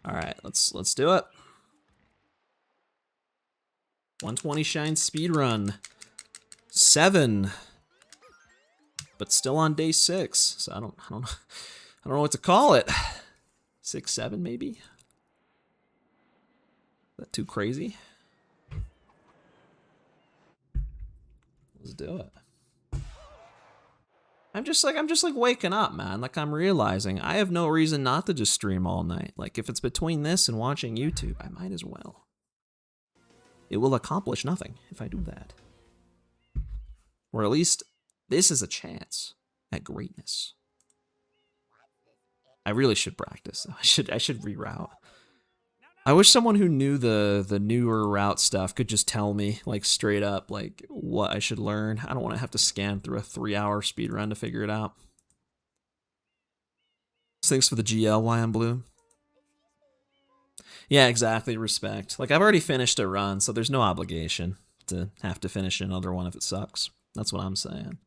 All right, let's do it. 120 shine speedrun. 7. But still on day 6. So I don't know what to call it. 6, 7 maybe? Is that too crazy? Let's do it. I'm just like waking up, man. Like I'm realizing I have no reason not to just stream all night. Like if it's between this and watching YouTube, I might as well. It will accomplish nothing if I do that. Or at least this is a chance at greatness. I really should practice. I should reroute. I wish someone who knew the newer route stuff could just tell me, like, straight up, like, what I should learn. I don't want to have to scan through a 3-hour speedrun to figure it out. Thanks for the GL, why I'm blue. Yeah, exactly, respect. Like, I've already finished a run, so there's no obligation to have to finish another one if it sucks. That's what I'm saying.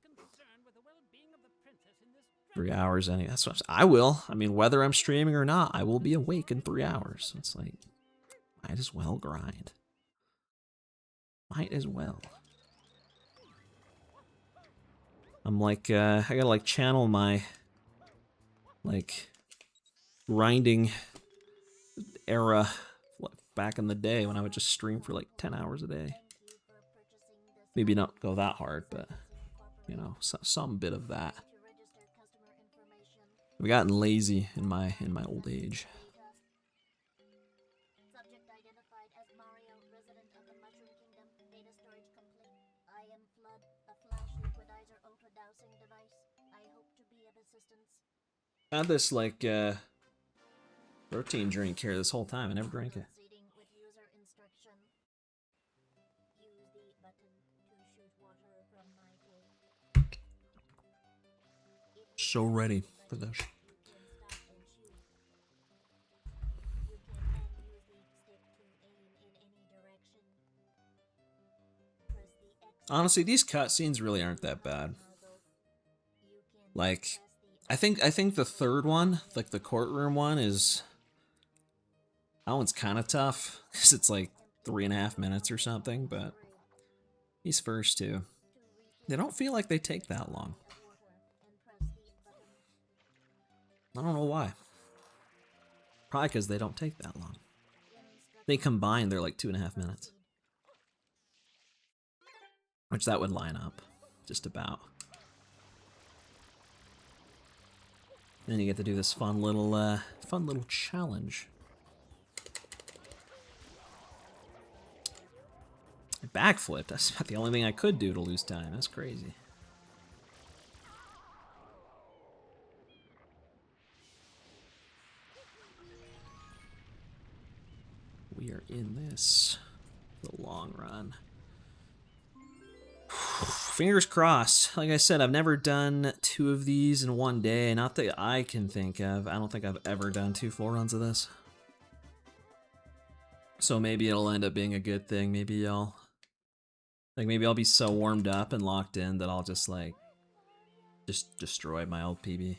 3 hours anyway. That's what I will. I mean, whether I'm streaming or not, I will be awake in 3 hours. It's like, might as well grind. Might as well. I'm like, I gotta like channel my, like, grinding era back in the day when I would just stream for like 10 hours a day. Maybe not go that hard, but, you know, some bit of that. I've gotten lazy in my old age. I had this like protein drink here this whole time. I never drank it. So ready for this. Honestly, these cutscenes really aren't that bad. Like, I think the third one, like the courtroom one, is that one's kind of tough because it's like 3.5 minutes or something. But these first two, they don't feel like they take that long. I don't know why. Probably because they don't take that long. They combine, they're like 2.5 minutes. Which that would line up, just about. Then you get to do this fun little challenge. I backflipped. That's about the only thing I could do to lose time. That's crazy. We are in this the long run. Fingers crossed. Like I said, I've never done 2 of these in one day. Not that I can think of. I don't think I've ever done 2 full runs of this. So maybe it'll end up being a good thing. Maybe I'll be so warmed up and locked in that I'll just like just destroy my old PB.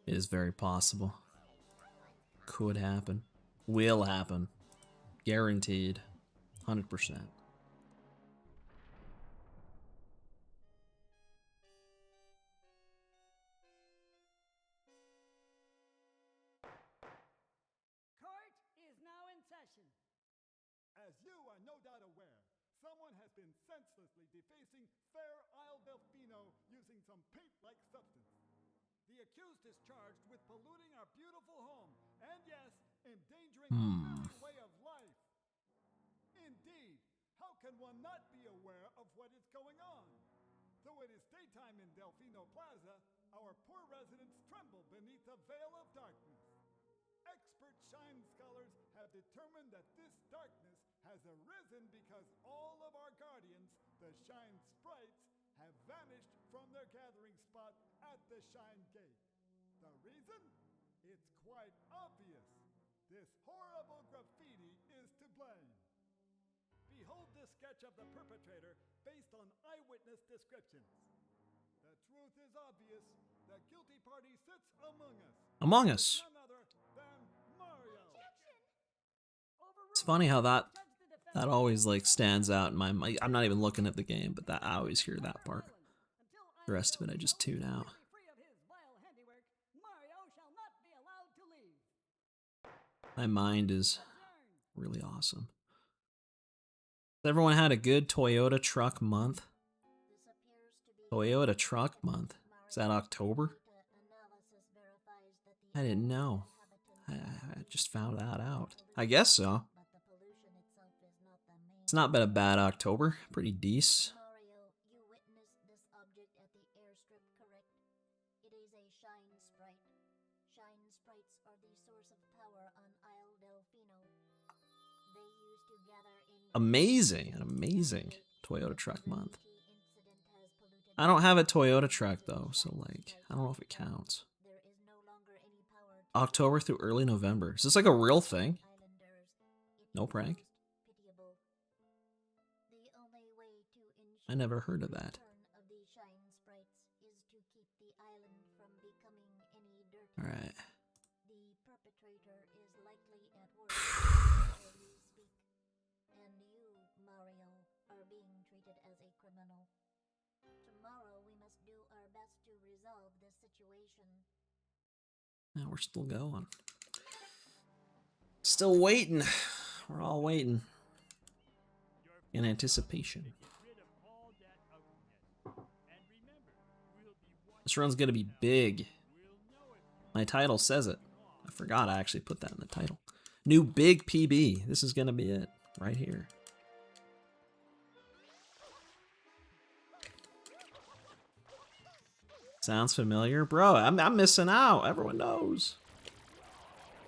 It is very possible. Could happen. Will happen. Guaranteed. 100%. As you are no doubt aware, someone has been senselessly defacing fair Isle Delfino using some paint-like substance. The accused is charged with polluting our beautiful home, and yes, endangering our very way of life. Indeed, how can one not be aware of what is going on? Though it is daytime in Delfino Plaza, our poor residents tremble beneath the veil of darkness. Expert shine scholars have determined that this darkness has arisen because all of our guardians, the Shine Sprites, have vanished from their gathering spot at the Shine Gate. The reason? It's quite obvious. This horrible graffiti is to blame. Behold this sketch of the perpetrator based on eyewitness descriptions. The truth is obvious. The the guilty party sits among us. Among Us. None other than Mario. It's funny how that always like stands out in my mind. I'm not even looking at the game, but that I always hear that part. The rest of it I just tune out. My mind is really awesome. Has everyone had a good Toyota truck month? Toyota truck month? Is that October? I didn't know. I just found that out. I guess so. It's not been a bad October. Pretty decent. Mario, you witnessed this object at the airstrip, correct? It is a shine sprite. Shine sprites are the source of power on Isle Delfino. They used to gather in Amazing. An amazing Toyota truck month. I don't have a Toyota truck though, so like, I don't know if it counts. There is no longer any power to October through early November. Is this like a real thing? islanders. It No is prank? most pitiable. The only way to ensure I never heard of that. the return of the shine sprites is to keep the island from becoming any dirtier. Alright. The perpetrator is likely at work as we speak. And you, Mario, are being treated as a criminal. Tomorrow we must do our best to resolve this situation. Now we're still going. Still waiting. We're all waiting. In anticipation. This run's gonna be big. My title says it. I forgot I actually put that in the title. New big PB. This is gonna be it. Right here. Sounds familiar? Bro, I'm missing out. Everyone knows.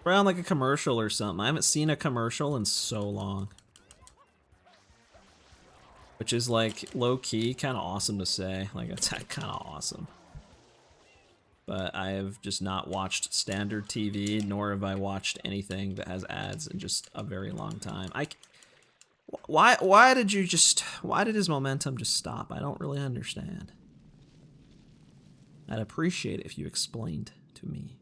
Around like a commercial or something. I haven't seen a commercial in so long. Which is like low-key kind of awesome to say. Like it's kind of awesome. But I have just not watched standard TV, nor have I watched anything that has ads in just a very long time. Why did his momentum just stop? I don't really understand. I'd appreciate it if you explained to me.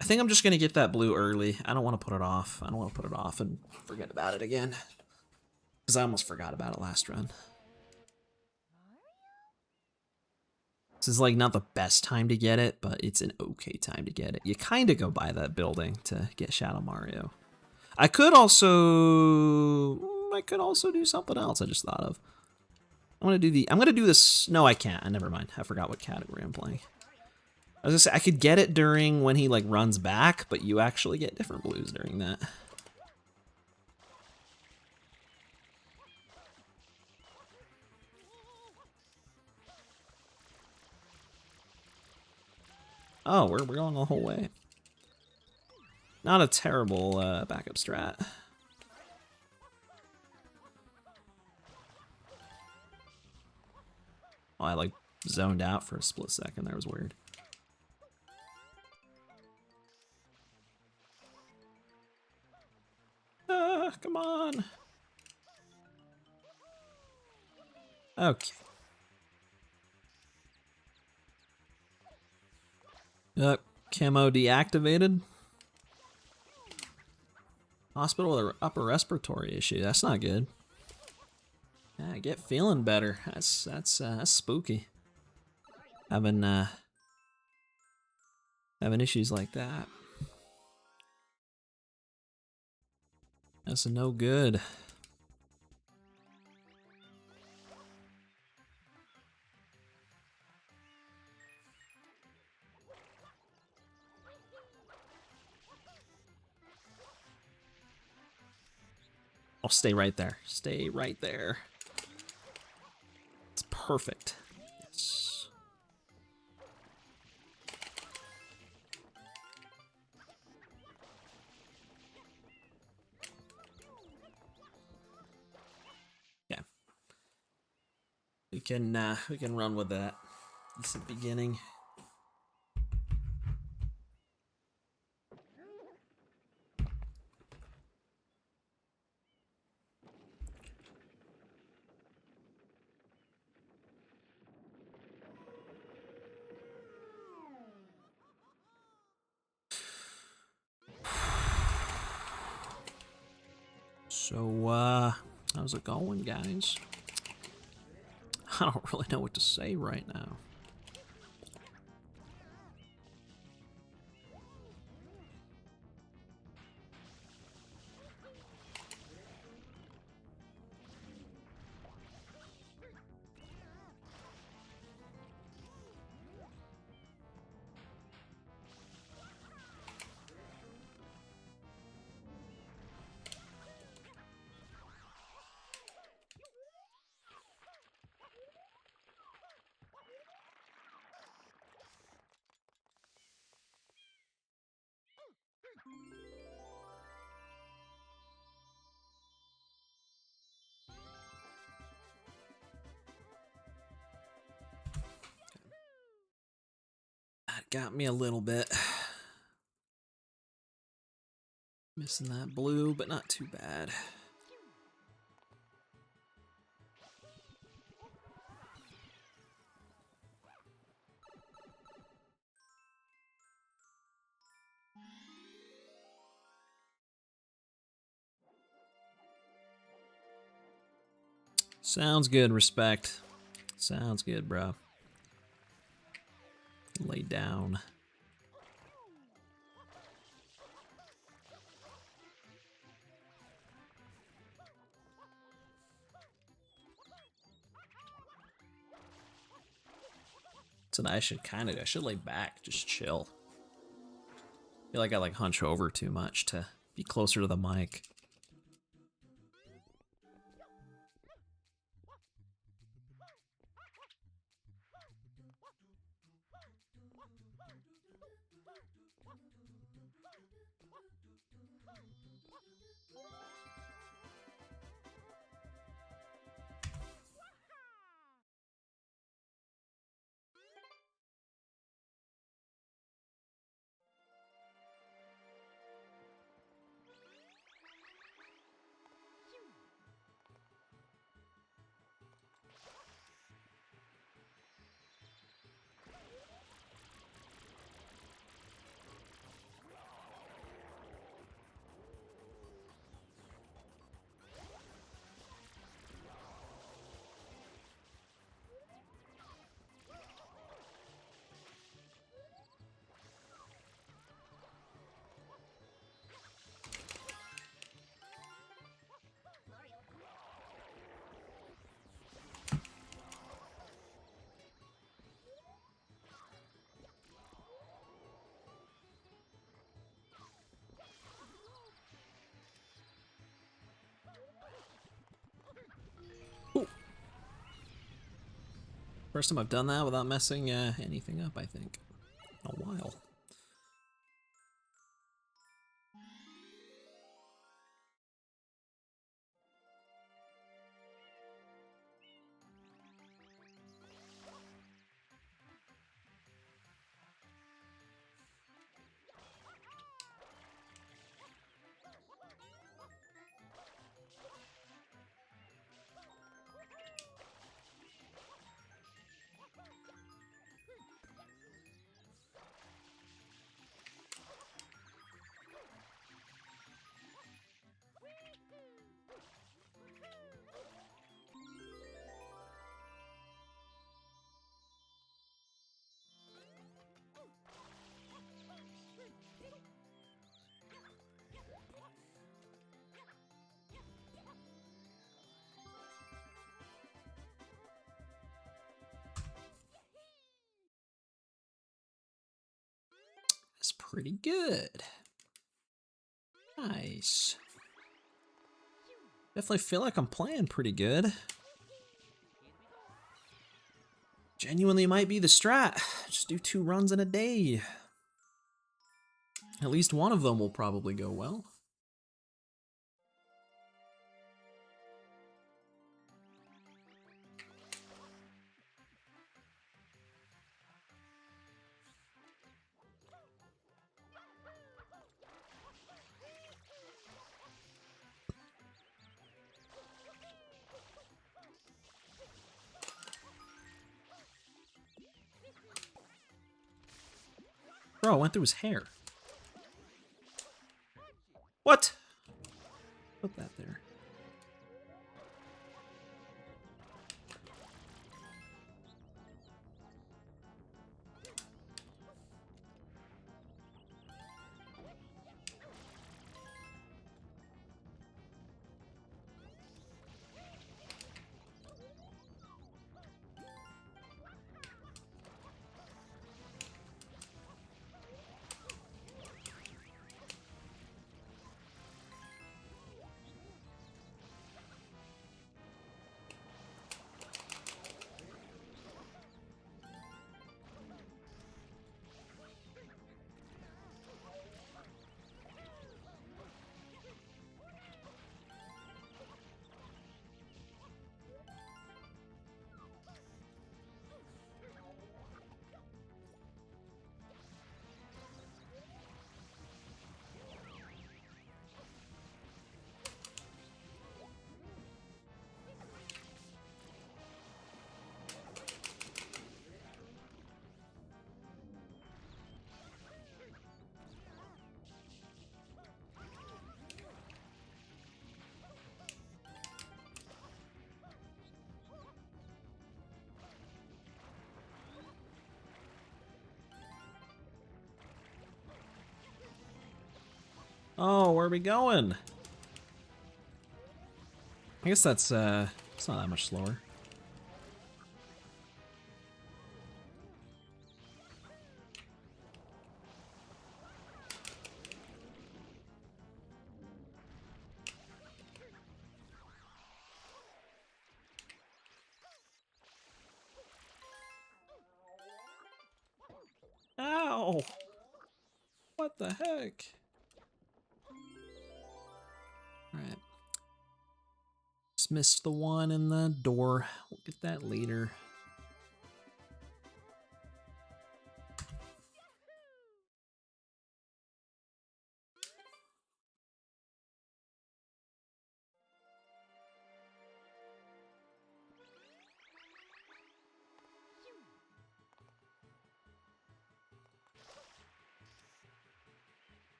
I think I'm just gonna get that blue early. I don't want to put it off. I don't want to put it off and forget about it again. Because I almost forgot about it last run. This is like not the best time to get it, but it's an okay time to get it. You kind of go by that building to get Shadow Mario. I could also do something else I just thought of. I'm gonna do this. No, I can't. Never mind. I forgot what category I'm playing. I was gonna say I could get it during when he like runs back, but you actually get different blues during that. Oh, we're going the whole way. Not a terrible backup strat. Oh, I like zoned out for a split second. That was weird. Come on. Okay. Camo deactivated. Hospital with an upper respiratory issue. That's not good. Yeah, get feeling better. That's spooky. Having issues like that. That's no good. I'll stay right there. Stay right there. It's perfect. Yes. Yeah. We can run with that. Decent beginning. How's it going, guys? I don't really know what to say right now. That got me a little bit. Missing that blue, but not too bad. Sounds good, respect. Sounds good, bro. Lay down. So I should lay back, just chill. I feel like I like hunch over too much to be closer to the mic. First time I've done that without messing anything up, I think. In a while. That's pretty good. Nice. Definitely feel like I'm playing pretty good. Genuinely might be the strat. Just do 2 runs in a day. At least one of them will probably go well. Bro, I went through his hair. What? Put that there. Oh, where are we going? I guess that's, it's not that much slower. Ow! What the heck? Alright. Just missed the one in the door. We'll get that later.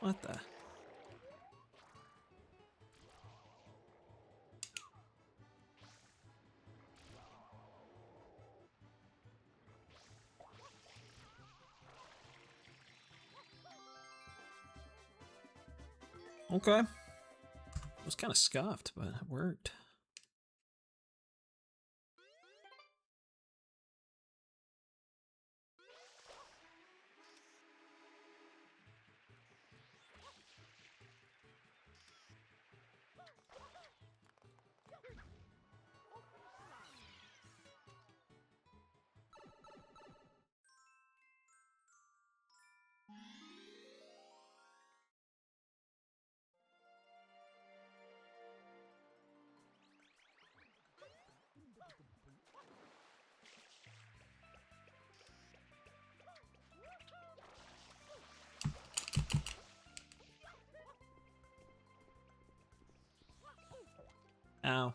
What the? Okay. It was kind of scuffed, but it worked. Ow.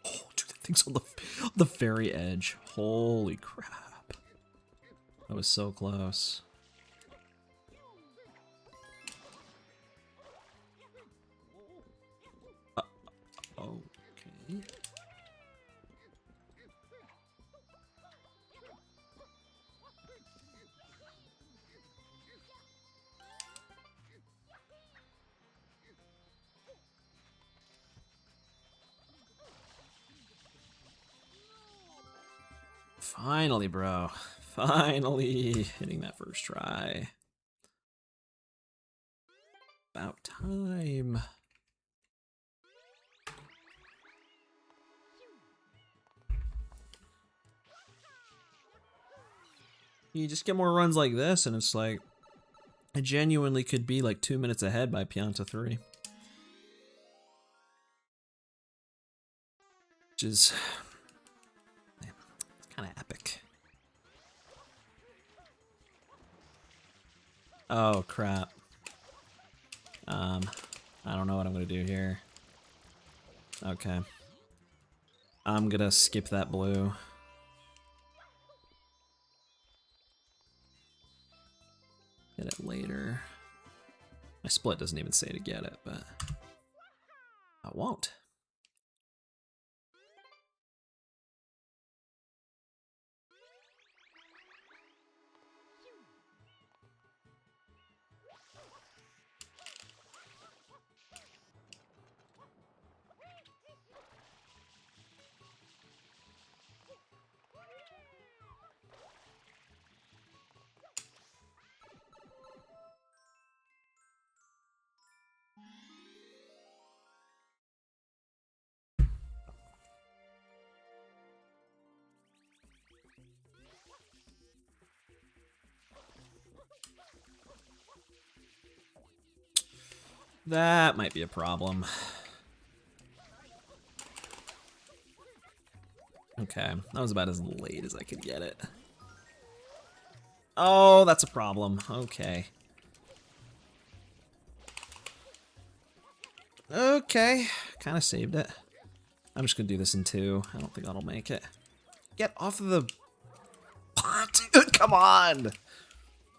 Oh, dude, that thing's on the very edge. Holy crap. That was so close. Okay. Finally, bro. Finally hitting that first try. About time. You just get more runs like this, and it's like, I genuinely could be like 2 minutes ahead by Pianta 3. Which is kind of epic. Oh, crap. I don't know what I'm gonna do here. Okay. I'm gonna skip that blue. Get it later. My split doesn't even say to get it, but I won't. That might be a problem. Okay, that was about as late as I could get it. Oh, that's a problem. Okay. Okay, kind of saved it. I'm just gonna do this in 2. I don't think that'll make it. Get off of the... Dude, come on!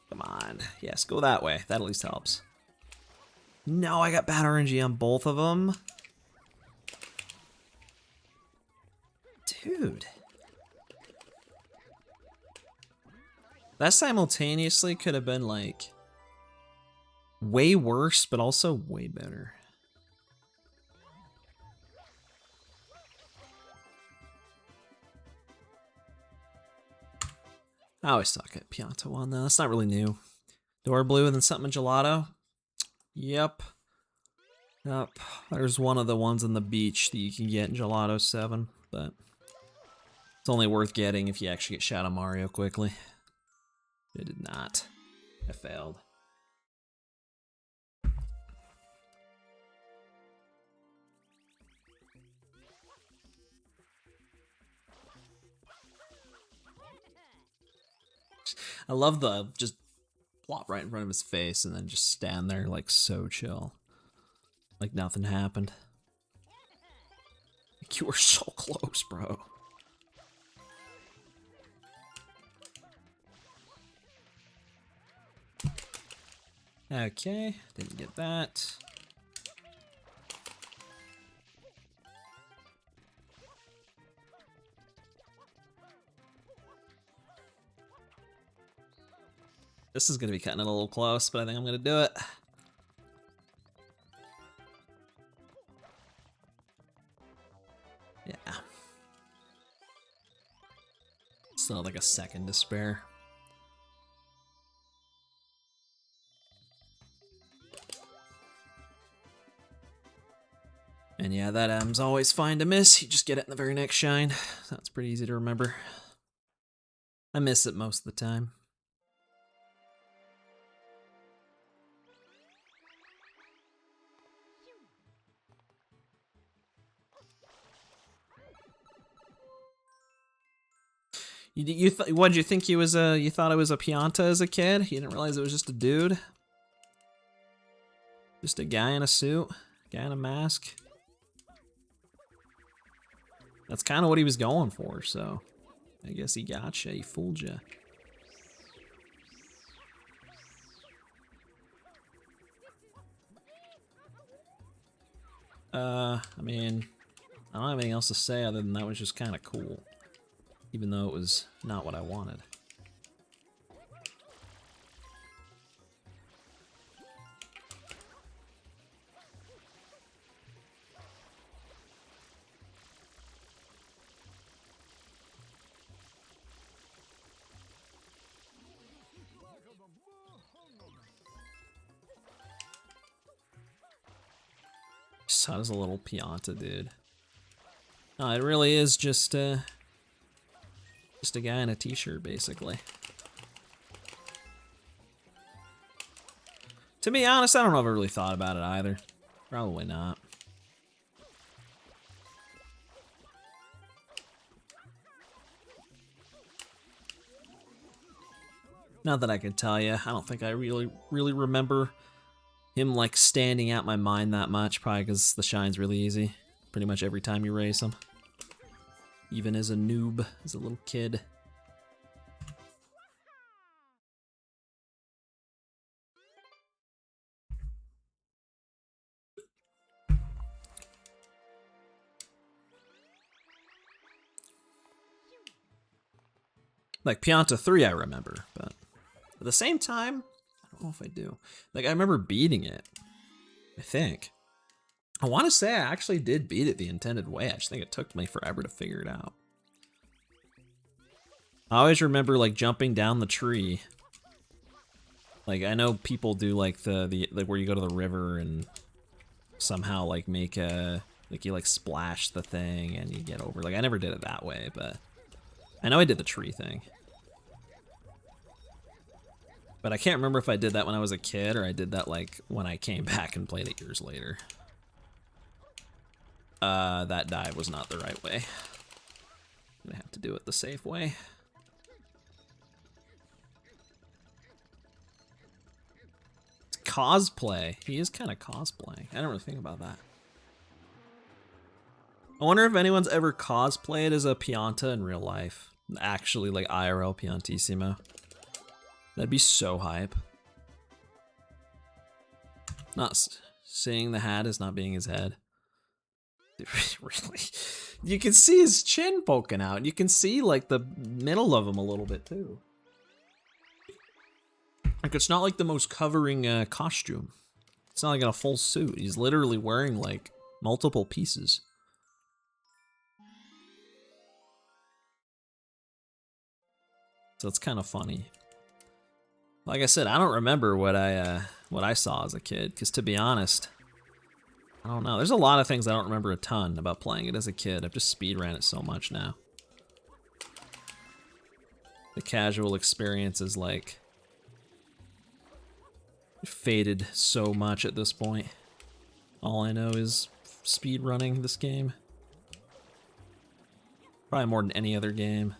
Come on. Yes, go that way. That at least helps. No, I got bad RNG on both of them. Dude. That simultaneously could have been, like, way worse, but also way better. I always suck at Pianta 1, though. That's not really new. Door blue and then something in gelato? Yep. Yep. There's one of the ones on the beach that you can get in Gelato 7, but it's only worth getting if you actually get Shadow Mario quickly. It did not. I failed. I love the just plop right in front of his face and then just stand there like so chill. Like nothing happened. Like you were so close, bro. Okay, didn't get that. This is gonna be cutting it a little close, but I think I'm gonna do it. Yeah. Still like a second to spare. And yeah, that M's always fine to miss. You just get it in the very next shine. That's pretty easy to remember. I miss it most of the time. What'd you think he was you thought it was a Pianta as a kid? You didn't realize it was just a dude? Just a guy in a suit? Guy in a mask? That's kind of what he was going for, so I guess he gotcha, he fooled you. I mean, I don't have anything else to say other than that was just kind of cool. Even though it was not what I wanted. So does a little Pianta, dude. No, it really is just a guy in a t-shirt, basically. To be honest, I don't know if I really thought about it either. Probably not. Not that I can tell you. I don't think I really remember him like standing out my mind that much, probably because the shine's really easy. Pretty much every time you race him. Even as a noob, as a little kid. Like Pianta 3 I remember, but at the same time, I don't know if I do. Like I remember beating it, I think. I want to say I actually did beat it the intended way. I just think it took me forever to figure it out. I always remember like jumping down the tree. Like I know people do like the like where you go to the river and somehow like make a like you like splash the thing and you get over. Like I never did it that way, but I know I did the tree thing. But I can't remember if I did that when I was a kid or I did that like when I came back and played it years later. That dive was not the right way. I'm gonna have to do it the safe way. It's cosplay. He is kind of cosplaying. I didn't really think about that. I wonder if anyone's ever cosplayed as a Pianta in real life. Actually, like IRL Piantissimo. That'd be so hype. Not seeing the hat as not being his head. Really? You can see his chin poking out. You can see like the middle of him a little bit too. Like it's not like the most covering costume. It's not like in a full suit. He's literally wearing like multiple pieces. So it's kind of funny. Like I said, I don't remember what I saw as a kid, because to be honest, I don't know. There's a lot of things I don't remember a ton about playing it as a kid. I've just speedran it so much now. The casual experience is like faded so much at this point. All I know is speedrunning this game. Probably more than any other game.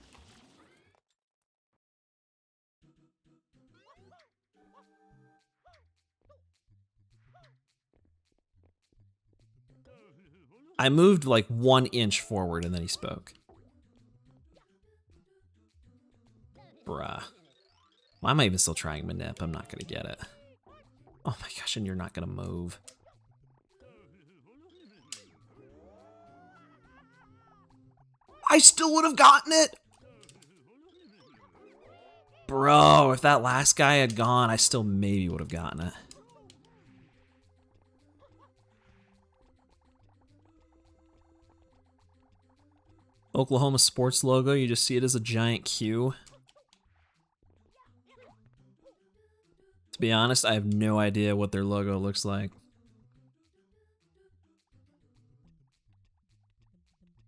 I moved like 1 inch forward and then he spoke. Bruh. Why am I even still trying manip? I'm not gonna get it. Oh my gosh, and you're not gonna move. I still would have gotten it! Bro, if that last guy had gone, I still maybe would have gotten it. Oklahoma sports logo, you just see it as a giant Q. To be honest, I have no idea what their logo looks like.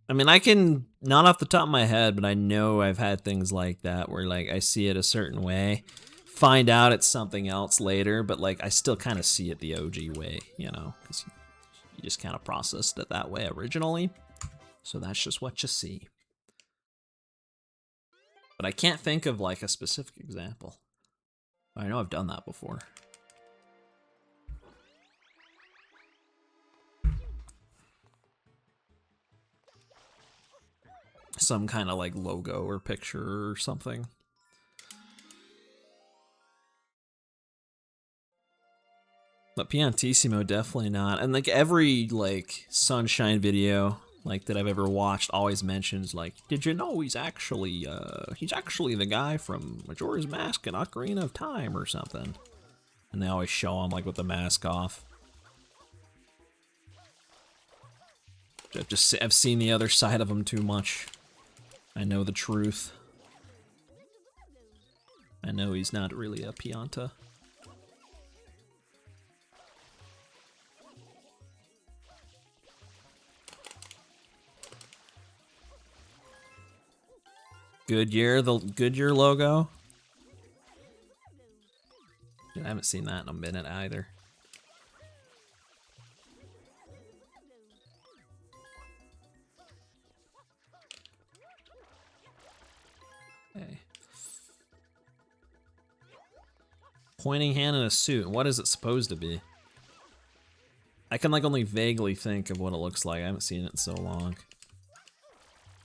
I mean, I can, not off the top of my head, but I know I've had things like that where like I see it a certain way, find out it's something else later, but like I still kind of see it the OG way, you know, because you just kind of processed it that way originally. So that's just what you see. But I can't think of like a specific example. I know I've done that before. Some kind of like logo or picture or something. But Piantissimo, definitely not. And like every like Sunshine video like that I've ever watched always mentions like, did you know he's actually the guy from Majora's Mask and Ocarina of Time or something. And they always show him like with the mask off. I've seen the other side of him too much. I know the truth. I know he's not really a Pianta. Goodyear, the Goodyear logo. I haven't seen that in a minute either. Hey. Pointing hand in a suit. What is it supposed to be? I can like only vaguely think of what it looks like. I haven't seen it in so long.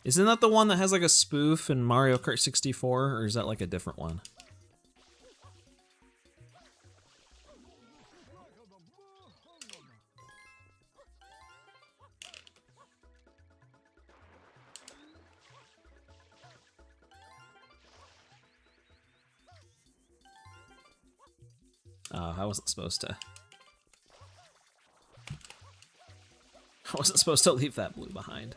Isn't that the one that has like a spoof in Mario Kart 64, or is that like a different one? Oh, I wasn't supposed to. I wasn't supposed to leave that blue behind.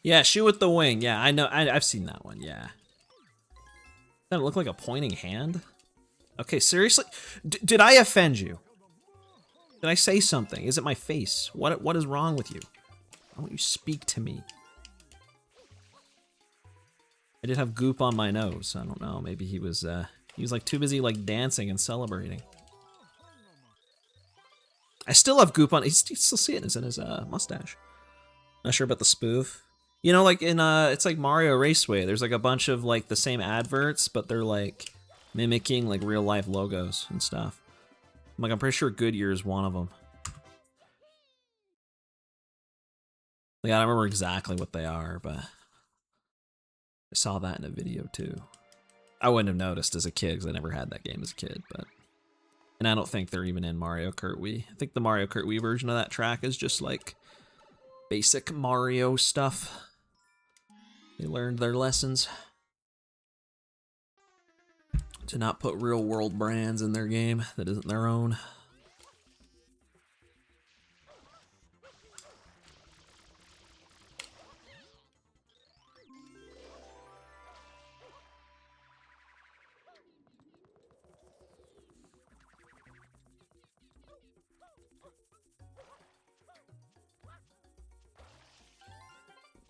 Yeah, shoot with the wing. Yeah, I know. I've seen that one. Yeah. Doesn't it look like a pointing hand? Okay, seriously? Did I offend you? Did I say something? Is it my face? What is wrong with you? Why don't you speak to me? I did have goop on my nose. I don't know. Maybe he was like too busy like dancing and celebrating. I still have goop on. You still see it. It's in his mustache. Not sure about the spoof. You know, like in it's like Mario Raceway. There's like a bunch of like the same adverts, but they're like mimicking like real life logos and stuff. I'm pretty sure Goodyear is one of them. Like, I don't remember exactly what they are, but I saw that in a video too. I wouldn't have noticed as a kid because I never had that game as a kid, but. And I don't think they're even in Mario Kart Wii. I think the Mario Kart Wii version of that track is just like basic Mario stuff. They learned their lessons. To not put real world brands in their game that isn't their own.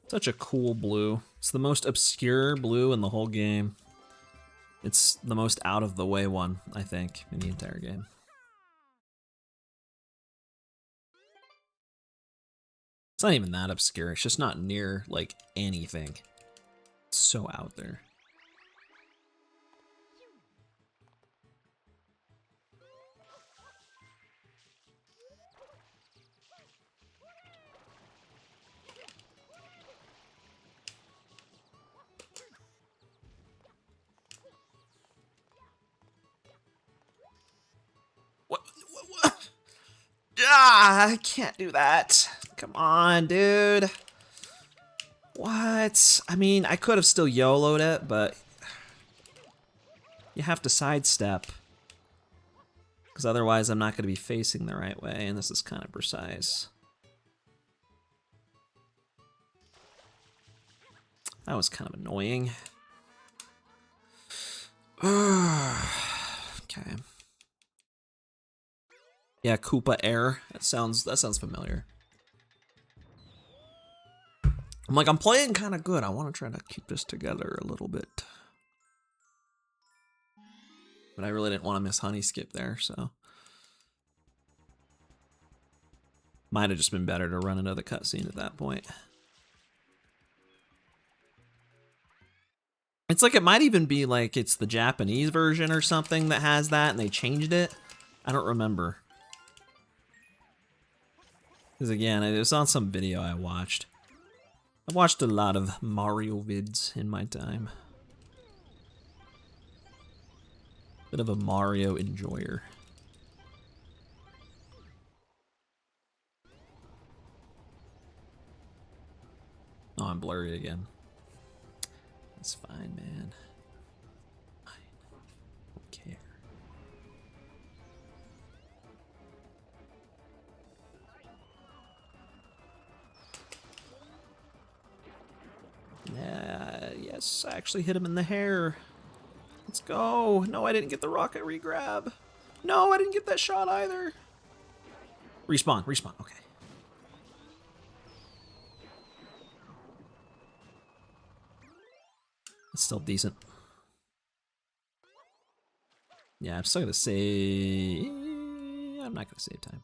Such a cool blue. It's the most obscure blue in the whole game. It's the most out of the way one, I think, in the entire game. It's not even that obscure. It's just not near, like, anything. It's so out there. What? Ah, I can't do that. Come on, dude. What? I mean, I could have still YOLO'd it, but you have to sidestep. Because otherwise I'm not going to be facing the right way, and this is kind of precise. That was kind of annoying. Okay. Yeah, Koopa Air. That sounds familiar. I'm playing kind of good. I want to try to keep this together a little bit. But I really didn't want to miss Honey Skip there, so. Might have just been better to run another cutscene at that point. It's like it might even be like it's the Japanese version or something that has that and they changed it. I don't remember. Because again, it was on some video I watched. I've watched a lot of Mario vids in my time. Bit of a Mario enjoyer. Oh, I'm blurry again. It's fine, man. I don't care. Yes, I actually hit him in the hair. Let's go. No, I didn't get the rocket regrab. No, I didn't get that shot either. Respawn, okay. It's still decent. Yeah, I'm still gonna say... I'm not gonna save time.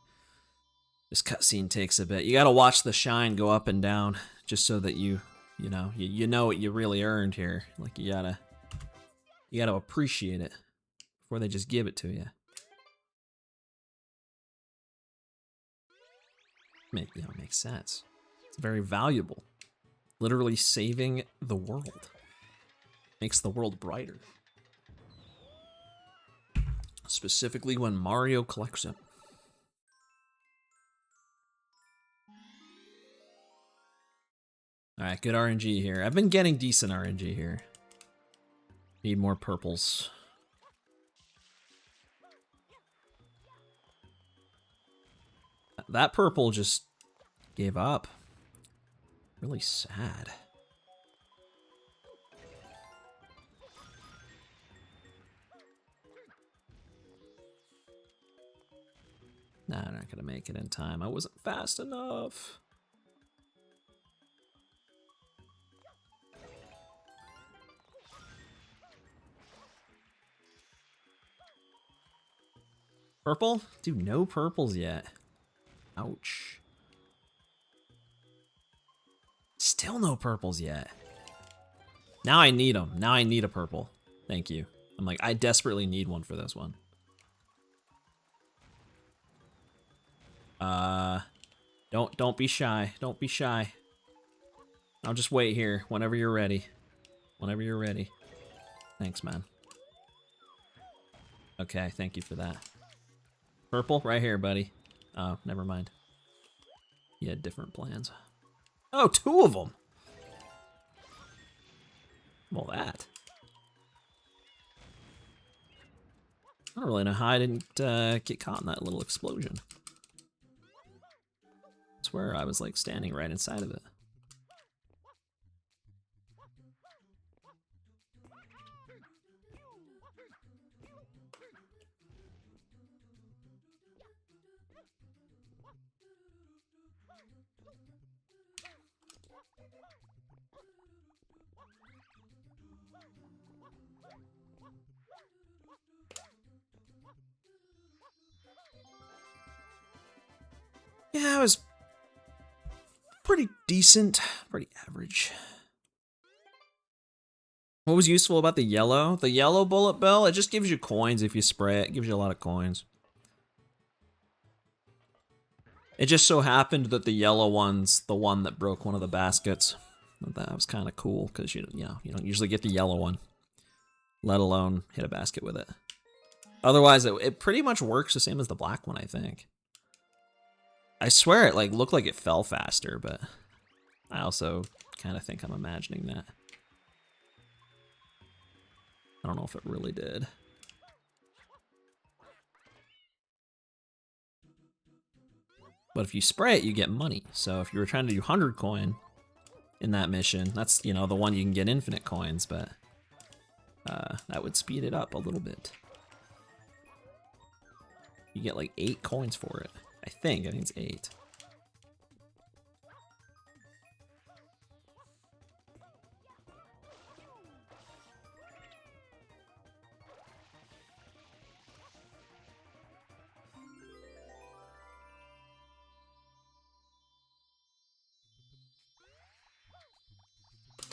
This cutscene takes a bit. You gotta watch the shine go up and down, just so that you know what you really earned here. Like you gotta appreciate it before they just give it to you. It makes sense. It's very valuable. Literally saving the world. Makes the world brighter. Specifically when Mario collects it. Alright, good RNG here. I've been getting decent RNG here. Need more purples. That purple just gave up. Really sad. not gonna make it in time. I wasn't fast enough. Purple? Dude, no purples yet. Ouch. Still no purples yet. Now I need them. Now I need a purple. Thank you. I'm like, I desperately need one for this one. Don't be shy. Don't be shy. I'll just wait here whenever you're ready. Whenever you're ready. Thanks, man. Okay, thank you for that. Purple? Right here, buddy. Oh, never mind. He had different plans. Oh, 2 of them! Well, that. I don't really know how I didn't get caught in that little explosion. I swear I was like standing right inside of it. Yeah, it was pretty decent, pretty average. What was useful about the yellow? The yellow bullet bill, it just gives you coins if you spray it. It gives you a lot of coins. It just so happened that the yellow one's the one that broke one of the baskets. That was kind of cool because you don't usually get the yellow one, let alone hit a basket with it. Otherwise, it pretty much works the same as the black one, I think. I swear it like looked like it fell faster, but I also kind of think I'm imagining that. I don't know if it really did. But if you spray it, you get money. So if you were trying to do 100 coin in that mission, that's, you know, the one you can get infinite coins, but that would speed it up a little bit. You get like 8 coins for it. I think it's 8.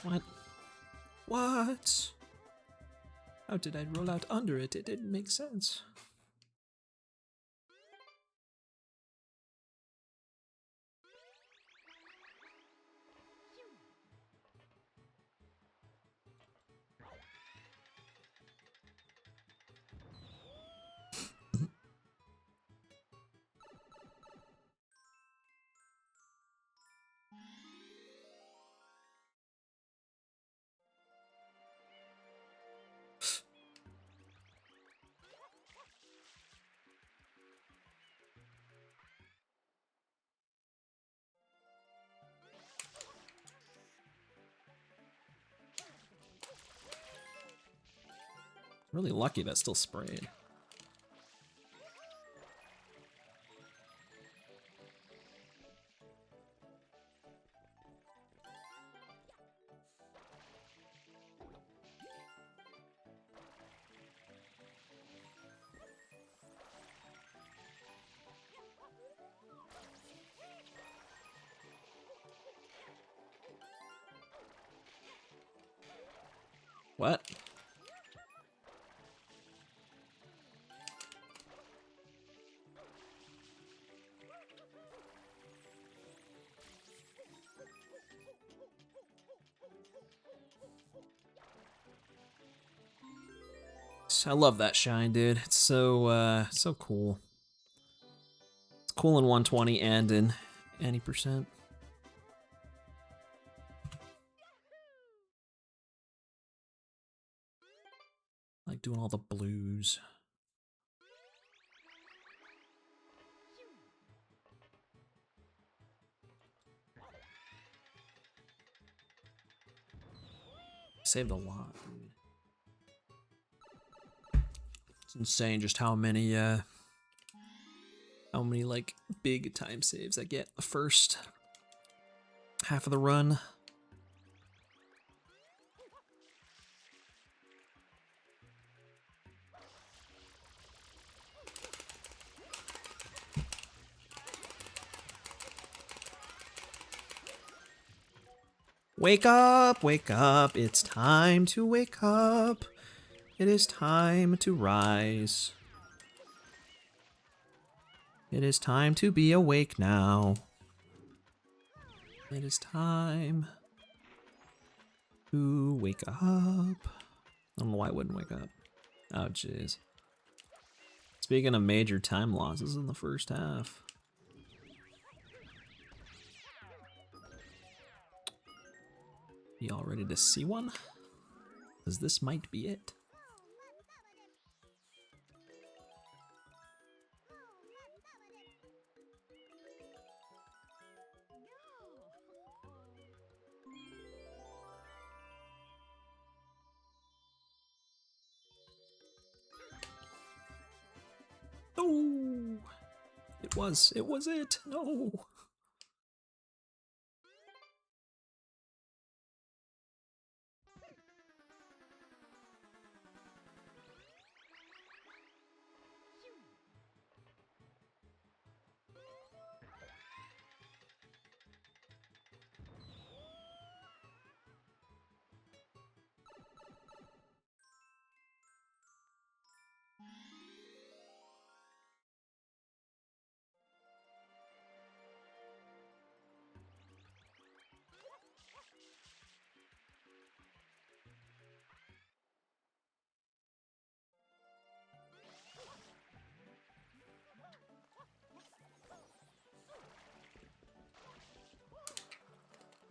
What? What? How did I roll out under it? It didn't make sense. Really lucky that still sprayed. What? I love that shine, dude. It's so cool. It's cool in 120 and in any percent. Like doing all the blues. Saved a lot, dude. It's insane just how many how many like big time saves I get the first half of the run. Wake up, it's time to wake up. It is time to rise. It is time to be awake now. It is time to wake up. I don't know why I wouldn't wake up. Oh, jeez. Speaking of major time losses in the first half. Y'all ready to see one? Because this might be it. No! It was it! No!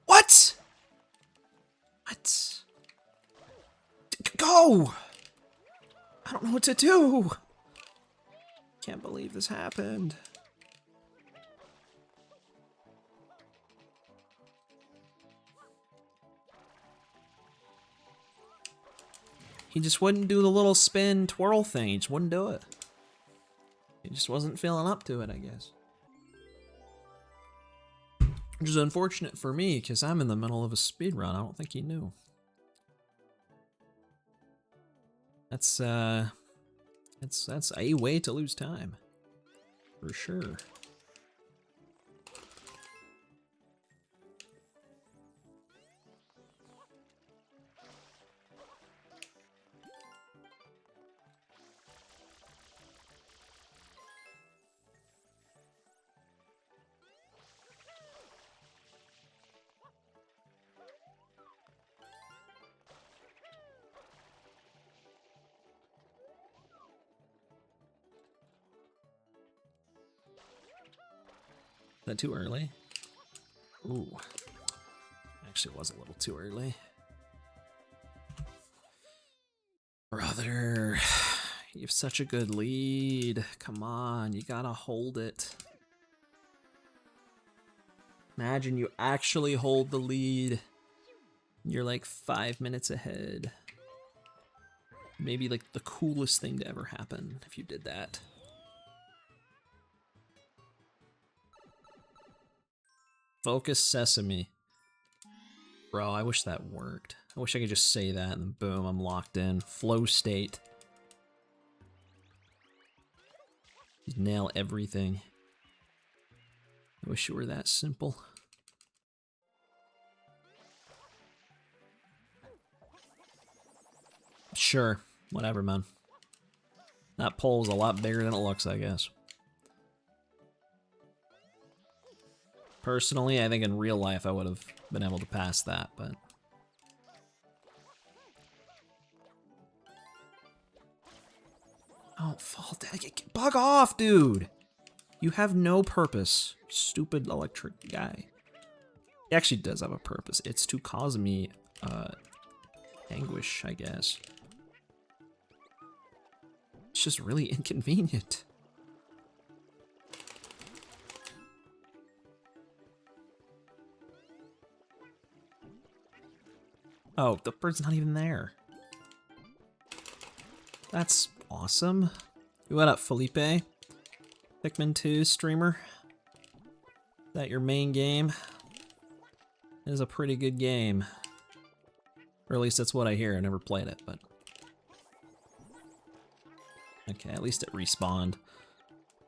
What? What? Go! I don't know what to do. Can't believe this happened. He just wouldn't do the little spin twirl thing. He just wouldn't do it. He just wasn't feeling up to it, I guess. Which is unfortunate for me, because I'm in the middle of a speed run. I don't think he knew. That's a way to lose time. For sure. Is that too early? Ooh. Actually, it was a little too early. Brother, you have such a good lead. Come on, you gotta hold it. Imagine you actually hold the lead. You're like 5 minutes ahead. Maybe like the coolest thing to ever happen if you did that. Focus Sesame. Bro, I wish that worked. I wish I could just say that and boom, I'm locked in. Flow state. Just nail everything. I wish it were that simple. Sure, whatever, man. That pole's a lot bigger than it looks, I guess. Personally, I think in real life I would have been able to pass that, but... Oh, fall down. Bug off, dude! You have no purpose, stupid electric guy. He actually does have a purpose. It's to cause me, anguish, I guess. It's just really inconvenient. Oh, the bird's not even there. That's awesome. What up, Felipe? Pikmin 2 streamer? Is that your main game? It is a pretty good game. Or at least that's what I hear. I never played it, but... Okay, at least it respawned.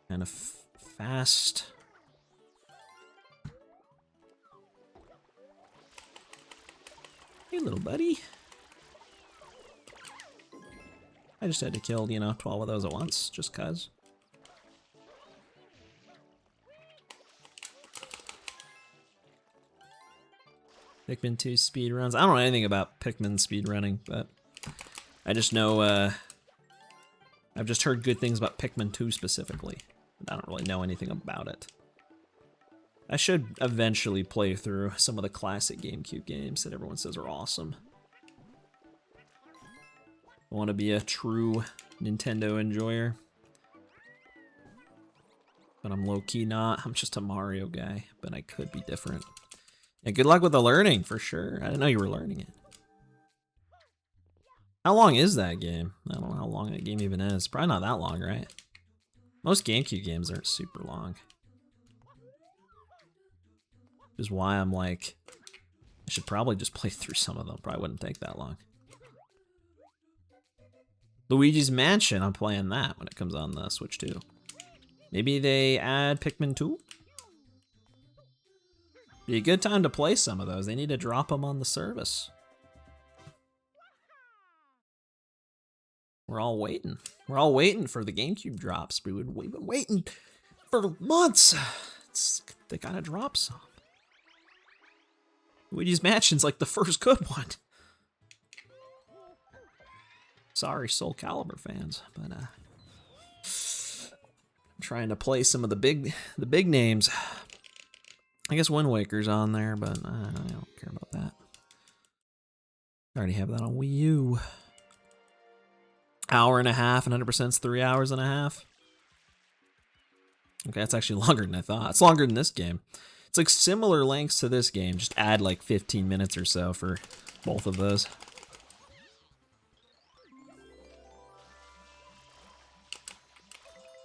Kind of fast. Hey, little buddy. I just had to kill, you know, 12 of those at once, just cuz. Pikmin 2 speedruns. I don't know anything about Pikmin speedrunning, but I just know, I've just heard good things about Pikmin 2 specifically. I don't really know anything about it. I should eventually play through some of the classic GameCube games that everyone says are awesome. I want to be a true Nintendo enjoyer. But I'm low-key not. I'm just a Mario guy, but I could be different. And good luck with the learning, for sure. I didn't know you were learning it. How long is that game? I don't know how long that game even is. Probably not that long, right? Most GameCube games aren't super long. Which is why I'm like, I should probably just play through some of them. Probably wouldn't take that long. Luigi's Mansion, I'm playing that when it comes on the Switch too. Maybe they add Pikmin 2? Be a good time to play some of those. They need to drop them on the service. We're all waiting. We're all waiting for the GameCube drops. We've been waiting for months. They gotta drop some. Luigi's Mansion's like the first good one. Sorry, Soul Calibur fans, but I'm trying to play some of the big names. I guess Wind Waker's on there, but I don't care about that. I already have that on Wii U. Hour and a half, and 100%'s 3 hours and a half. Okay, that's actually longer than I thought. It's longer than this game. It's like similar lengths to this game, just add like 15 minutes or so for both of those.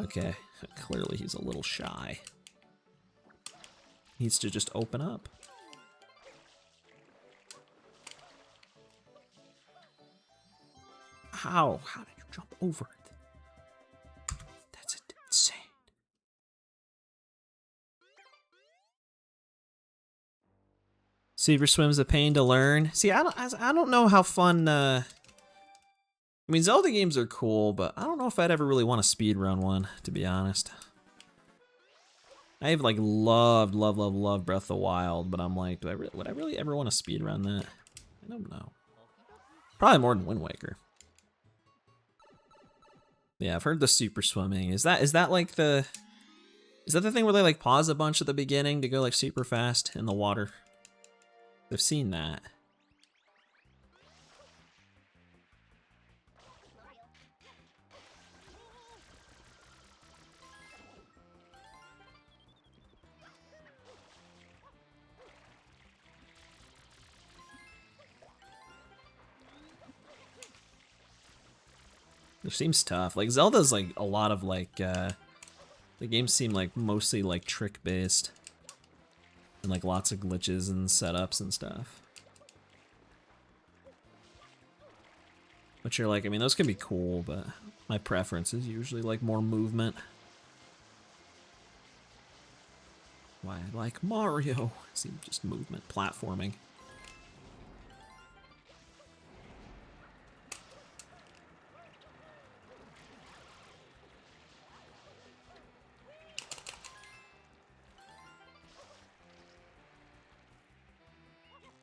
Okay, clearly he's a little shy. Needs to just open up. How? How did you jump over it? That's insane. Super Swim's a pain to learn. See, I don't know how fun. I mean, Zelda games are cool, but I don't know if I'd ever really want to speedrun one, to be honest. I've like loved Breath of the Wild, but I'm like, would I really ever want to speedrun that? I don't know. Probably more than Wind Waker. Yeah, I've heard the super swimming. Is that like the... Is that the thing where they like pause a bunch at the beginning to go like super fast in the water? I've seen that. It seems tough. Like Zelda's like a lot of like the games seem like mostly like trick based. And like lots of glitches and setups and stuff. Which are like, I mean those can be cool, but my preference is usually like more movement. Why I like Mario. See, just movement, platforming.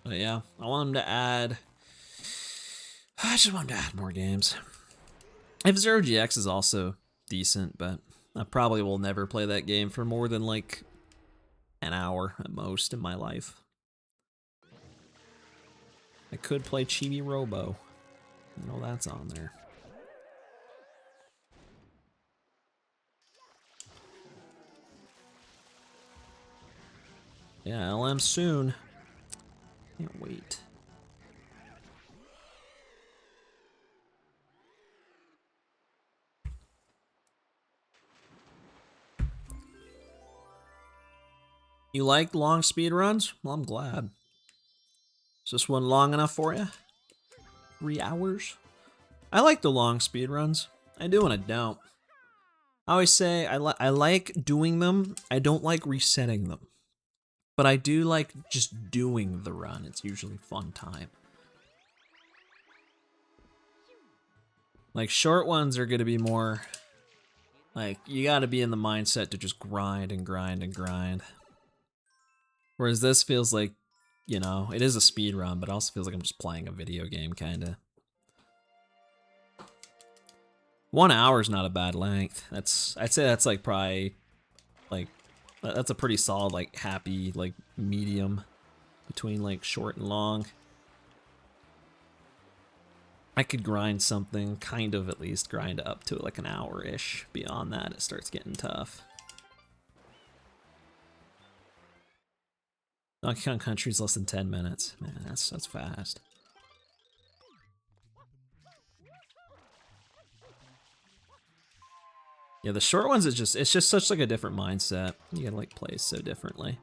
But yeah, I want them to add... I just want them to add more games. F-Zero GX is also decent, but I probably will never play that game for more than like an hour at most in my life. I could play Chibi Robo. I know that's on there. Yeah, LM soon. Can't wait. You like long speed runs? Well, I'm glad. Is this one long enough for you? 3 hours? I like the long speed runs. I do and I don't. I always say I like doing them. I don't like resetting them. But I do like just doing the run. It's usually fun time. Like, short ones are going to be more... Like, you got to be in the mindset to just grind and grind and grind. Whereas this feels like, you know, it is a speed run, but it also feels like I'm just playing a video game, kind of. 1 hour is not a bad length. I'd say that's like probably, like, that's a pretty solid, like, happy, like, medium between, like, short and long. I could grind something, kind of at least grind up to like an hour-ish. Beyond that, it starts getting tough. Donkey Kong Country's less than 10 minutes. Man, that's fast. Yeah, the short ones it's just such like a different mindset. You gotta like play so differently.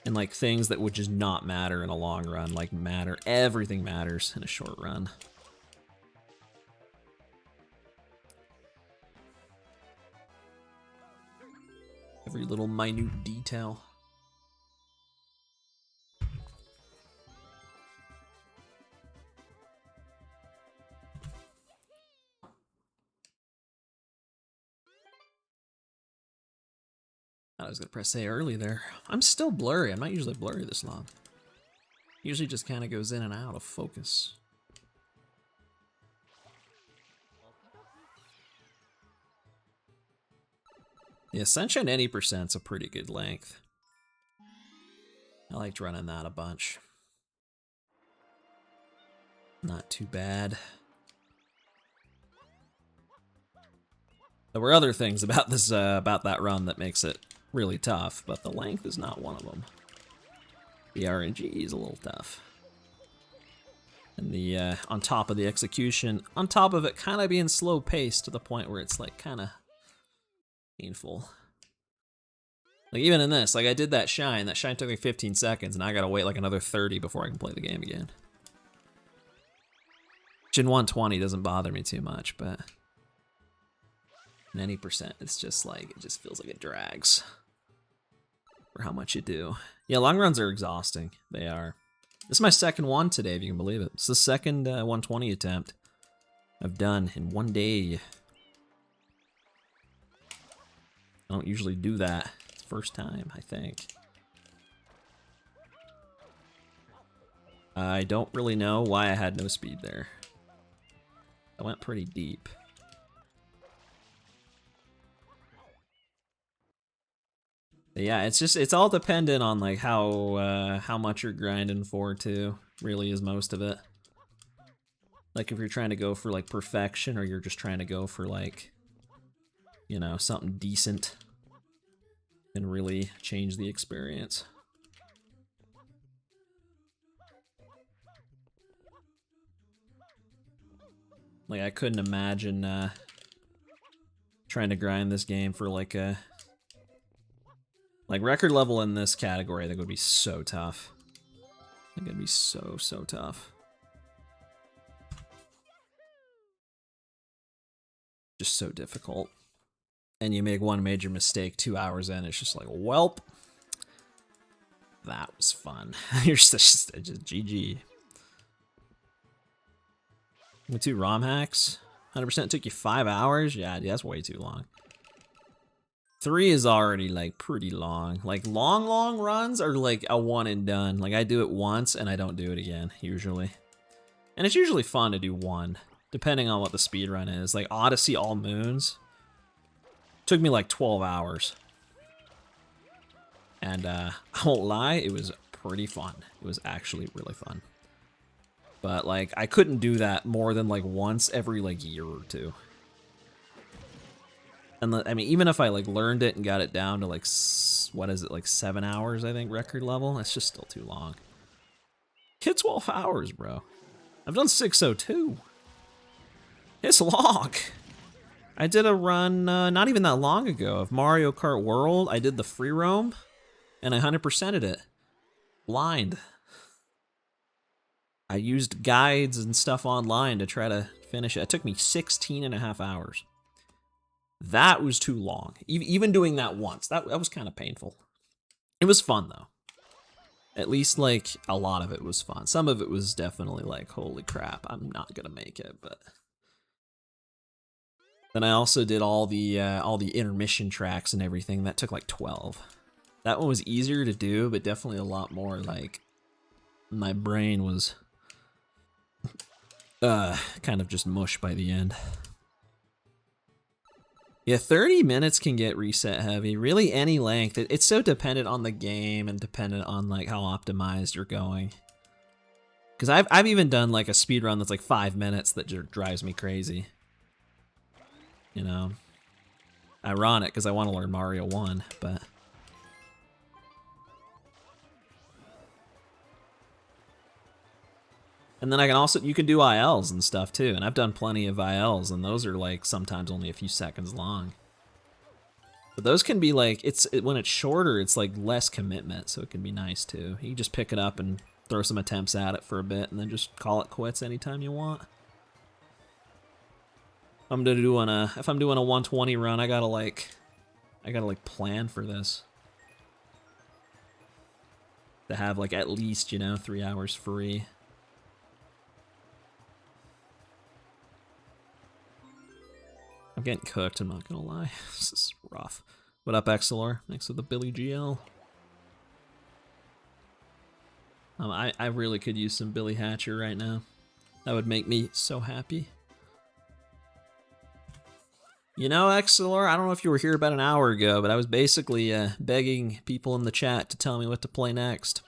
And like things that would just not matter in a long run, like matter. Everything matters in a short run. Every little minute detail. I was gonna press A early there. I'm still blurry. I'm not usually blurry this long. Usually just kind of goes in and out of focus. The Ascension 80% is a pretty good length. I liked running that a bunch. Not too bad. There were other things about this, about that run that makes it really tough, but the length is not one of them. The RNG is a little tough. And the, on top of the execution, on top of it kind of being slow paced to the point where it's like kind of painful. Like even in this, like I did that shine took me 15 seconds and I gotta wait like another 30 before I can play the game again. Which in 120 doesn't bother me too much, but in 80% it's just like, it just feels like it drags for how much you do. Yeah, long runs are exhausting. They are. This is my second one today, if you can believe it. It's the second 120 attempt I've done in one day. I don't usually do that. It's the first time, I think. I don't really know why I had no speed there. I went pretty deep. But yeah, it's all dependent on like how much you're grinding for too. Really is most of it. Like if you're trying to go for like perfection or you're just trying to go for like, you know, something decent and really change the experience. Like I couldn't imagine trying to grind this game for like a record level in this category. I think would be so tough. I think it'd be so tough. Just so difficult. And you make one major mistake 2 hours in, it's just like, welp. That was fun. You're just GG. With 2 ROM hacks, 100% took you 5 hours? Yeah, that's way too long. 3 is already like pretty long. Like long runs are like a one and done. Like I do it once and I don't do it again, usually. And it's usually fun to do one, depending on what the speed run is. Like Odyssey All Moons took me like 12 hours. And I won't lie, it was pretty fun. It was actually really fun. But like I couldn't do that more than like once every like year or two. And I mean, even if I like learned it and got it down to like, what is it, like 7 hours, I think, record level, it's just still too long. Hit 12 hours, bro. I've done 602. It's long. I did a run not even that long ago of Mario Kart World. I did the free roam, and I 100%ed it. Blind. I used guides and stuff online to try to finish it. It took me 16 and a half hours. That was too long. Even doing that once, that was kind of painful. It was fun, though. At least, like, a lot of it was fun. Some of it was definitely like, holy crap, I'm not gonna make it, but... Then I also did all the intermission tracks and everything. That took like 12. That one was easier to do, but definitely a lot more like my brain was kind of just mush by the end. Yeah, 30 minutes can get reset heavy. Really any length. It's so dependent on the game and dependent on like how optimized you're going. Because I've even done like a speed run that's like 5 minutes that just drives me crazy. You know, ironic because I want to learn Mario 1, but... And then I can also, you can do ILs and stuff too, and I've done plenty of ILs, and those are like sometimes only a few seconds long. But those can be like, when it's shorter, it's like less commitment, so it can be nice too. You can just pick it up and throw some attempts at it for a bit, and then just call it quits anytime you want. If I'm doing a 120 run, I gotta like plan for this. To have like at least, 3 hours free. I'm getting cooked, I'm not gonna lie. This is rough. What up, XLR? Thanks for the Billy GL. I really could use some Billy Hatcher right now. That would make me so happy. XLR, I don't know if you were here about an hour ago, but I was basically begging people in the chat to tell me what to play next.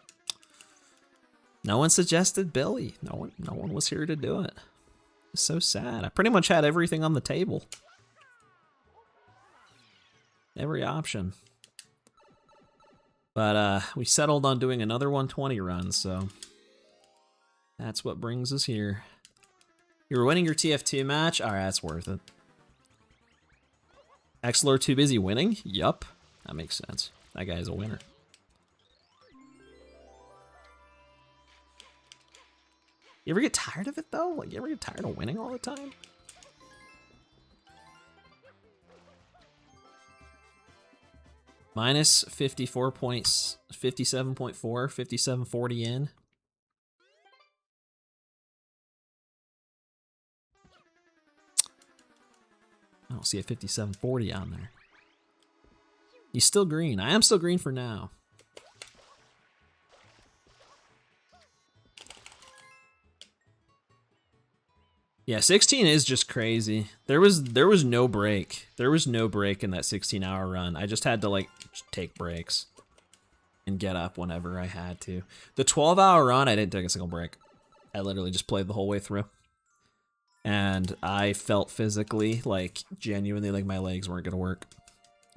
No one suggested Billy. No one was here to do it. It's so sad. I pretty much had everything on the table. Every option. But we settled on doing another 120 run, so that's what brings us here. You were winning your TF2 match? Alright, that's worth it. XLR too busy winning? Yup. That makes sense. That guy's a winner. You ever get tired of it though? Like, you ever get tired of winning all the time? Minus 54 points, 57.4, 57.40 in. I don't see a 57.40 on there. He's still green. I am still green for now. Yeah, 16 is just crazy. There was no break. There was no break in that 16-hour run. I just had to like take breaks and get up whenever I had to. The 12-hour run, I didn't take a single break. I literally just played the whole way through. And I felt physically, like, genuinely like my legs weren't gonna work.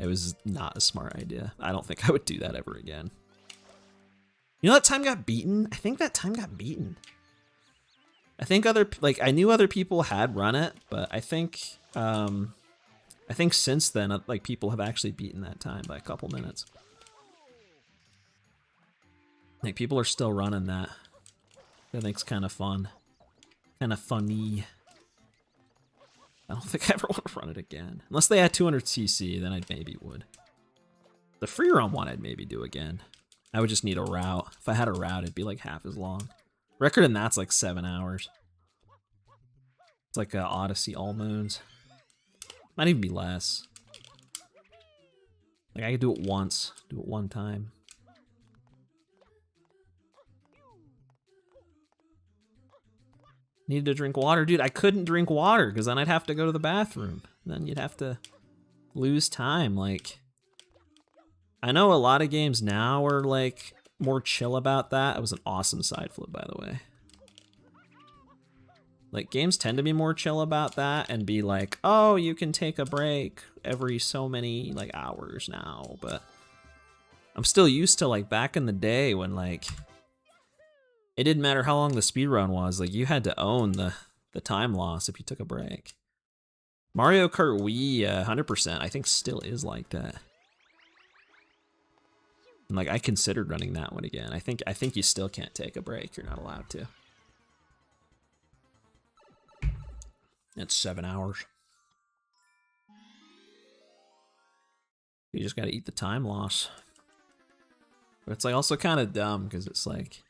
It was not a smart idea. I don't think I would do that ever again. You know that time got beaten? I think that time got beaten. I think I knew other people had run it, but I think since then, like, people have actually beaten that time by a couple minutes. Like, people are still running that. I think it's kind of fun. Kind of funny. I don't think I ever want to run it again. Unless they had 200cc, then I maybe would. The free roam one I'd maybe do again. I would just need a route. If I had a route, it'd be like half as long. Record in that's like 7 hours. It's like Odyssey All Moons. Might even be less. Like I could do it once. Do it one time. Needed to drink water. Dude, I couldn't drink water because then I'd have to go to the bathroom. Then you'd have to lose time. Like, I know a lot of games now are like more chill about that. It was an awesome side flip, by the way. Like, games tend to be more chill about that and be like, oh, you can take a break every so many like hours now. But I'm still used to like back in the day when like it didn't matter how long the speedrun was, like you had to own the time loss if you took a break. Mario Kart Wii, 100%, I think still is like that. And like I considered running that one again. I think you still can't take a break. You're not allowed to. It's 7 hours. You just gotta eat the time loss. But it's like also kind of dumb because it's like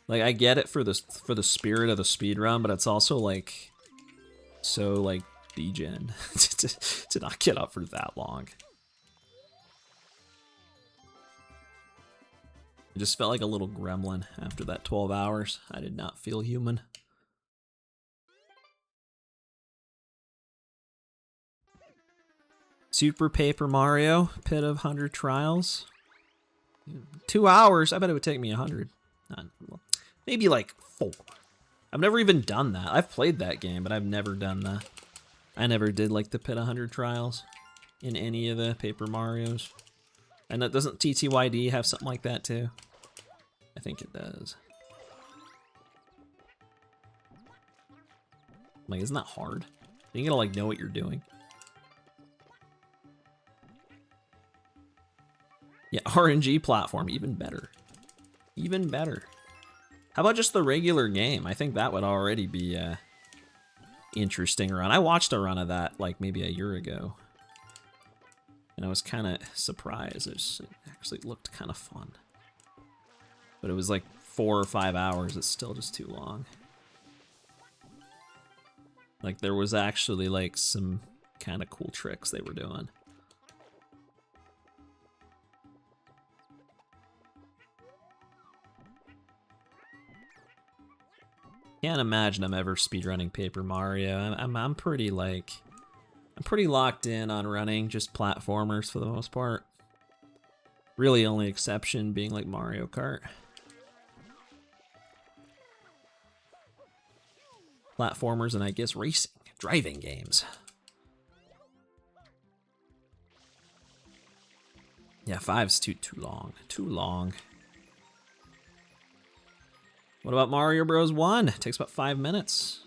I get it for the spirit of the speed run, but it's also like so like degen to not get up for that long. I just felt like a little gremlin after that 12 hours. I did not feel human. Super Paper Mario, Pit of 100 Trials. 2 hours? I bet it would take me 100. Maybe like 4. I've never even done that. I've played that game, but I've never done that. I never did like the Pit of 100 Trials in any of the Paper Marios. And that doesn't TTYD have something like that too? I think it does. Like, isn't that hard? You gotta like know what you're doing. Yeah, RNG platform, even better. Even better. How about just the regular game? I think that would already be interesting run. I watched a run of that like maybe a year ago. And I was kind of surprised. It actually looked kind of fun. But it was like 4 or 5 hours. It's still just too long. Like there was actually like some kind of cool tricks they were doing. Can't imagine I'm ever speedrunning Paper Mario. I'm pretty like, I'm pretty locked in on running just platformers for the most part. Really only exception being like Mario Kart. Platformers and I guess racing, driving games. Yeah, 5's too long, too long. What about Mario Bros. 1? It takes about 5 minutes.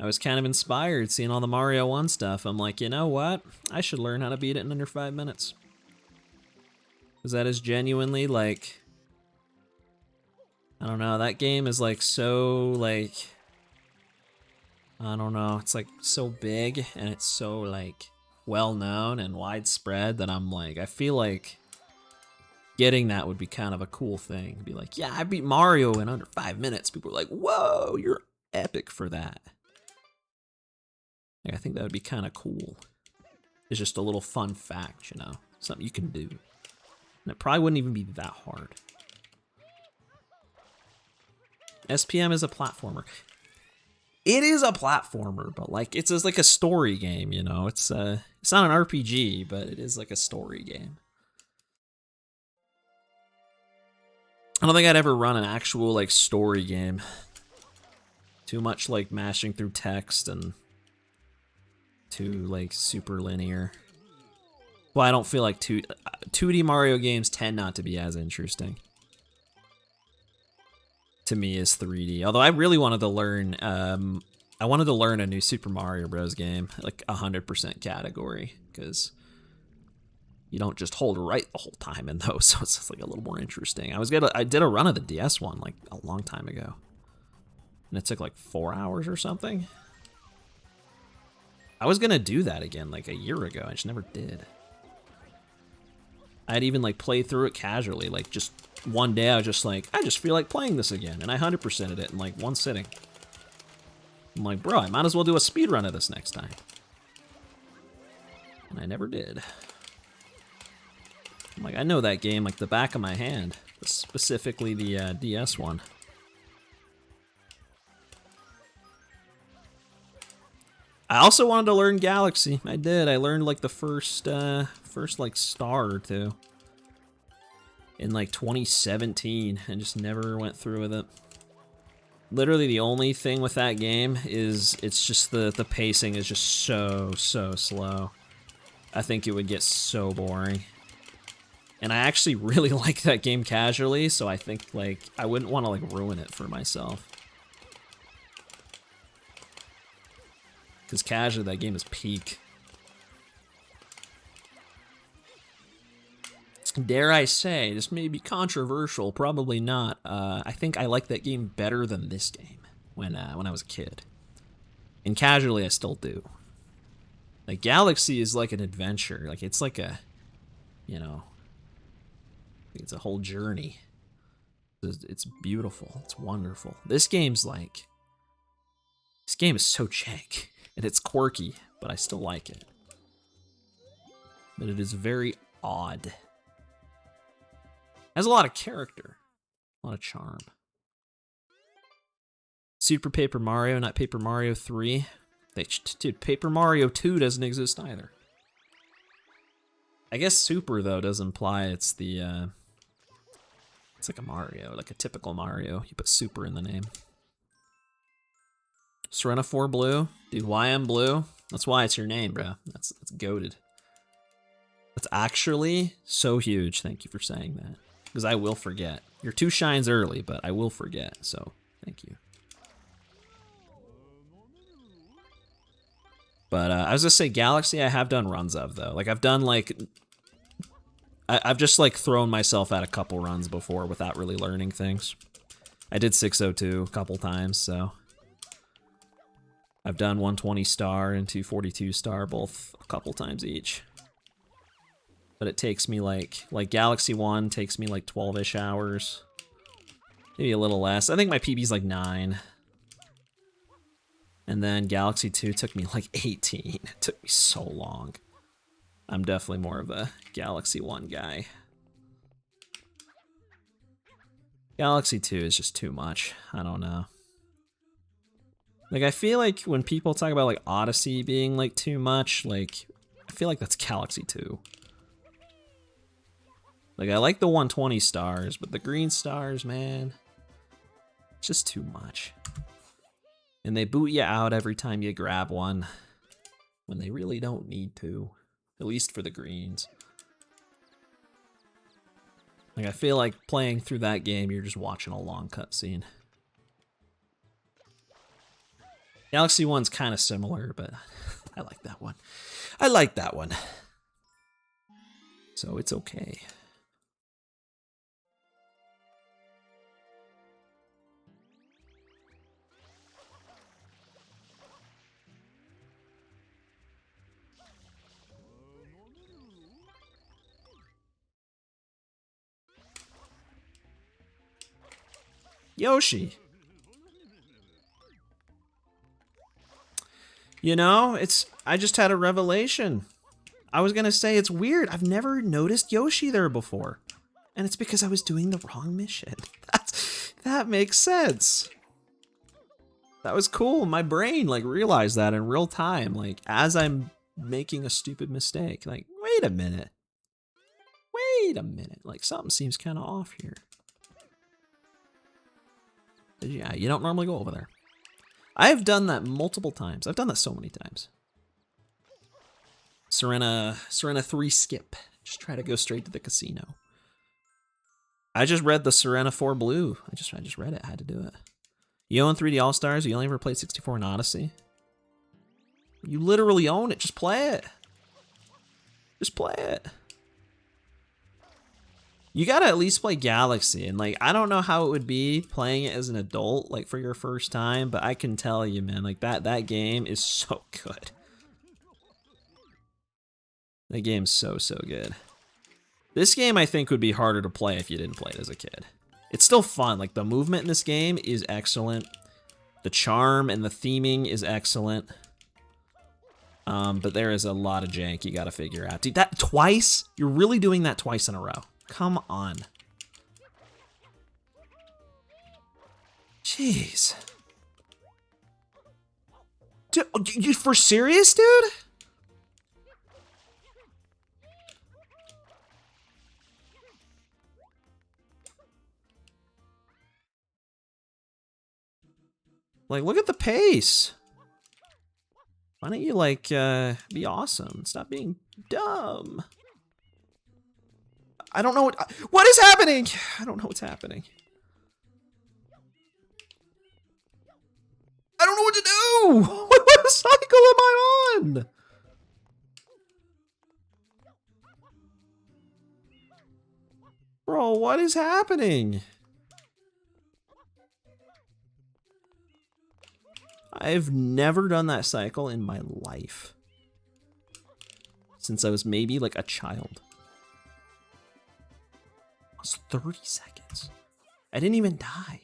I was kind of inspired seeing all the Mario 1 stuff. I'm like, you know what? I should learn how to beat it in under 5 minutes. Because that is genuinely like, I don't know, that game is like so like, I don't know, it's like so big and it's so like well known and widespread that I'm like, I feel like getting that would be kind of a cool thing. Be like, yeah, I beat Mario in under 5 minutes. People are like, whoa, you're epic for that. Like, I think that would be kind of cool. It's just a little fun fact, you know, something you can do. And it probably wouldn't even be that hard. SPM is a platformer. It is a platformer, but like it's like a story game, you know. It's not an RPG, but it is like a story game. I don't think I'd ever run an actual like story game. Too much like mashing through text and too like super linear. Well, I don't feel like 2D Mario games tend not to be as interesting to me as 3D. Although I really wanted to learn, I wanted to learn a new Super Mario Bros. Game, like 100% category, because you don't just hold right the whole time in those, so it's just like a little more interesting. I did a run of the DS one like a long time ago, and it took like 4 hours or something. I was gonna do that again like a year ago, I just never did. I'd even like play through it casually, like just one day I was just like, I just feel like playing this again, and I 100%ed it in like one sitting. I'm like, bro, I might as well do a speedrun of this next time. And I never did. I'm like, I know that game like the back of my hand, specifically the DS one. I also wanted to learn Galaxy. I did. I learned like the first like star or two in like 2017 and just never went through with it. Literally the only thing with that game is it's just the pacing is just so slow. I think it would get so boring. And I actually really like that game casually, so I think like I wouldn't want to like ruin it for myself. Because casually, that game is peak. Dare I say, this may be controversial, probably not. I think I like that game better than this game when I was a kid. And casually, I still do. Like, Galaxy is like an adventure. Like, it's like a, you know, it's a whole journey. It's beautiful. It's wonderful. This game's like, this game is so jank. And it's quirky, but I still like it. But it is very odd. Has a lot of character. A lot of charm. Super Paper Mario, not Paper Mario 3. Dude, Paper Mario 2 doesn't exist either. I guess Super, though, does imply it's the, it's like a Mario, like a typical Mario. You put Super in the name. Serena 4 Blue. Dude, why I'm blue? That's why it's your name, bro. That's goated. That's actually so huge. Thank you for saying that. Because I will forget. You're 2 shines early, but I will forget, so thank you. But I was gonna say Galaxy I have done runs of, though. Like, I've done, like... I've just, like, thrown myself at a couple runs before without really learning things. I did 602 a couple times, so... I've done 120 star and 242 star both a couple times each. But it takes me like Galaxy 1 takes me like 12-ish hours. Maybe a little less. I think my PB's like 9. And then Galaxy 2 took me like 18. It took me so long. I'm definitely more of a Galaxy 1 guy. Galaxy 2 is just too much. I don't know. Like, I feel like when people talk about, like, Odyssey being, like, too much, like, I feel like that's Galaxy 2. Like, I like the 120 stars, but the green stars, man, it's just too much. And they boot you out every time you grab one, when they really don't need to, at least for the greens. Like, I feel like playing through that game, you're just watching a long cutscene. Galaxy 1's kind of similar, but I like that one. I like that one. So it's okay. Yoshi. You know, I just had a revelation. I was gonna say it's weird. I've never noticed Yoshi there before. And it's because I was doing the wrong mission. That makes sense. That was cool. My brain like realized that in real time, like as I'm making a stupid mistake. Like, wait a minute. Wait a minute. Like something seems kind of off here. But yeah, you don't normally go over there. I've done that multiple times. I've done that so many times. Serena 3 skip. Just try to go straight to the casino. I just read the Serena 4 Blue. I just read it. I had to do it. You own 3D All-Stars? You only ever played 64 in Odyssey? You literally own it. Just play it. Just play it. You gotta at least play Galaxy, and like, I don't know how it would be playing it as an adult, like for your first time, but I can tell you, man, like that game is so good. That game's so good. This game I think would be harder to play if you didn't play it as a kid. It's still fun, like the movement in this game is excellent. The charm and the theming is excellent. But there is a lot of jank you gotta figure out. Dude, that twice? You're really doing that twice in a row. Come on. Jeez. Dude, you for serious, dude? Like, look at the pace. Why don't you, like, be awesome? Stop being dumb. I don't know what is happening? I don't know what's happening. I don't know what to do. What cycle am on? Bro, what is happening? I've never done that cycle in my life. Since I was maybe like a child. It was 30 seconds. I didn't even die.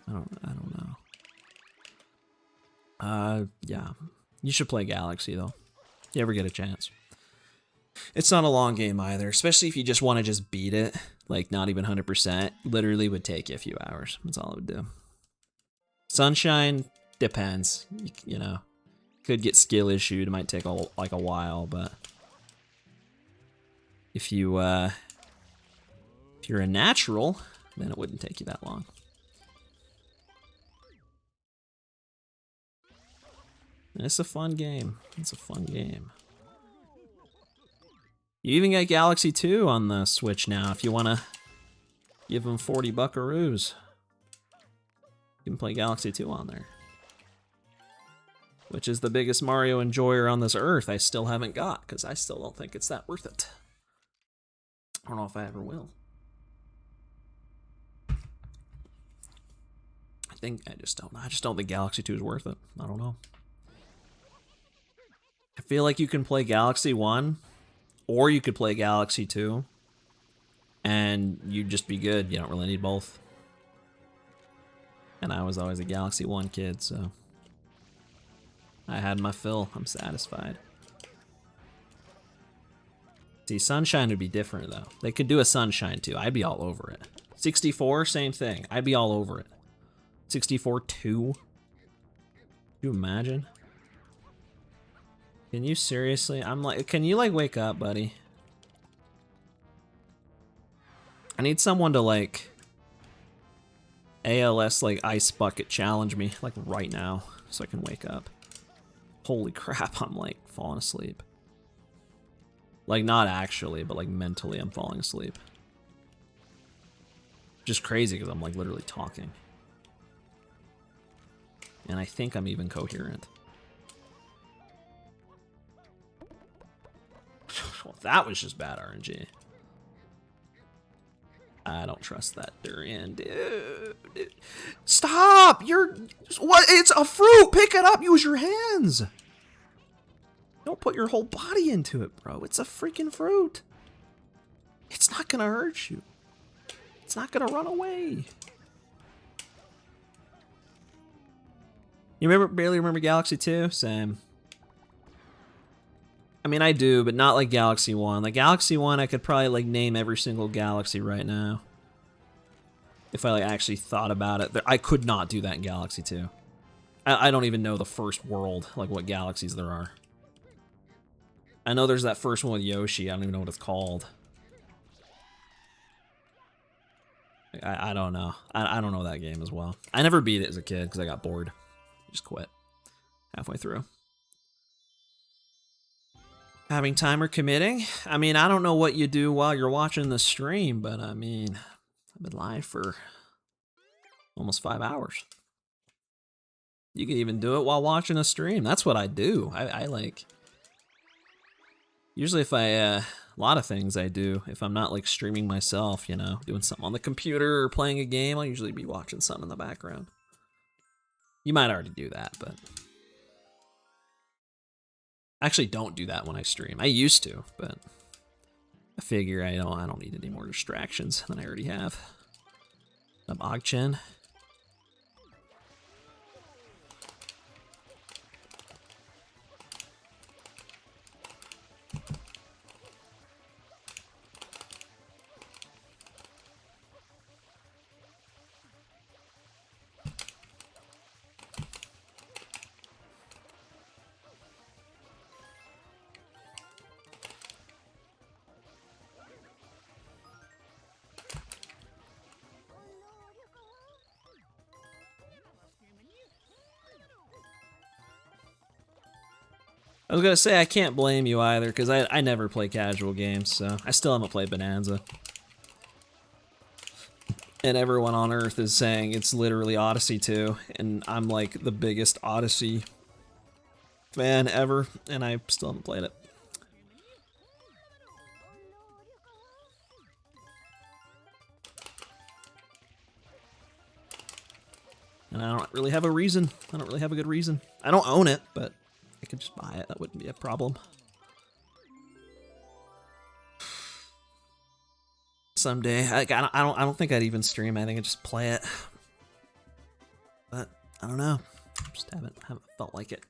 I don't know. Yeah. You should play Galaxy though. If you ever get a chance. It's not a long game either, especially if you just want to just beat it, like not even 100%. Literally would take you a few hours. That's all it would do. Sunshine depends. You know, could get skill issued. It might take like a while, but if you're a natural, then it wouldn't take you that long. And it's a fun game. It's a fun game. You even got Galaxy 2 on the Switch now if you want to give them 40 buckaroos. You can play Galaxy 2 on there. Which is the biggest Mario enjoyer on this earth I still haven't got, because I still don't think it's that worth it. I don't know if I ever will. I just don't think Galaxy 2 is worth it. I don't know. I feel like you can play Galaxy 1, or you could play Galaxy 2, and you'd just be good. You don't really need both. And I was always a Galaxy 1 kid, so I had my fill. I'm satisfied. See, Sunshine would be different, though. They could do a Sunshine, too. I'd be all over it. 64, same thing. I'd be all over it. 64 2. Can you imagine? Can you seriously? I'm like, can you like wake up, buddy? I need someone to like ALS like ice bucket challenge me like right now so I can wake up. Holy crap, I'm like falling asleep. Like not actually, but like mentally I'm falling asleep. Just crazy because I'm like literally talking. And I think I'm even coherent. Well, that was just bad RNG. I don't trust that durian, dude. Stop! You're... What? It's a fruit! Pick it up! Use your hands! Don't put your whole body into it, bro. It's a freaking fruit. It's not gonna hurt you. It's not gonna run away. You barely remember Galaxy 2? Same. I mean, I do, but not like Galaxy 1. Like, Galaxy 1, I could probably, like, name every single galaxy right now. If I, like, actually thought about it. I could not do that in Galaxy 2. I don't even know the first world, like, what galaxies there are. I know there's that first one with Yoshi. I don't even know what it's called. I don't know. I don't know that game as well. I never beat it as a kid because I got bored. Just quit halfway through. Having time or committing? I mean, I don't know what you do while you're watching the stream, but I mean, I've been live for almost 5 hours. You can even do it while watching a stream. That's what I do. I like... Usually if a lot of things I do, if I'm not like streaming myself, you know, doing something on the computer or playing a game, I'll usually be watching something in the background. You might already do that, but I actually don't do that when I stream. I used to, but I figure I don't need any more distractions than I already have. Ogchen. I was gonna say I can't blame you either, because I never play casual games, so I still haven't played Bonanza. And everyone on Earth is saying it's literally Odyssey 2, and I'm like the biggest Odyssey fan ever, and I still haven't played it. And I don't really have a reason. I don't really have a good reason. I don't own it, but I could just buy it. That wouldn't be a problem. Someday, I don't think I'd even stream. I think I'd just play it. But I don't know. Just haven't felt like it.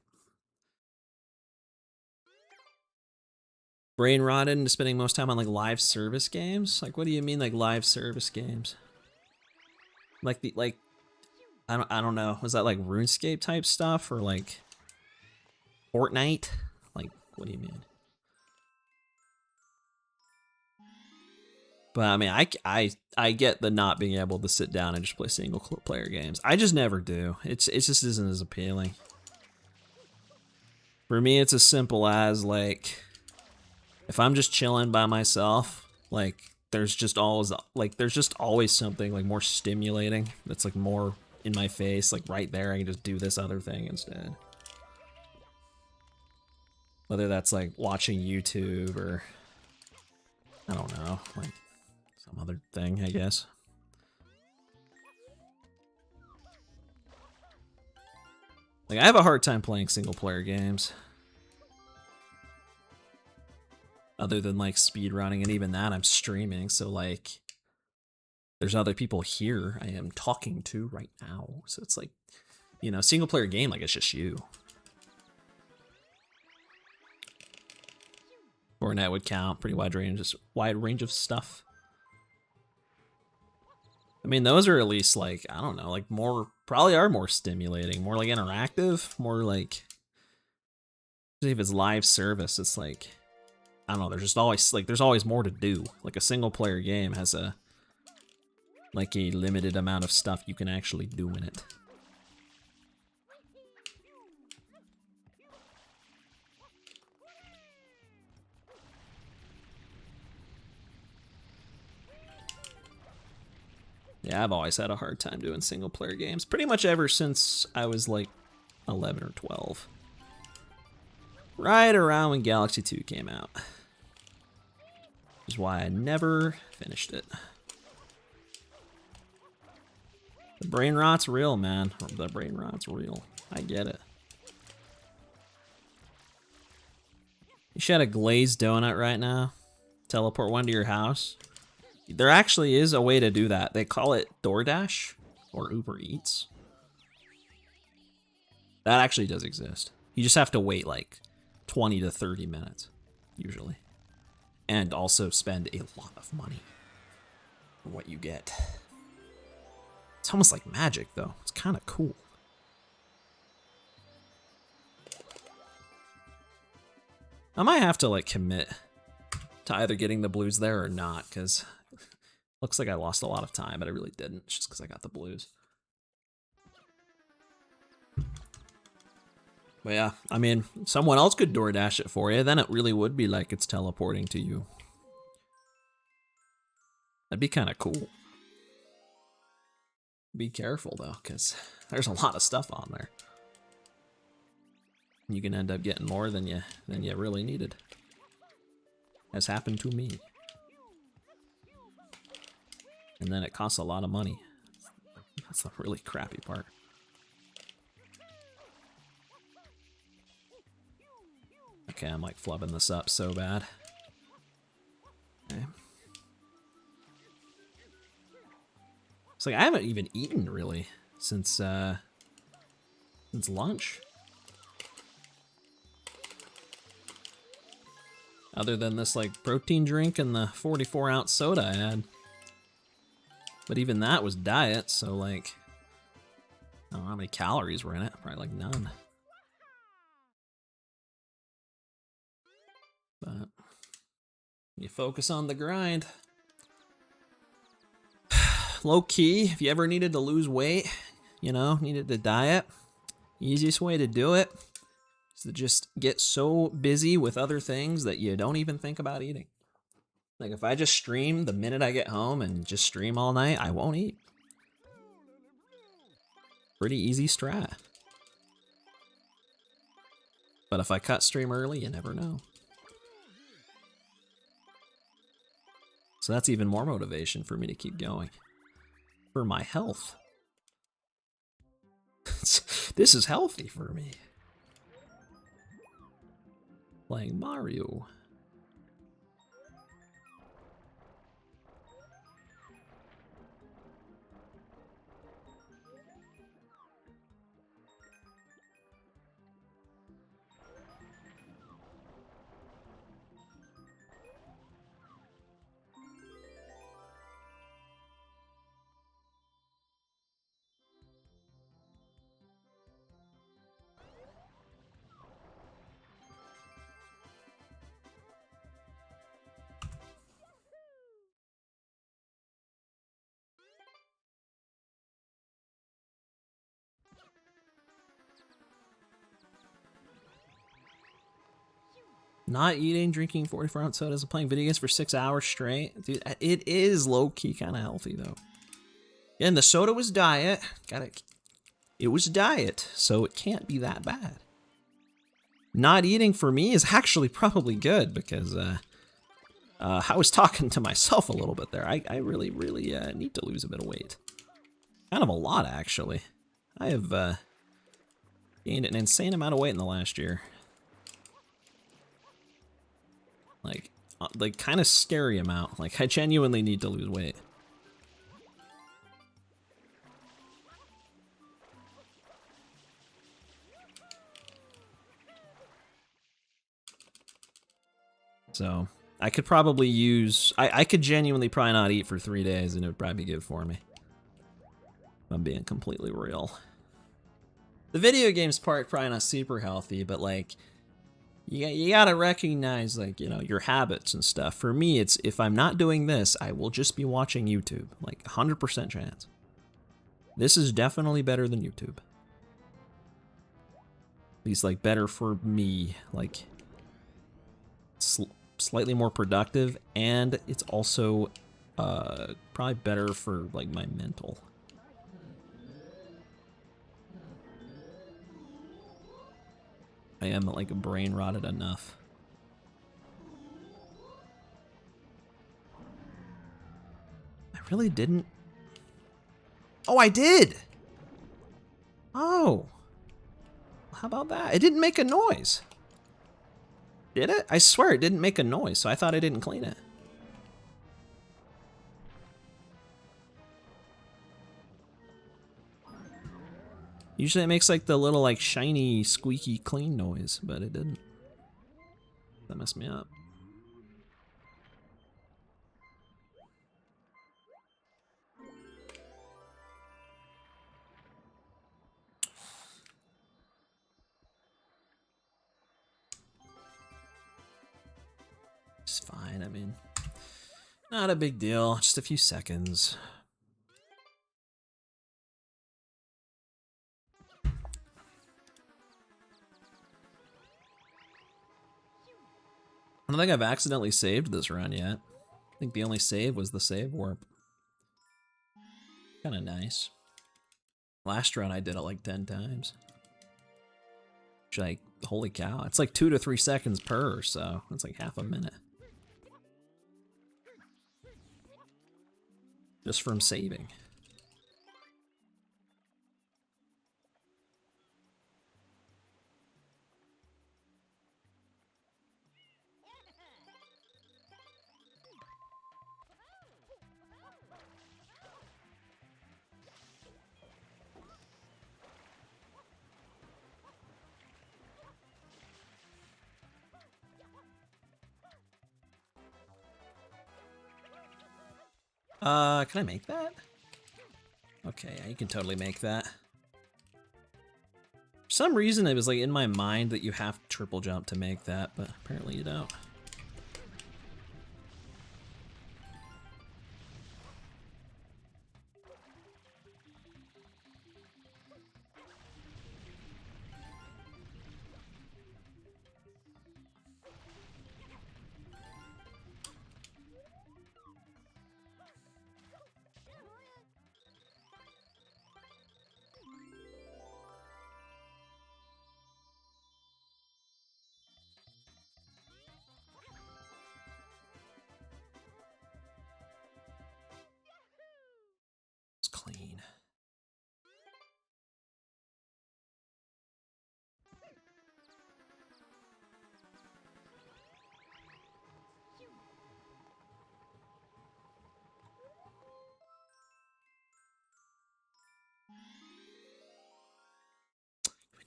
Brain rotted into spending most time on like live service games. Like, what do you mean like live service games? Like I don't know. Was that like RuneScape type stuff or like Fortnite? Like, what do you mean? But I mean, I get the not being able to sit down and just play single player games. I just never do. It just isn't as appealing. For me, it's as simple as like, if I'm just chilling by myself, like there's just always something like more stimulating that's like more in my face, like right there. I can just do this other thing instead. Whether that's like watching YouTube or I don't know, like some other thing, I guess. Like, I have a hard time playing single player games. Other than like speedrunning, and even that I'm streaming, so like there's other people here I am talking to right now. So it's like, you know, single player game, like it's just you. Fortnite would count, pretty wide range of stuff. I mean, those are at least like, I don't know, like probably are more stimulating, more like interactive, more like, if it's live service, it's like, I don't know, there's always more to do. Like a single player game has a limited amount of stuff you can actually do in it. Yeah, I've always had a hard time doing single player games. Pretty much ever since I was like 11 or 12. Right around when Galaxy 2 came out. Which is why I never finished it. The brain rot's real, man. The brain rot's real. I get it. You should have a glazed donut right now. Teleport one to your house. There actually is a way to do that. They call it DoorDash or Uber Eats. That actually does exist. You just have to wait like 20 to 30 minutes, usually. And also spend a lot of money for what you get. It's almost like magic, though. It's kind of cool. I might have to like commit to either getting the blues there or not, because looks like I lost a lot of time, but I really didn't, just because I got the blues. But yeah, I mean, someone else could DoorDash it for you, then it really would be like it's teleporting to you. That'd be kind of cool. Be careful though, because there's a lot of stuff on there. You can end up getting more than you really needed. Has happened to me. And then it costs a lot of money. That's the really crappy part. Okay, I'm like flubbing this up so bad. Okay. It's like I haven't even eaten really since lunch. Other than this like protein drink and the 44-ounce soda I had. But even that was diet, so like, I don't know how many calories were in it. Probably like none. But you focus on the grind. Low key, if you ever needed to lose weight, you know, needed to diet, easiest way to do it is to just get so busy with other things that you don't even think about eating. Like if I just stream the minute I get home and just stream all night, I won't eat. Pretty easy strat. But if I cut stream early, you never know. So that's even more motivation for me to keep going. For my health. This is healthy for me. Playing Mario. Not eating, drinking 44-ounce sodas, and playing video games for 6 hours straight. Dude, it is low-key kind of healthy, though. Yeah, and the soda was diet. It was diet, so it can't be that bad. Not eating for me is actually probably good, because I was talking to myself a little bit there. I really need to lose a bit of weight. Kind of a lot, actually. I have gained an insane amount of weight in the last year. Like kind of scary amount. Like, I genuinely need to lose weight. So, I could probably use... I could genuinely probably not eat for 3 days and it would probably be good for me. If I'm being completely real. The video games part, probably not super healthy, but like... You gotta recognize, like, you know, your habits and stuff. For me, it's if I'm not doing this, I will just be watching YouTube. Like, 100% chance. This is definitely better than YouTube. At least, like, better for me. Like, slightly more productive, and it's also probably better for, like, my mental. I am, like, brain rotted enough. I really didn't... Oh, I did! Oh. How about that? It didn't make a noise. Did it? I swear it didn't make a noise, so I thought I didn't clean it. Usually it makes like the little like shiny, squeaky, clean noise, but it didn't. That messed me up. It's fine, I mean, not a big deal, just a few seconds. I don't think I've accidentally saved this run yet. I think the only save was the save warp. Kinda nice. Last run I did it like 10 times. Which, like, holy cow. It's like 2 to 3 seconds per, so it's like half a minute. Just from saving. Can I make that? Okay, yeah, you can totally make that. For some reason, it was like in my mind that you have to triple jump to make that, but apparently you don't.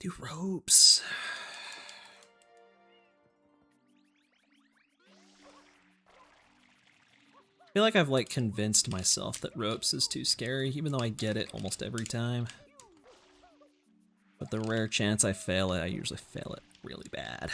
do ropes. I feel like I've like convinced myself that ropes is too scary, even though I get it almost every time. But the rare chance I fail it, I usually fail it really bad.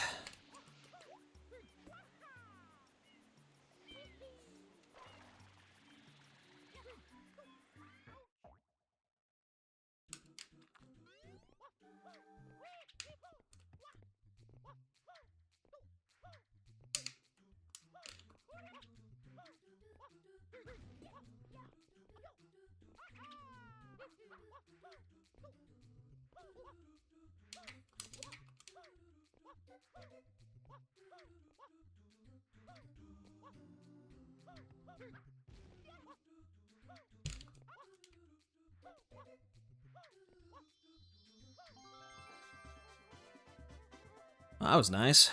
Well, that was nice.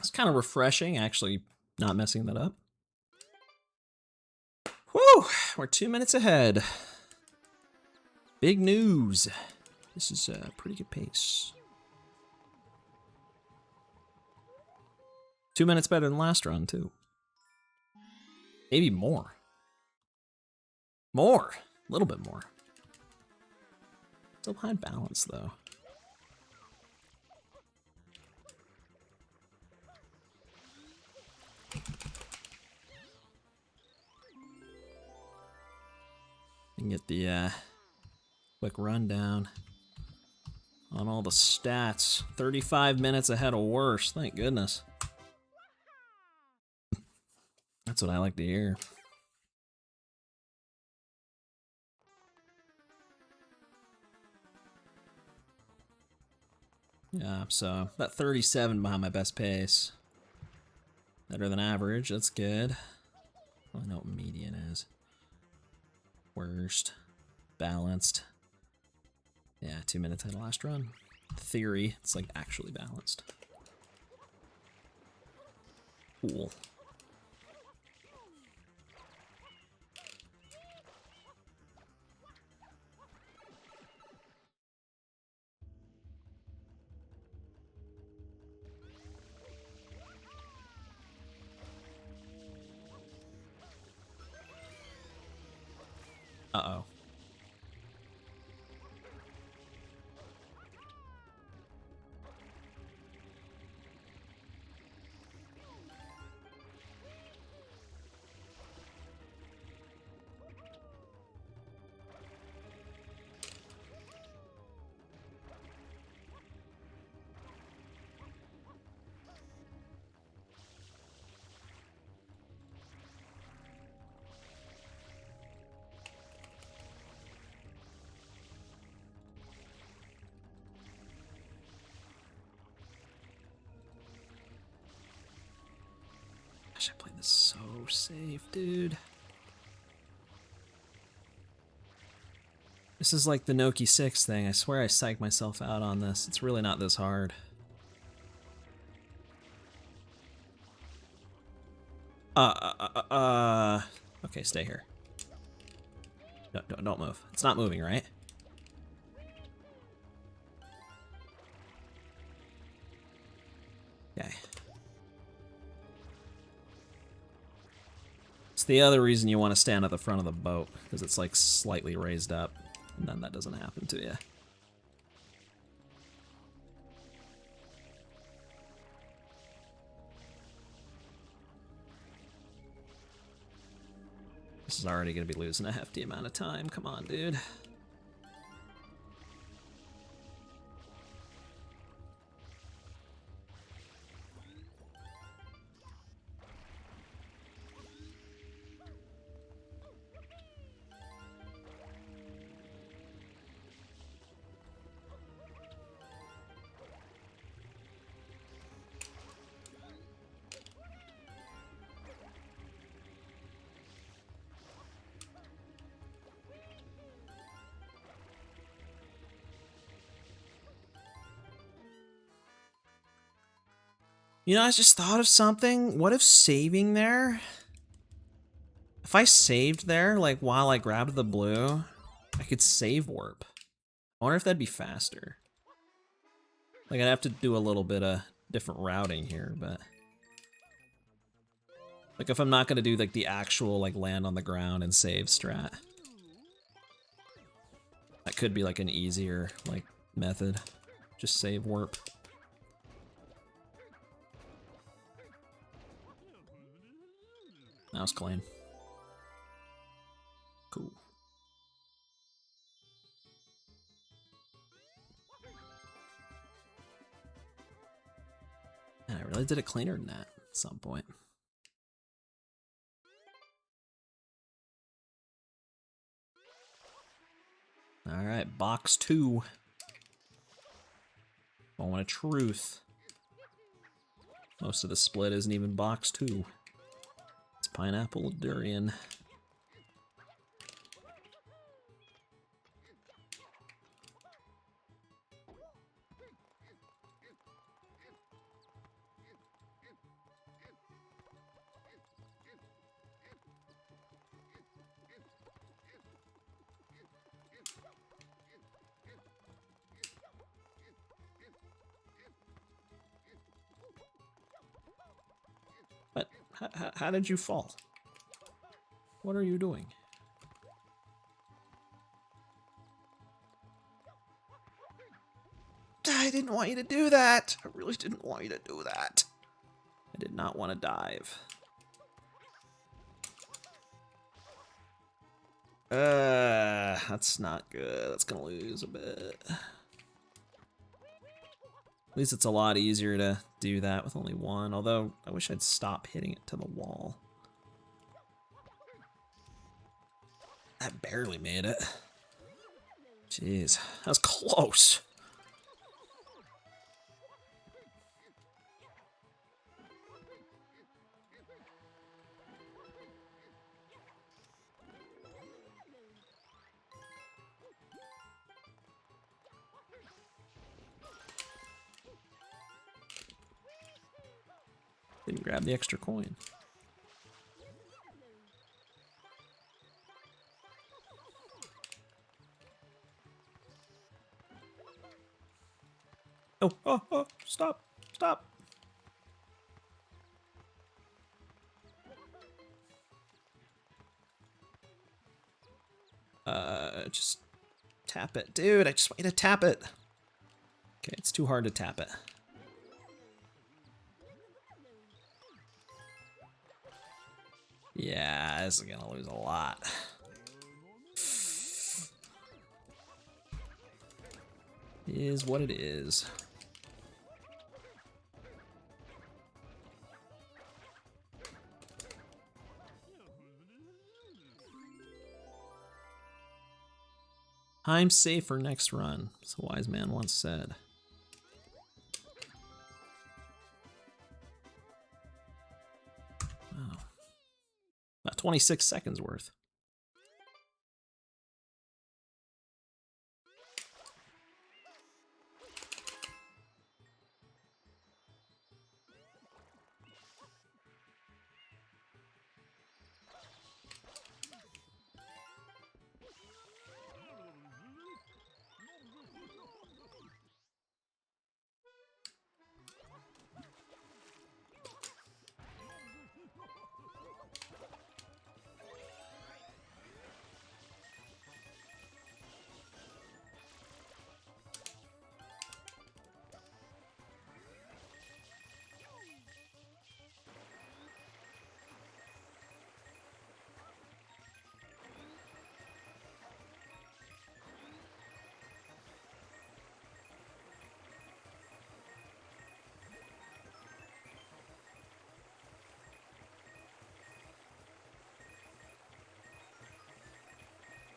It's kind of refreshing, actually, not messing that up. Whew, we're 2 minutes ahead. Big news. This is a pretty good pace. 2 minutes better than last run, too. Maybe more. More. A little bit more. Still high balance, though. And get the quick rundown on all the stats. 35 minutes ahead of worse. Thank goodness. That's what I like to hear. Yeah, so about 37 behind my best pace. Better than average, that's good. I know what median is. Worst. Balanced. Yeah, 2 minutes ahead of last run. Theory, it's like actually balanced. Cool. Uh-oh. Gosh, I played this so safe, dude. This is like the Noki 6 thing. I swear I psyched myself out on this. It's really not this hard. Okay, stay here. No, don't move. It's not moving, right? Okay. It's the other reason you want to stand at the front of the boat, because it's like slightly raised up, and then that doesn't happen to you. This is already going to be losing a hefty amount of time. Come on, dude. You know, I just thought of something. What if saving there? If I saved there, like, while I grabbed the blue, I could save warp. I wonder if that'd be faster. Like, I'd have to do a little bit of different routing here, but... Like, if I'm not gonna do, like, the actual, like, land on the ground and save strat. That could be, like, an easier, like, method. Just save warp. Now it's clean. Cool. And I really did it cleaner than that at some point. Alright, box 2. Moment of truth. Most of the split isn't even box 2. It's pineapple durian. But how did you fall? What are you doing? I didn't want you to do that. I really didn't want you to do that. I did not want to dive. That's not good. That's gonna lose a bit. At least it's a lot easier to do that with only one, although I wish I'd stop hitting it to the wall. That barely made it. Jeez, that was close. Didn't grab the extra coin. Oh, stop, stop. Just tap it. Dude, I just want you to tap it. Okay, it's too hard to tap it. Yeah, this is gonna lose a lot. Is what it is. I'm safe for next run, as a wise man once said. Wow. About 26 seconds worth.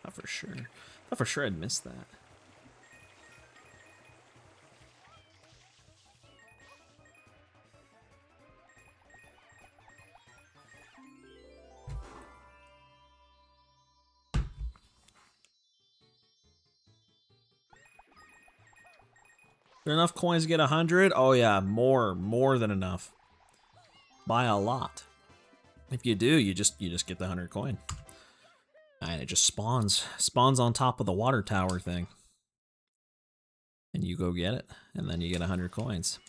Not for sure. Not for sure I'd miss that. There enough coins to get 100? Oh yeah, more than enough. By a lot. If you do, you just get the 100 coin. And it just spawns on top of the water tower thing. and you go get it, and then you get 100 coins.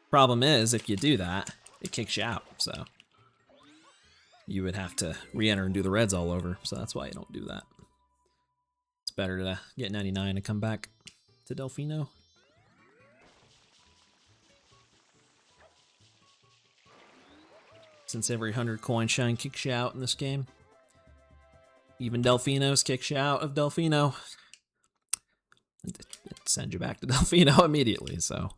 Problem is, if you do that, it kicks you out, so you would have to re-enter and do the reds all over, so that's why you don't do that. It's better to get 99 and come back to Delfino. Since every 100 coin shine kicks you out in this game. Even Delfinos kicks you out of Delfino. It sends you back to Delfino immediately, so.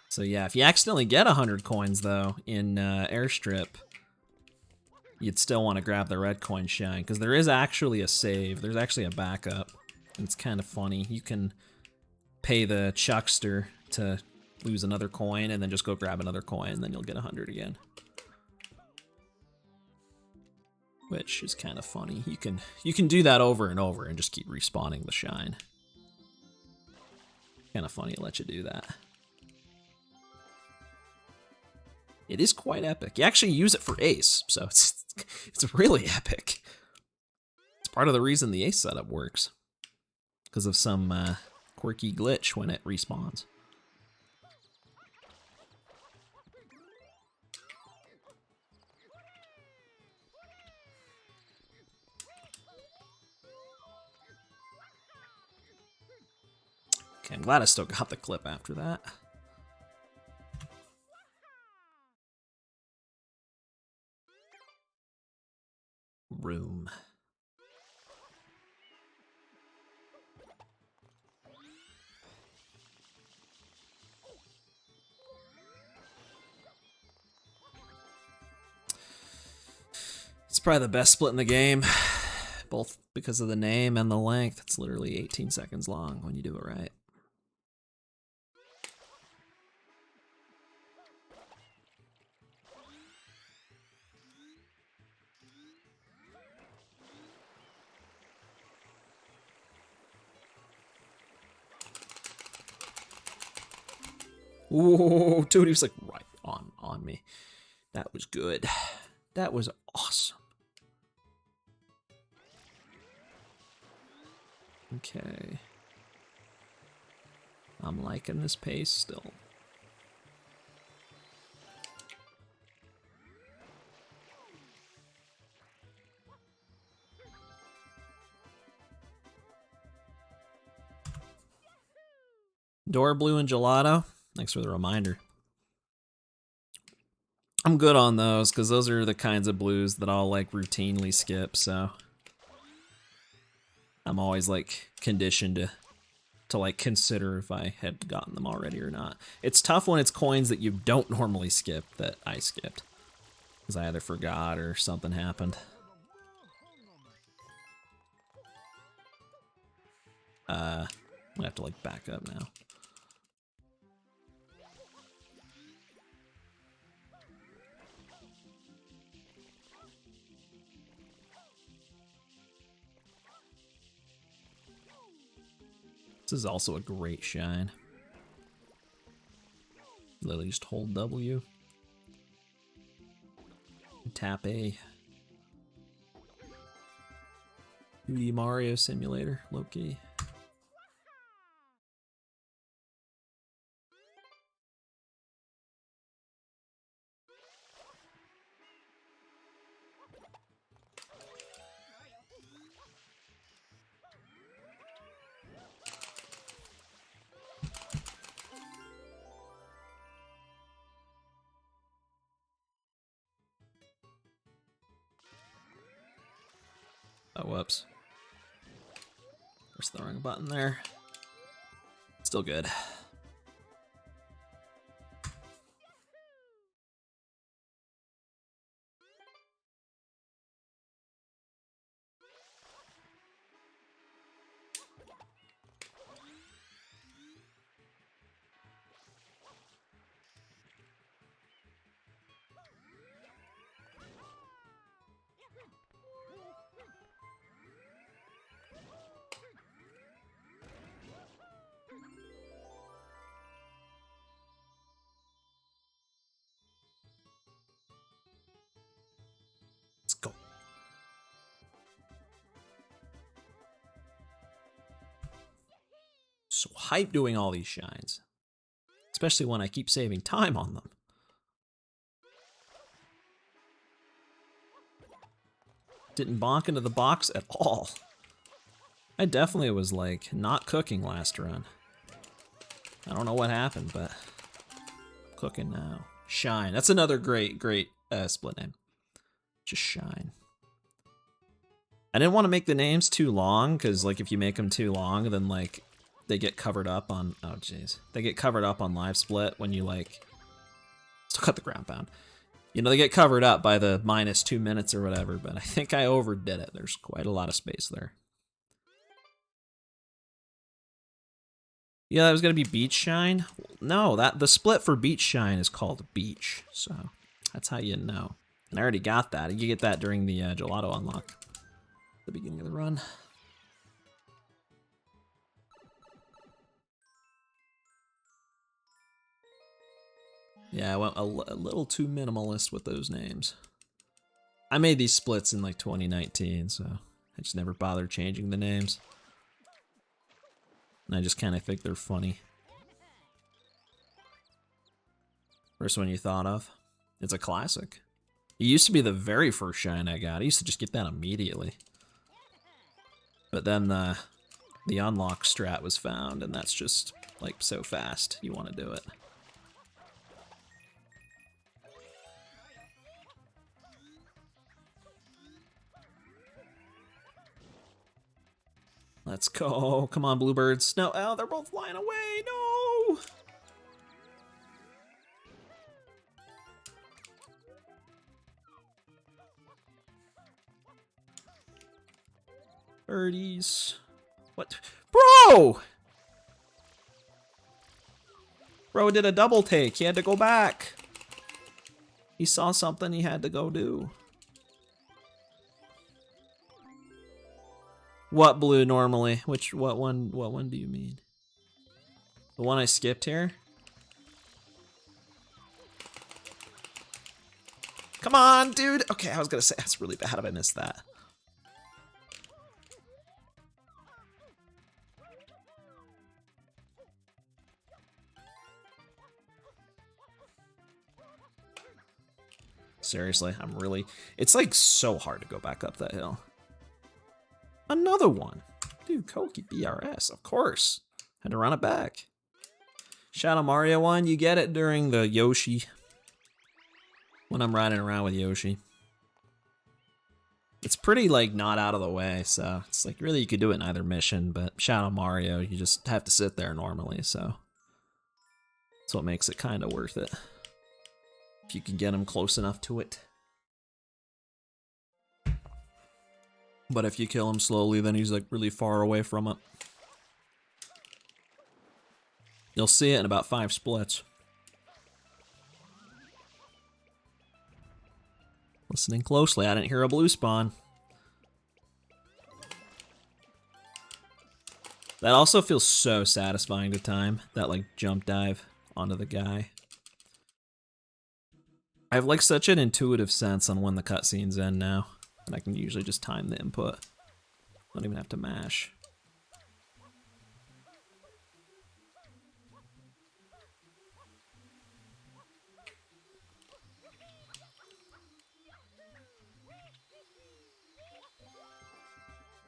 So yeah, if you accidentally get 100 coins though in Airstrip, you'd still want to grab the red coin shine, because there is actually a save. There's actually a backup. It's kind of funny. You can pay the chuckster to lose another coin and then just go grab another coin, and then you'll get 100 again. Which is kind of funny. You can do that over and over and just keep respawning the shine. Kind of funny to let you do that. It is quite epic. You actually use it for Ace, so it's really epic. It's part of the reason the Ace setup works. Because of some quirky glitch when it respawns. Okay, I'm glad I still got the clip after that. Room. It's probably the best split in the game, both because of the name and the length. It's literally 18 seconds long when you do it right. Ooh, dude, he was like right on me. That was good. That was awesome. Okay. I'm liking this pace still. Door Blue and Gelato. Thanks for the reminder. I'm good on those because those are the kinds of blues that I'll like routinely skip, so I'm always like conditioned to like consider if I had gotten them already or not. It's tough when it's coins that you don't normally skip that I skipped because I either forgot or something happened. I'm gonna have to like back up now. This is also a great shine. Literally just hold W. Tap A. 2D Mario Simulator, low-key. Oh, whoops. Pressed the wrong button there. Still good. so hyped doing all these shines. Especially when I keep saving time on them. Didn't bonk into the box at all. I definitely was like not cooking last run. I don't know what happened, but cooking now. Shine. That's another great split name. Just Shine. I didn't want to make the names too long, because like if you make them too long, then like they get covered up on, oh jeez. They get covered up on live split when you like, still cut the ground pound. You know, they get covered up by the -2 minutes or whatever, but I think I overdid it. There's quite a lot of space there. Yeah, that was gonna be Beach Shine. No, the split for Beach Shine is called Beach, so that's how you know. And I already got that. You get that during the gelato unlock, the beginning of the run. Yeah, I went a little too minimalist with those names. I made these splits in like 2019, so I just never bothered changing the names. And I just kind of think they're funny. First one you thought of? It's a classic. It used to be the very first shine I got. I used to just get that immediately. But then the unlock strat was found, and that's just like so fast. You want to do it. Let's go. Come on, bluebirds. No, oh, they're both flying away. No! Birdies. What? Bro! Bro did a double take. He had to go back. He saw something he had to go do. What blue normally? What one do you mean? The one I skipped here? Come on, dude. Okay, I was gonna say that's really bad if I missed that. Seriously, it's like so hard to go back up that hill. Another one. Dude, Koki BRS, of course. Had to run it back. Shadow Mario one, you get it during the Yoshi. When I'm riding around with Yoshi. It's pretty like not out of the way, so it's like really you could do it in either mission, but Shadow Mario, you just have to sit there normally, so that's what makes it kind of worth it. If you can get him close enough to it. But if you kill him slowly, then he's like really far away from it. You'll see it in about 5 splits. Listening closely, I didn't hear a blue spawn. That also feels so satisfying to time, that like jump dive onto the guy. I have like such an intuitive sense on when the cutscenes end now. And I can usually just time the input. Don't even have to mash.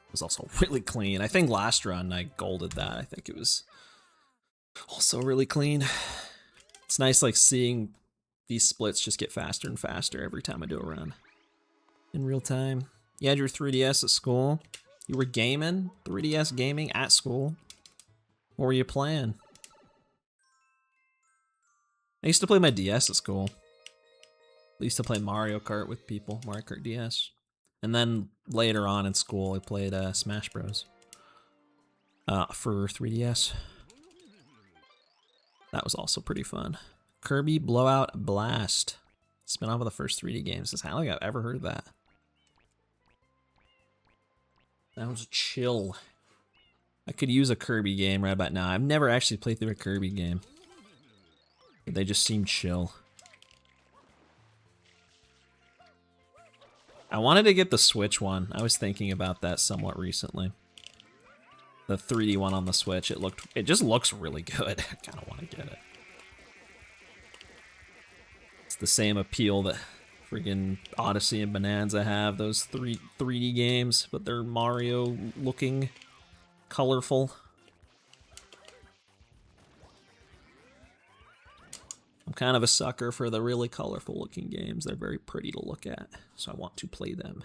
It was also really clean. I think last run I golded that. I think it was also really clean. It's nice like seeing these splits just get faster and faster every time I do a run. In real time. You had your 3DS at school. You were gaming, 3DS gaming at school. What were you playing? I used to play my DS at school. I used to play Mario Kart with people, Mario Kart DS. And then later on in school, I played Smash Bros. For 3DS. That was also pretty fun. Kirby Blowout Blast. Spin off of the first 3D games. I don't think I've ever heard of that. That was chill. I could use a Kirby game right about now. I've never actually played through a Kirby game. But they just seem chill. I wanted to get the Switch one. I was thinking about that somewhat recently. The 3D one on the Switch, it just looks really good. I kind of want to get it. It's the same appeal that friggin' Odyssey and Bonanza have, those 3D games, but they're Mario looking, colorful. I'm kind of a sucker for the really colorful looking games. They're very pretty to look at, so I want to play them.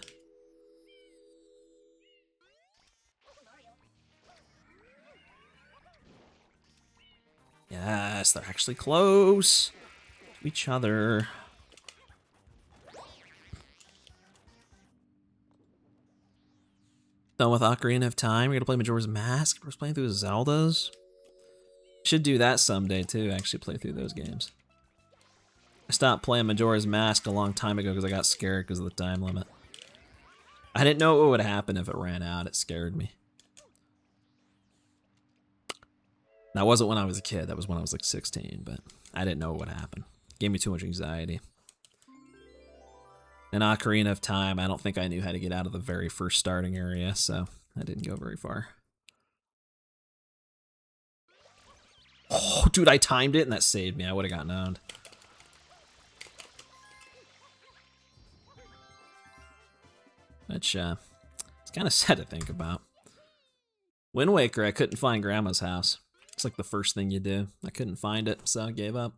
Yes, they're actually close to each other. Done with Ocarina of Time. We're gonna play Majora's Mask. We're playing through Zeldas. Should do that someday too, actually play through those games. I stopped playing Majora's Mask a long time ago because I got scared because of the time limit. I didn't know what would happen if it ran out. It scared me. That wasn't when I was a kid. That was when I was like 16, but I didn't know what would happen. It gave me too much anxiety. In Ocarina of Time, I don't think I knew how to get out of the very first starting area, so I didn't go very far. Oh, dude, I timed it and that saved me. I would have gotten owned. Which, it's kind of sad to think about. Wind Waker, I couldn't find Grandma's house. It's like the first thing you do. I couldn't find it, so I gave up.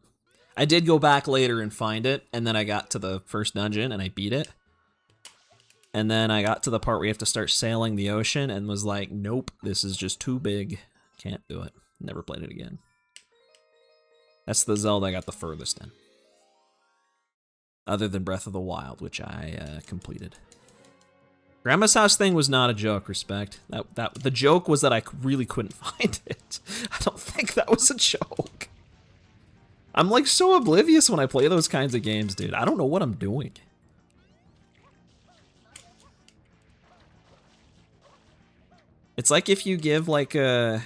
I did go back later and find it, and then I got to the first dungeon and I beat it. And then I got to the part where you have to start sailing the ocean and was like, nope, this is just too big. Can't do it. Never played it again. That's the Zelda I got the furthest in. Other than Breath of the Wild, which I completed. Grandma's house thing was not a joke, respect. The joke was that I really couldn't find it. I don't think that was a joke. I'm like so oblivious when I play those kinds of games, dude. I don't know what I'm doing. It's like if you give like your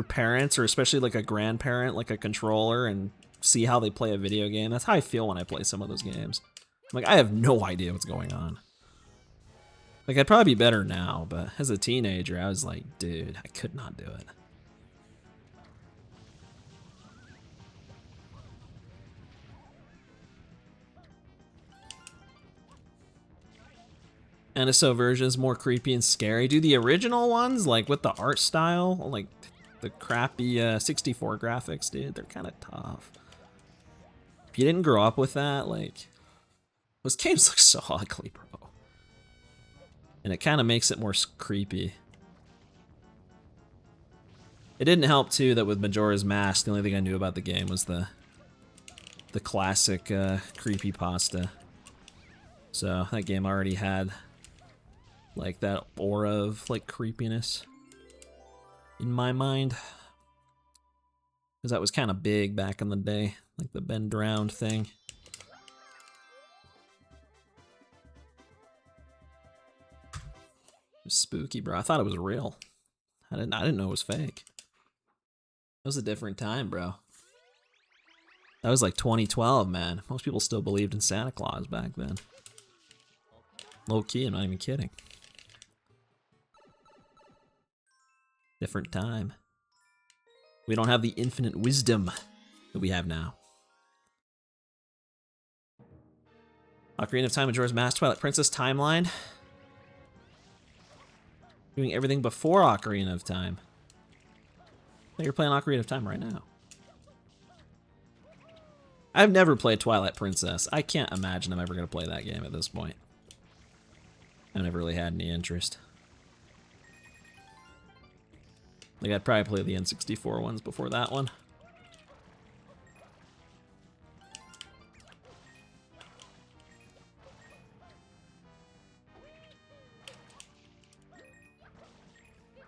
parents or especially like a grandparent like a controller and see how they play a video game. That's how I feel when I play some of those games. I'm like, I have no idea what's going on. Like, I'd probably be better now, but as a teenager, I was like, dude, I could not do it. NSO version is more creepy and scary. Do the original ones, like with the art style, like the crappy 64 graphics, dude, they're kind of tough. If you didn't grow up with that, like, those games look so ugly, bro. And it kind of makes it more creepy. It didn't help, too, that with Majora's Mask, the only thing I knew about the game was the classic creepypasta. So that game already had, like, that aura of, like, creepiness in my mind. Because that was kind of big back in the day, like the Ben Drowned thing. Spooky, bro. I thought it was real. I didn't know it was fake. It was a different time, bro. That was like 2012, man. Most people still believed in Santa Claus back then. Low key, I'm not even kidding. Different time. We don't have the infinite wisdom that we have now. Ocarina of Time, Majora's Mask, Twilight Princess timeline. Doing everything before Ocarina of Time. I think you're playing Ocarina of Time right now. I've never played Twilight Princess. I can't imagine I'm ever going to play that game at this point. I've never really had any interest. Like, I'd probably play the N64 ones before that one.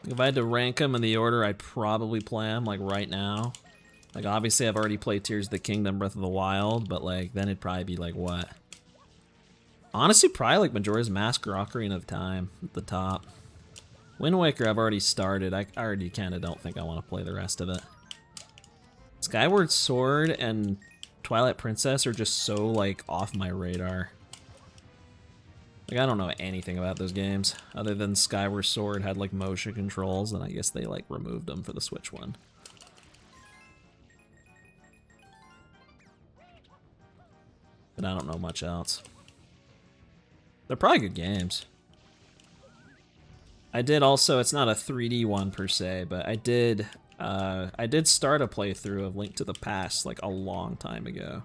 If I had to rank them in the order I'd probably play them, like, right now. Like, obviously I've already played Tears of the Kingdom, Breath of the Wild, but, like, then it'd probably be, like, what? Honestly, probably, like, Majora's Mask or Ocarina of Time at the top. Wind Waker I've already started. I already kind of don't think I want to play the rest of it. Skyward Sword and Twilight Princess are just so, like, off my radar. Like, I don't know anything about those games, other than Skyward Sword had, like, motion controls, and I guess they, like, removed them for the Switch one. But I don't know much else. They're probably good games. I did also, it's not a 3D one per se, but I did start a playthrough of Link to the Past, like, a long time ago.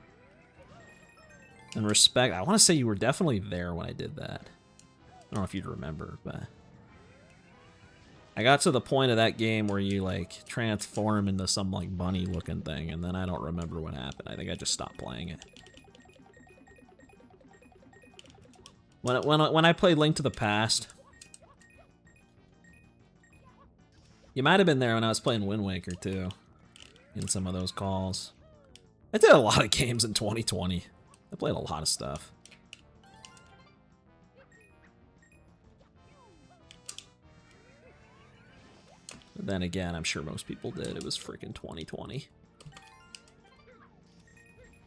And respect, I want to say you were definitely there when I did that. I don't know if you'd remember, but I got to the point of that game where you like transform into some like bunny looking thing, and then I don't remember what happened. I think I just stopped playing it. When I played Link to the Past, you might have been there when I was playing Wind Waker too, in some of those calls. I did a lot of games in 2020. I played a lot of stuff. But then again, I'm sure most people did. It was freaking 2020.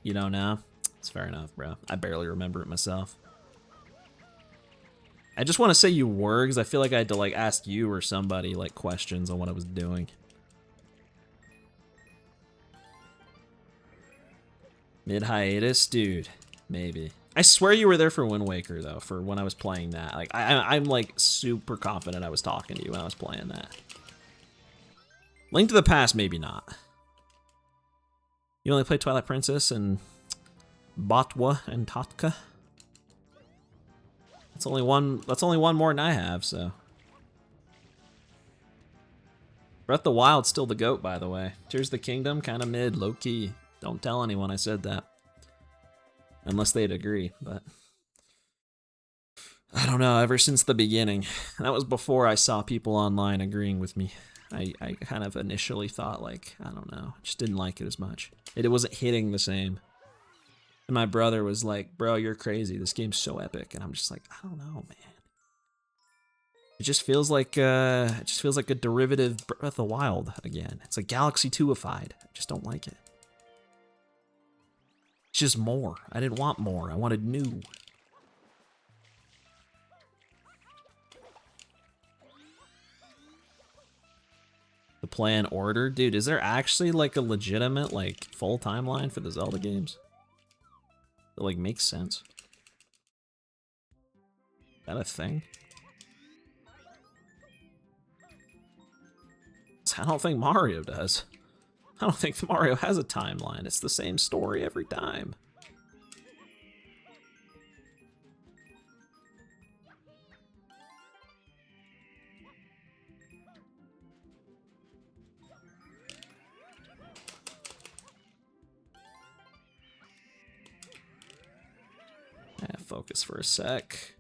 You don't know? It's fair enough, bro. I barely remember it myself. I just want to say you were, because I feel like I had to like ask you or somebody like questions on what I was doing. Mid-hiatus? Dude, maybe. I swear you were there for Wind Waker, though, for when I was playing that. Like, I'm like, super confident I was talking to you when I was playing that. Link to the Past, maybe not. You only play Twilight Princess and Botwa and Totka? That's only one more than I have, so. Breath of the Wild's still the GOAT, by the way. Tears of the Kingdom, kinda mid, low-key. Don't tell anyone I said that. Unless they'd agree, but I don't know, ever since the beginning. That was before I saw people online agreeing with me. I kind of initially thought, like, I don't know, just didn't like it as much. It wasn't hitting the same. And my brother was like, bro, you're crazy. This game's so epic. And I'm just like, I don't know, man. It just feels like a derivative Breath of the Wild again. It's like Galaxy 2-ified. I just don't like it. It's just more. I didn't want more. I wanted new. The plan order? Dude, is there actually like a legitimate like full timeline for the Zelda games? That like makes sense. Is that a thing? I don't think Mario does. I don't think Mario has a timeline. It's the same story every time. Focus for a sec.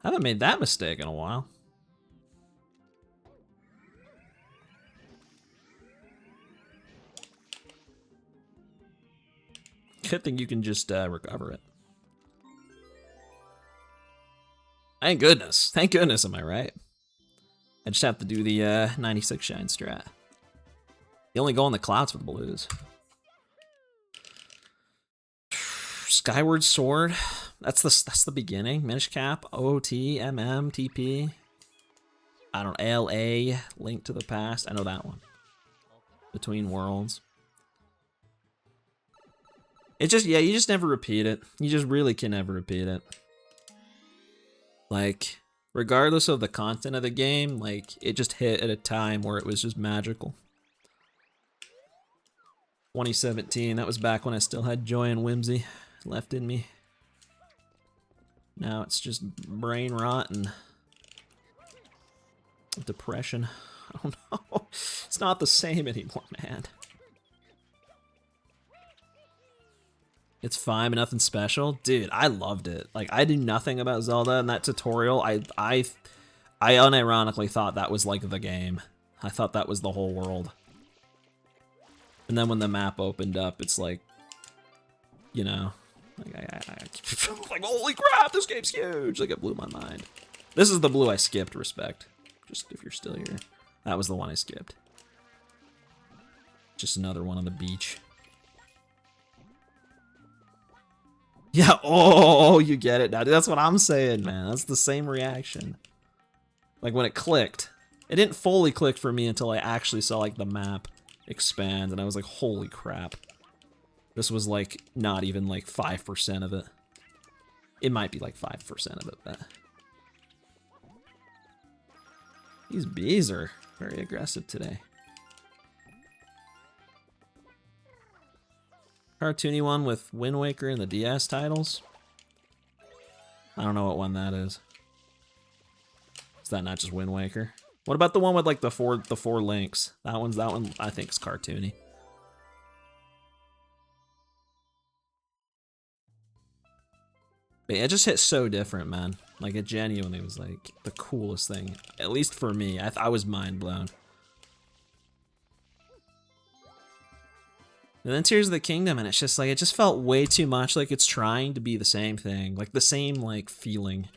I haven't made that mistake in a while. Good thing you can just recover it. Thank goodness. Thank goodness, am I right? I just have to do the 96 shine strat. You only go on the clouds for the blues. Skyward Sword. That's the beginning. Minish Cap, OOT, MM, TP. I don't know, LA, Link to the Past. I know that one. Between Worlds. It just, yeah, you just never repeat it. You just really can never repeat it. Like, regardless of the content of the game, like, it just hit at a time where it was just magical. 2017, that was back when I still had joy and whimsy left in me. Now it's just brain rot and depression. I don't know. It's not the same anymore, man. It's fine, but nothing special. Dude, I loved it. Like, I knew nothing about Zelda in that tutorial. I unironically thought that was like the game. I thought that was the whole world. And then when the map opened up, it's like, you know, like like holy crap, this game's huge. Like it blew my mind. This is the blue I skipped, respect. Just if you're still here. That was the one I skipped. Just another one on the beach. Yeah, oh, you get it now. That's what I'm saying, man. That's the same reaction. Like when it clicked. It didn't fully click for me until I actually saw like the map expand and I was like, holy crap. This was like not even like 5% of it. It might be like 5% of it, but these bees are very aggressive today. Cartoony one with Wind Waker and the DS titles. I don't know what one that is. Is that not just Wind Waker? What about the one with like the four links? That one I think is cartoony. But yeah, it just hit so different, man. Like it genuinely was like the coolest thing. At least for me, I was mind blown. And then Tears of the Kingdom, and it's just like, it just felt way too much like it's trying to be the same thing. Like the same like feeling.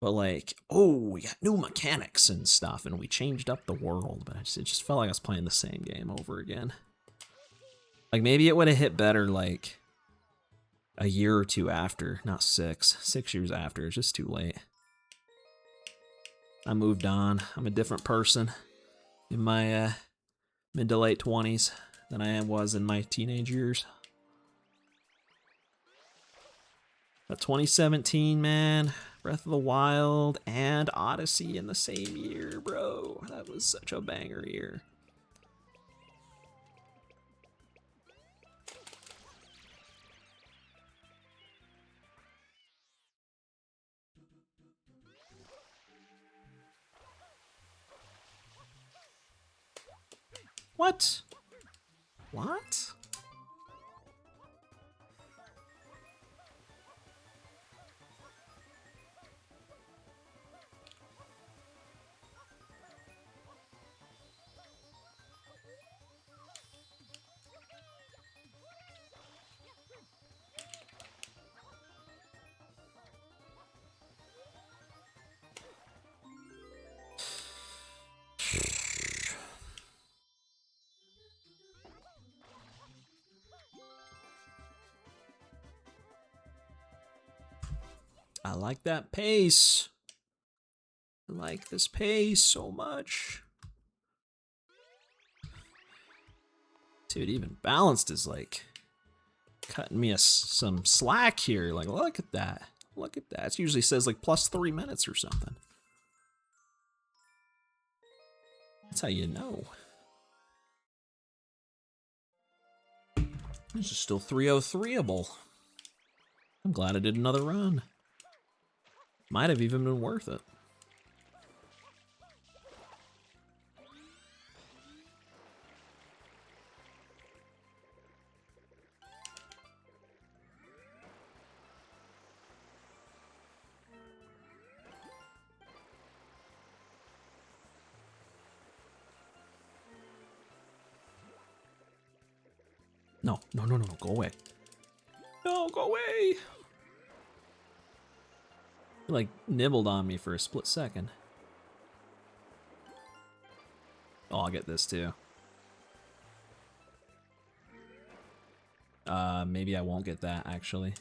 But like, oh, we got new mechanics and stuff, and we changed up the world. But it just felt like I was playing the same game over again. Like maybe it would have hit better like a year or two after, not 6 years after. It's just too late. I moved on. I'm a different person in my mid to late 20s than I was in my teenage years. But 2017, man, Breath of the Wild and Odyssey in the same year, bro. That was such a banger year. What? What? I like that pace. I like this pace so much. Dude, even balanced is like cutting me some slack here. Like, look at that. Look at that. It usually says like plus 3 minutes or something. That's how you know. This is still 303able. I'm glad I did another run. Might have even been worth it. No, no, no, no, no, go away. No, go away. He like nibbled on me for a split second. Oh, I'll get this too. Maybe I won't get that actually.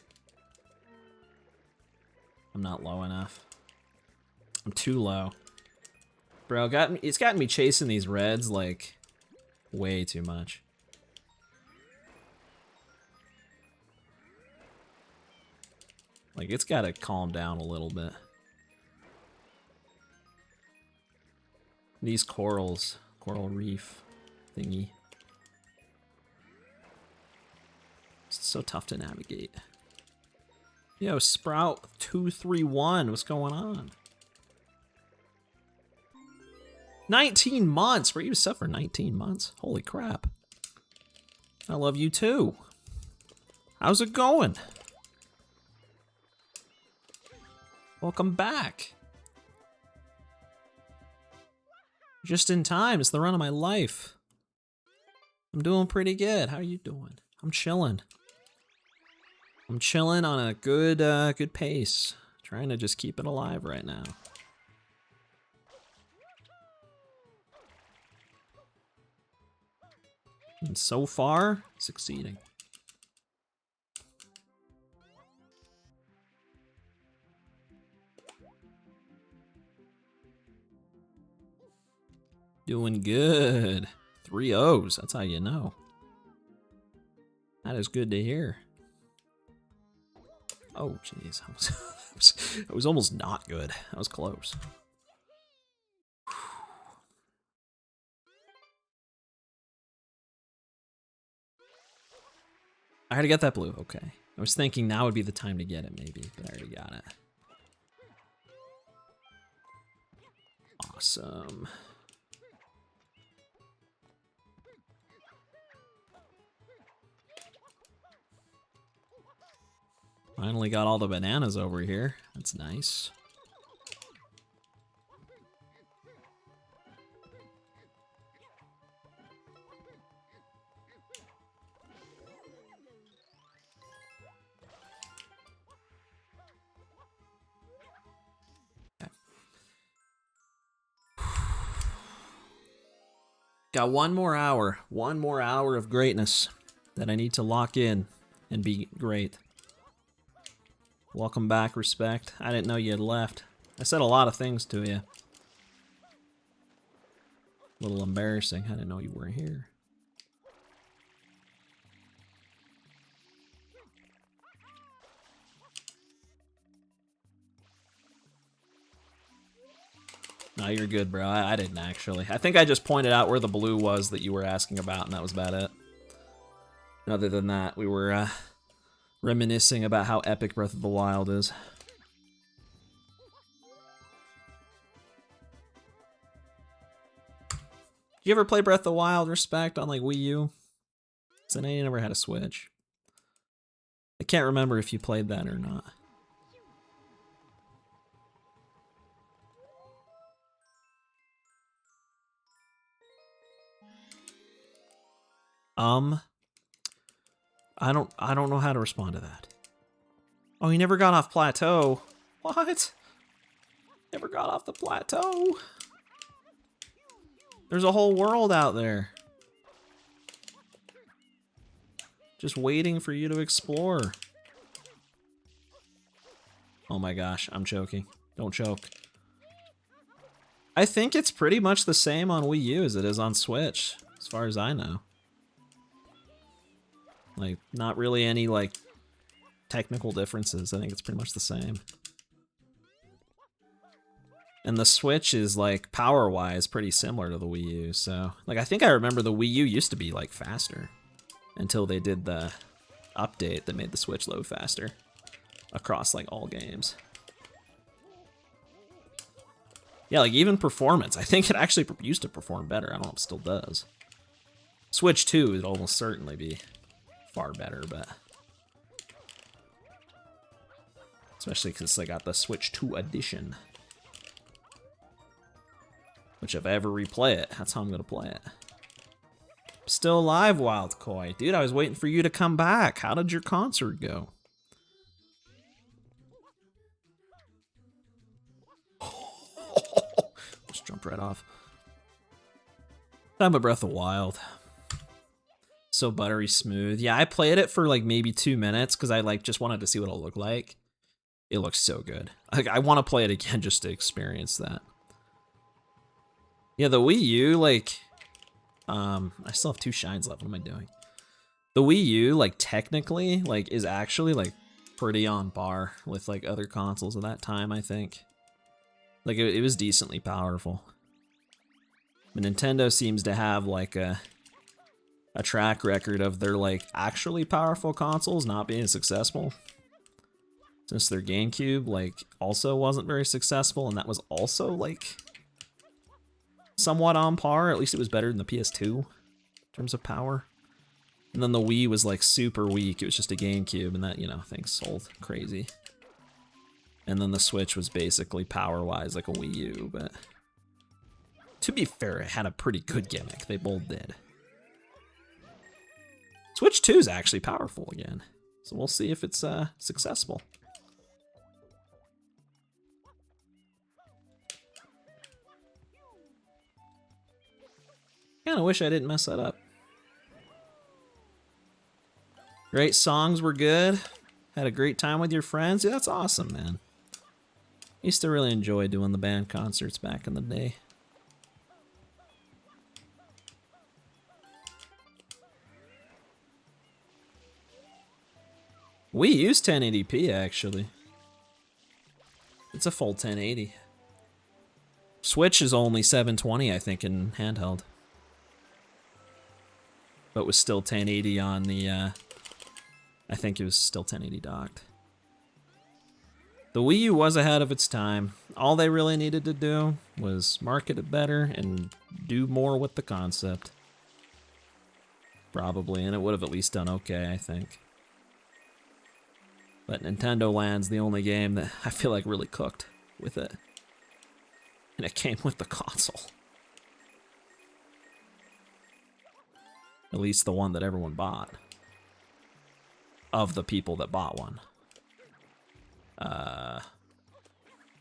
I'm not low enough. I'm too low. Bro, it's gotten me chasing these reds like way too much. Like, it's gotta calm down a little bit. These corals, coral reef thingy. It's so tough to navigate. Yo, Sprout 231, what's going on? 19 months, bro, you suffer 19 months. Holy crap. I love you too. How's it going? Welcome back. Just in time, it's the run of my life. I'm doing pretty good. How are you doing? I'm chilling. I'm chilling on a good pace. Trying to just keep it alive right now. And so far, succeeding. Doing good. 3 O's, that's how you know. That is good to hear. Oh, jeez. It was almost not good. That was close. I had to get that blue, okay. I was thinking now would be the time to get it, maybe, but I already got it. Awesome. Finally got all the bananas over here. That's nice. Got one more hour of greatness that I need to lock in and be great. Welcome back, Respect. I didn't know you had left. I said a lot of things to you. A little embarrassing. I didn't know you were here. No, you're good, bro. I didn't actually. I think I just pointed out where the blue was that you were asking about, and that was about it. Other than that, we were reminiscing about how epic Breath of the Wild is. Did you ever play Breath of the Wild, Respect, on like Wii U? Because I know you never had a Switch. I can't remember if you played that or not. I don't know how to respond to that. Oh, he never got off plateau. What? Never got off the plateau. There's a whole world out there. Just waiting for you to explore. Oh my gosh, I'm choking. Don't choke. I think it's pretty much the same on Wii U as it is on Switch, as far as I know. Like, not really any, like, technical differences. I think it's pretty much the same. And the Switch is, like, power-wise pretty similar to the Wii U, so... Like, I think I remember the Wii U used to be, like, faster. Until they did the update that made the Switch load faster. Across, like, all games. Yeah, like, even performance. I think it actually used to perform better. I don't know if it still does. Switch 2 would almost certainly be far better, but... Especially because I got the Switch 2 edition. Which if I ever replay it, that's how I'm gonna play it. Still alive, Wild Koi. Dude, I was waiting for you to come back. How did your concert go? Just jumped right off. I'm a Breath of Wild. So buttery smooth. Yeah, I played it for like maybe 2 minutes because I like just wanted to see what it'll look like. It looks so good. Like, I want to play it again just to experience that. Yeah, the Wii U, like, I still have 2 shines left. What am I doing? The Wii U, like, technically, like, is actually, like, pretty on par with, like, other consoles of that time, I think. Like, it was decently powerful. But Nintendo seems to have, like, a track record of their, like, actually powerful consoles not being successful. Since their GameCube, like, also wasn't very successful, and that was also, like... somewhat on par. At least it was better than the PS2 in terms of power. And then the Wii was like super weak. It was just a GameCube, and that, you know, things sold crazy. And then the Switch was basically power-wise like a Wii U, but to be fair, it had a pretty good gimmick. They both did. Switch 2 is actually powerful again. So we'll see if it's successful. Kinda wish I didn't mess that up. Great songs were good. Had a great time with your friends. Yeah, that's awesome, man. Used to really enjoy doing the band concerts back in the day. We use 1080p actually. It's a full 1080. Switch is only 720, I think, in handheld. But was still 1080 on the, I think it was still 1080 docked. The Wii U was ahead of its time. All they really needed to do was market it better and do more with the concept. Probably, and it would have at least done okay, I think. But Nintendo Land's the only game that I feel like really cooked with it. And it came with the console. At least the one that everyone bought. Of the people that bought one.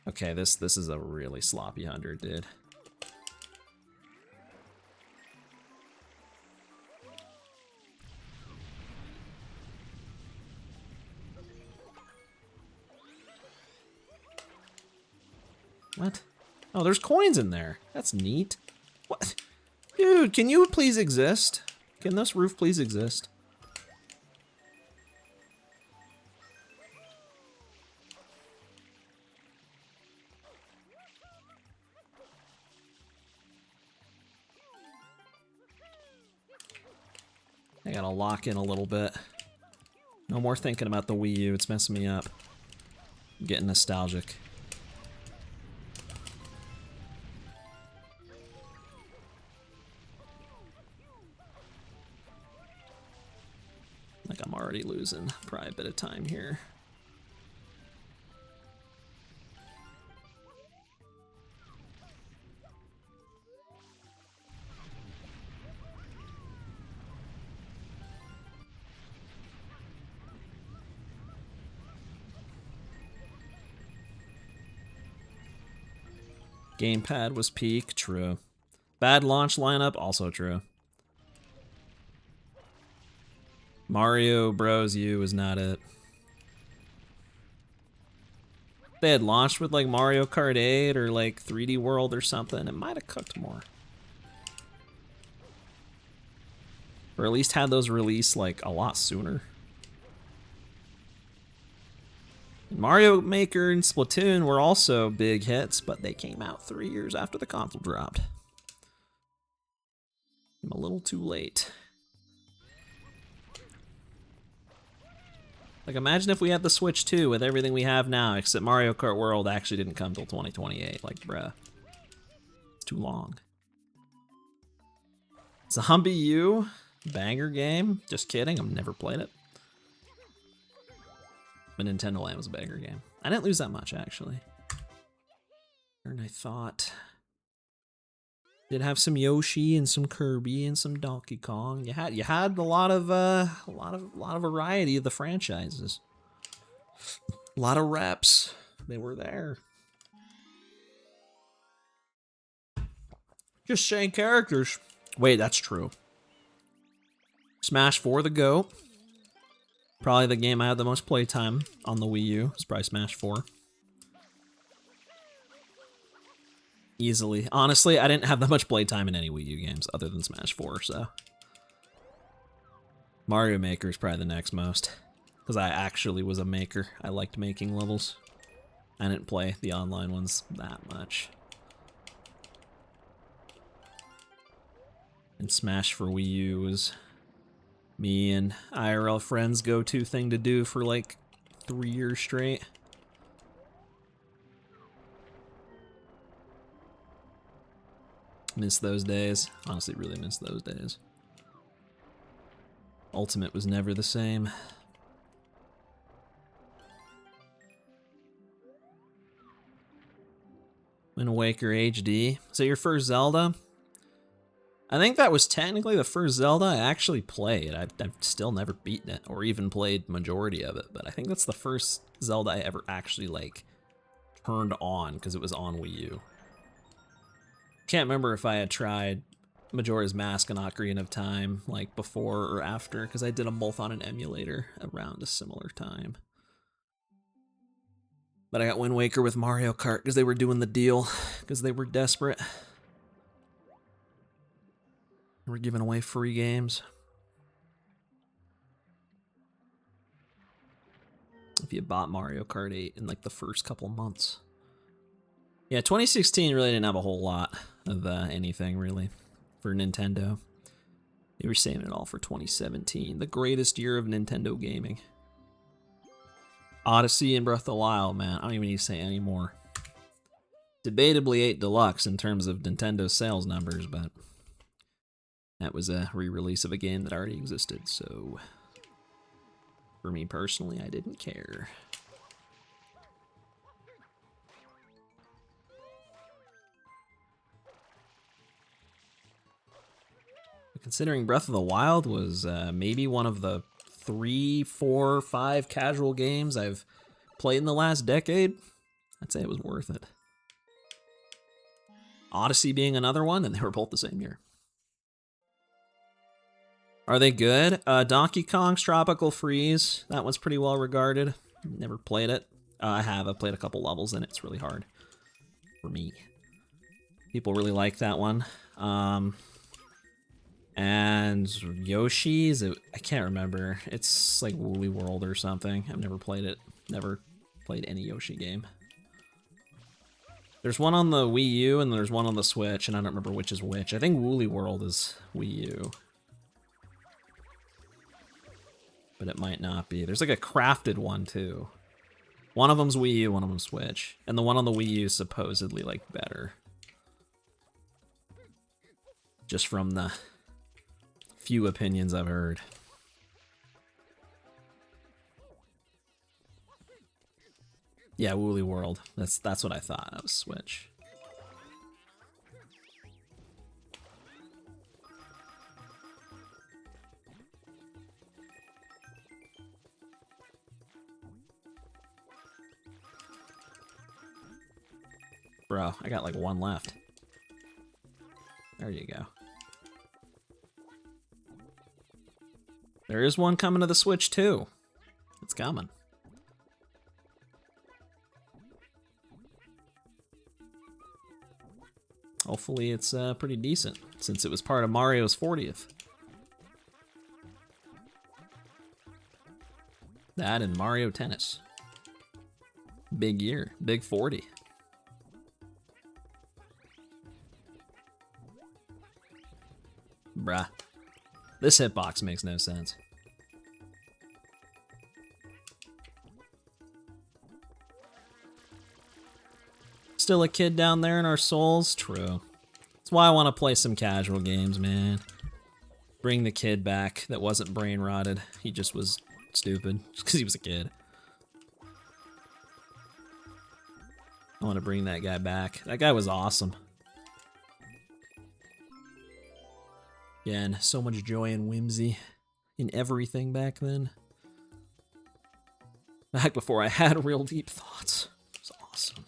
Okay, this is a really sloppy 100, dude. What? Oh, there's coins in there. That's neat. What? Dude, can you please exist? Can this roof please exist? I gotta lock in a little bit. No more thinking about the Wii U, it's messing me up. I'm getting nostalgic. Like I'm already losing probably a bit of time here. Gamepad was peak, true. Bad launch lineup, also true. Mario Bros. U was not it. If they had launched with like Mario Kart 8 or like 3D World or something, it might have cooked more. Or at least had those released like a lot sooner. Mario Maker and Splatoon were also big hits, but they came out 3 years after the console dropped. I'm a little too late. Like, imagine if we had the Switch 2 with everything we have now, except Mario Kart World actually didn't come till 2028. Like, bruh. It's too long. Zombie U, banger game. Just kidding, I've never played it. But Nintendo Land was a banger game. I didn't lose that much, actually. And I thought... Did have some Yoshi and some Kirby and some Donkey Kong. You had a lot of variety of the franchises. A lot of reps. They were there. Just saying characters. Wait, that's true. Smash 4 the GOAT. Probably the game I had the most playtime on the Wii U. It's probably Smash 4. Easily. Honestly, I didn't have that much playtime in any Wii U games other than Smash 4, so. Mario Maker is probably the next most. Because I actually was a maker. I liked making levels. I didn't play the online ones that much. And Smash for Wii U was me and IRL friends' go-to thing to do for like 3 years straight. Miss those days. Honestly, really miss those days. Ultimate was never the same. Wind Waker HD. Is that your first Zelda? I think that was technically the first Zelda I actually played. I've still never beaten it or even played majority of it, but I think that's the first Zelda I ever actually like turned on because it was on Wii U. Can't remember if I had tried Majora's Mask and Ocarina of Time like before or after because I did them both on an emulator around a similar time. But I got Wind Waker with Mario Kart because they were doing the deal, because they were desperate. We're giving away free games. If you bought Mario Kart 8 in like the first couple months. Yeah, 2016 really didn't have a whole lot of anything really for Nintendo. They were saving it all for 2017, the greatest year of Nintendo gaming. Odyssey and Breath of the Wild, man. I don't even need to say any more. Debatably 8 Deluxe in terms of Nintendo sales numbers, but that was a re-release of a game that already existed, so for me personally, I didn't care. Considering Breath of the Wild was maybe one of the 3, 4, 5 casual games I've played in the last decade, I'd say it was worth it. Odyssey being another one, and they were both the same year. Are they good? Donkey Kong's Tropical Freeze, that one's pretty well regarded. Never played it. I have. I've played a couple levels and it's really hard for me. People really like that one. And Yoshi's, I can't remember. It's like Woolly World or something. I've never played it. Never played any Yoshi game. There's one on the Wii U and there's one on the Switch, and I don't remember which is which. I think Woolly World is Wii U. But it might not be. There's like a crafted one too. One of them's Wii U, one of them's Switch. And the one on the Wii U is supposedly like better. Just from the few opinions I've heard. Yeah, Woolly World. That's what I thought. That was Switch. Bro, I got like one left. There you go. There is one coming to the Switch too. It's coming. Hopefully it's pretty decent, since it was part of Mario's 40th. That and Mario Tennis. Big year, big 40. Bruh. This hitbox makes no sense. Still a kid down there in our souls? True. That's why I want to play some casual games, man. Bring the kid back that wasn't brain rotted. He just was stupid, just because he was a kid. I want to bring that guy back. That guy was awesome. Again, so much joy and whimsy in everything back then. Back before I had real deep thoughts. It was awesome.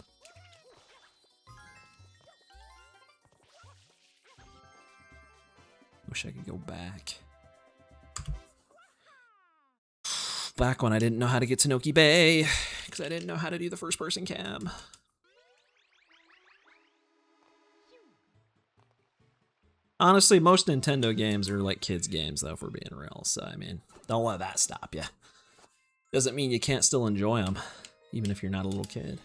Wish I could go back. Back when I didn't know how to get to Noki Bay, because I didn't know how to do the first-person cam. Honestly, most Nintendo games are like kids' games, though, if we're being real. So, I mean, don't let that stop you. Doesn't mean you can't still enjoy them, even if you're not a little kid.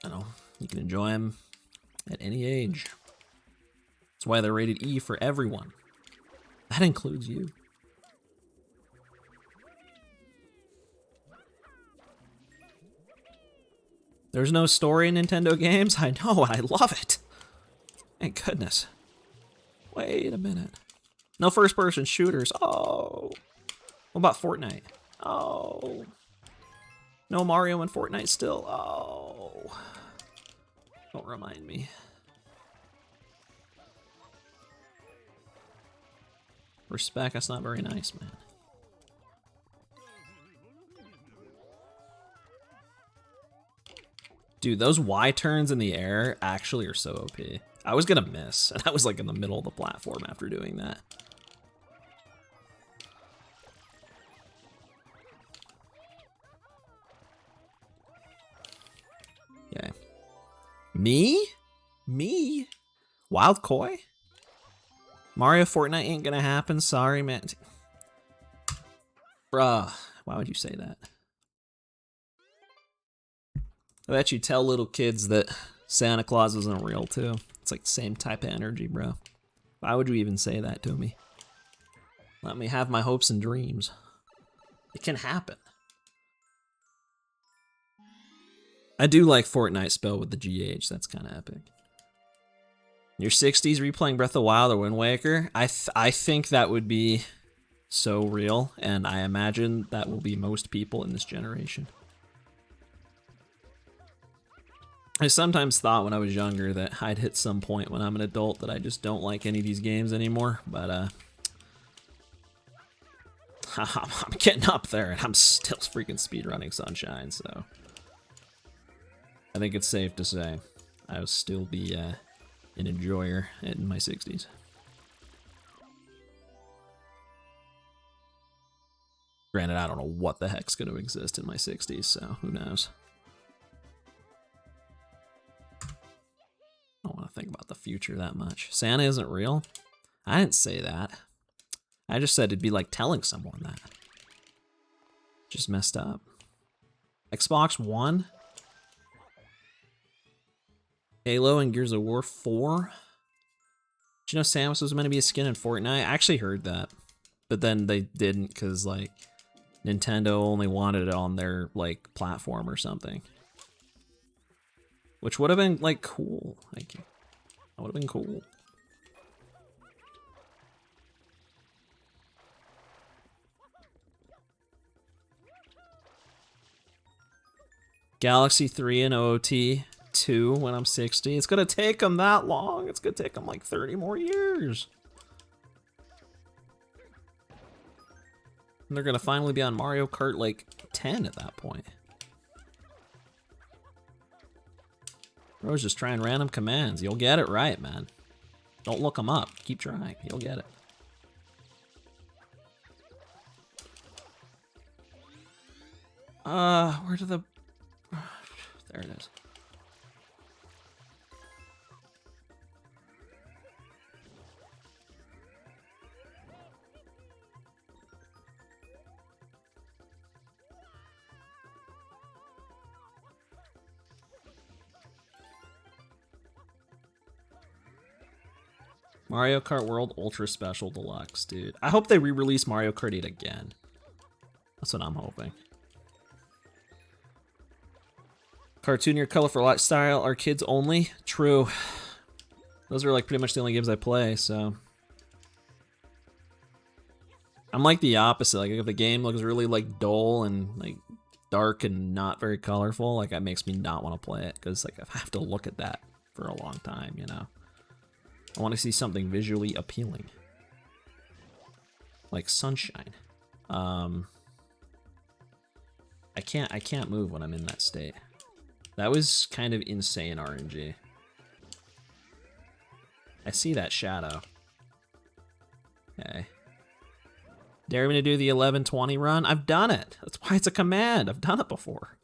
I know, you can enjoy them at any age. That's why they're rated E for everyone. That includes you. There's no story in Nintendo games? I know, I love it. Thank goodness. Wait a minute. No first-person shooters. Oh. What about Fortnite? Oh. No Mario in Fortnite still. Oh. Don't remind me. Respect, that's not very nice, man. Dude, those Y turns in the air actually are so OP. I was gonna miss, and I was like in the middle of the platform after doing that. Okay. Me? Me? Wild Koi? Mario Fortnite ain't gonna happen, sorry, man. Bruh, why would you say that? I bet you tell little kids that Santa Claus isn't real, too. It's like the same type of energy, bro. Why would you even say that to me? Let me have my hopes and dreams. It can happen. I do like Fortnite spelled with the GH. That's kind of epic. Your 60s replaying Breath of the Wild or Wind Waker? I think that would be so real, and I imagine that will be most people in this generation. I sometimes thought when I was younger that I'd hit some point when I'm an adult that I just don't like any of these games anymore, but I'm getting up there and I'm still freaking speedrunning Sunshine, so I think it's safe to say I will still be an enjoyer in my 60s. Granted, I don't know what the heck's going to exist in my 60s, so who knows. I don't want to think about the future that much. Santa isn't real? I didn't say that. I just said it'd be like telling someone that. Just messed up. Xbox One? Halo and Gears of War 4? Did you know Samus was meant to be a skin in Fortnite? I actually heard that. But then they didn't because, like, Nintendo only wanted it on their, like, platform or something. Which would have been, like, cool. Like, that would have been cool. Galaxy 3 and OOT 2 when I'm 60. It's gonna take them that long. It's gonna take them, like, 30 more years. And they're gonna finally be on Mario Kart, like, 10 at that point. Bro's just trying random commands. You'll get it right, man. Don't look them up. Keep trying. You'll get it. Where did the... There it is. Mario Kart World Ultra Special Deluxe, dude. I hope they re-release Mario Kart 8 again. That's what I'm hoping. Cartoon Your Colorful Lifestyle are kids only? True. Those are like pretty much the only games I play, so. I'm like the opposite. Like if the game looks really like dull and like dark and not very colorful, like that makes me not want to play it because like I have to look at that for a long time, you know. I want to see something visually appealing. Like Sunshine. I can't move when I'm in that state. That was kind of insane RNG. I see that shadow. Okay. Dare me to do the 11:20 run? I've done it. That's why it's a command. I've done it before.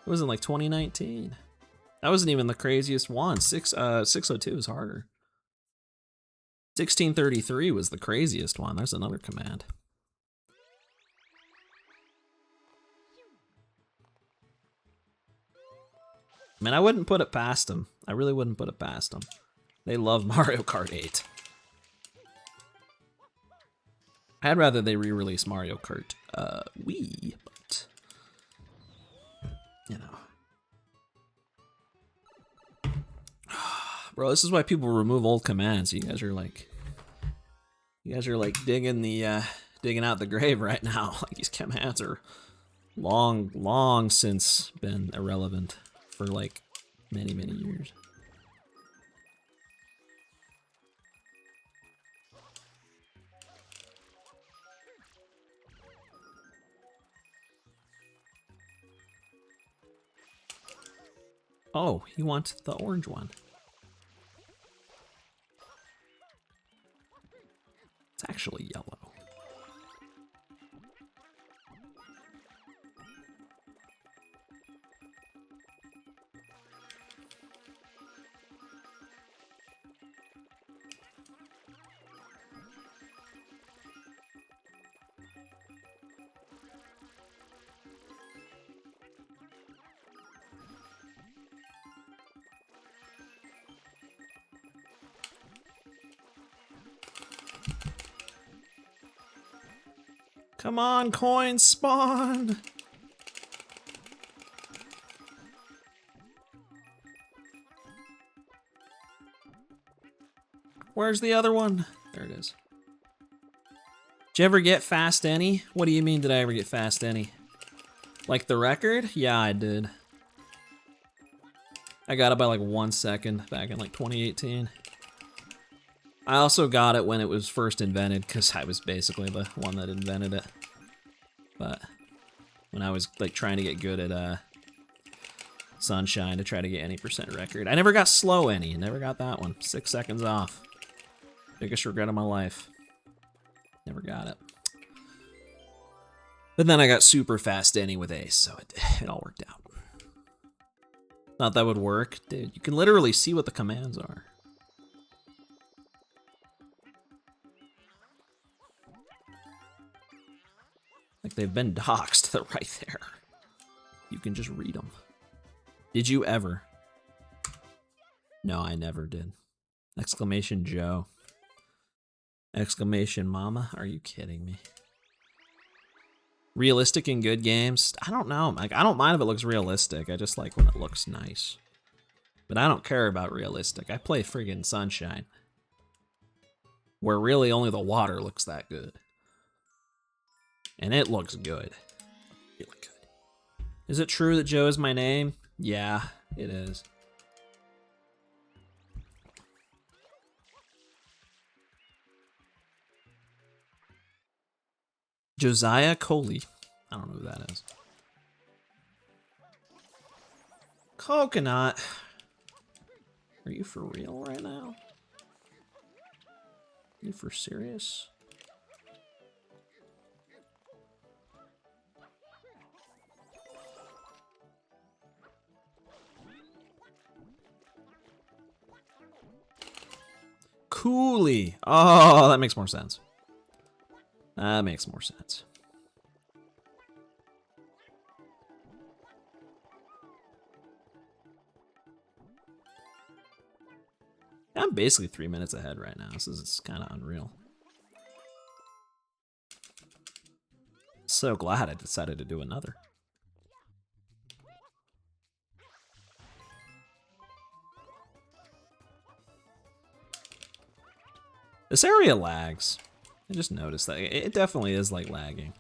It was in like 2019. That wasn't even the craziest one. 602 is harder. 1633 was the craziest one. There's another command. I mean, I wouldn't put it past them. I really wouldn't put it past them. They love Mario Kart 8. I'd rather they re-release Mario Kart Wii, but you know. Bro, this is why people remove old commands. You guys are like digging out the grave right now. Like these commands are long since been irrelevant for like Many, many years. Oh, he wants the orange one. It's actually yellow. Come on, coins spawn! Where's the other one? There it is. Did you ever get fast any? What do you mean, did I ever get fast any? Like the record? Yeah, I did. I got it by like 1 second back in like 2018. I also got it when it was first invented because I was basically the one that invented it. But when I was like trying to get good at Sunshine to try to get any percent record, I never got slow any. Never got that one. 6 seconds off. Biggest regret of my life. Never got it. But then I got super fast any with Ace, so it all worked out. Thought that would work. Dude, you can literally see what the commands are. Like they've been doxed, they're right there. You can just read them. Did you ever? No, I never did. Exclamation Joe. Exclamation Mama, are you kidding me? Realistic in good games? I don't know. Like, I don't mind if it looks realistic. I just like when it looks nice. But I don't care about realistic. I play friggin' Sunshine, where really only the water looks that good. And it looks good. Really good. Is it true that Joe is my name? Yeah, it is. Josiah Coley. I don't know who that is. Coconut. Are you for real right now? Are you for serious? Cooley. Oh, that makes more sense. That makes more sense. I'm basically 3 minutes ahead right now. This is kind of unreal. So glad I decided to do another. This area lags. I just noticed that. It definitely is like lagging.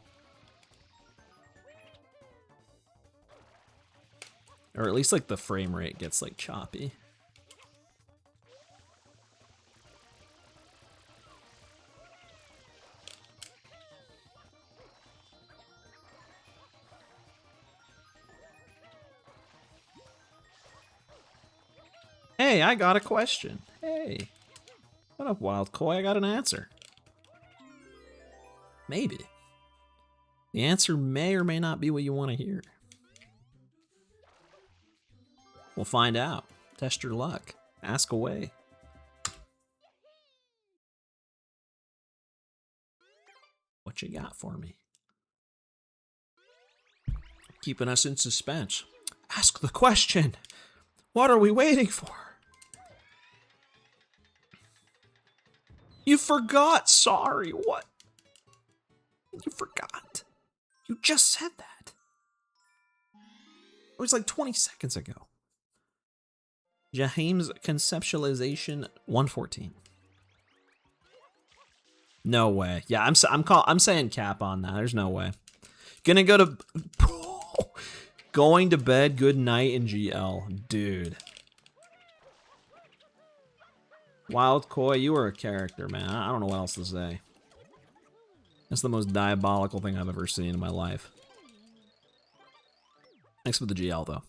Or at least like the frame rate gets like choppy. Hey, I got a question. Hey. What up, Wild Koi? I got an answer. Maybe. The answer may or may not be what you want to hear. We'll find out. Test your luck. Ask away. What you got for me? Keeping us in suspense. Ask the question. What are we waiting for? You forgot. Sorry. What? You forgot. You just said that. It was like 20 seconds ago. Jaheim's conceptualization 114. No way. Yeah, I'm saying cap on that. There's no way. Gonna go to going to bed. Good night in GL, dude. Wild Koi, you are a character, man. I don't know what else to say. That's the most diabolical thing I've ever seen in my life. Thanks for the GL, though.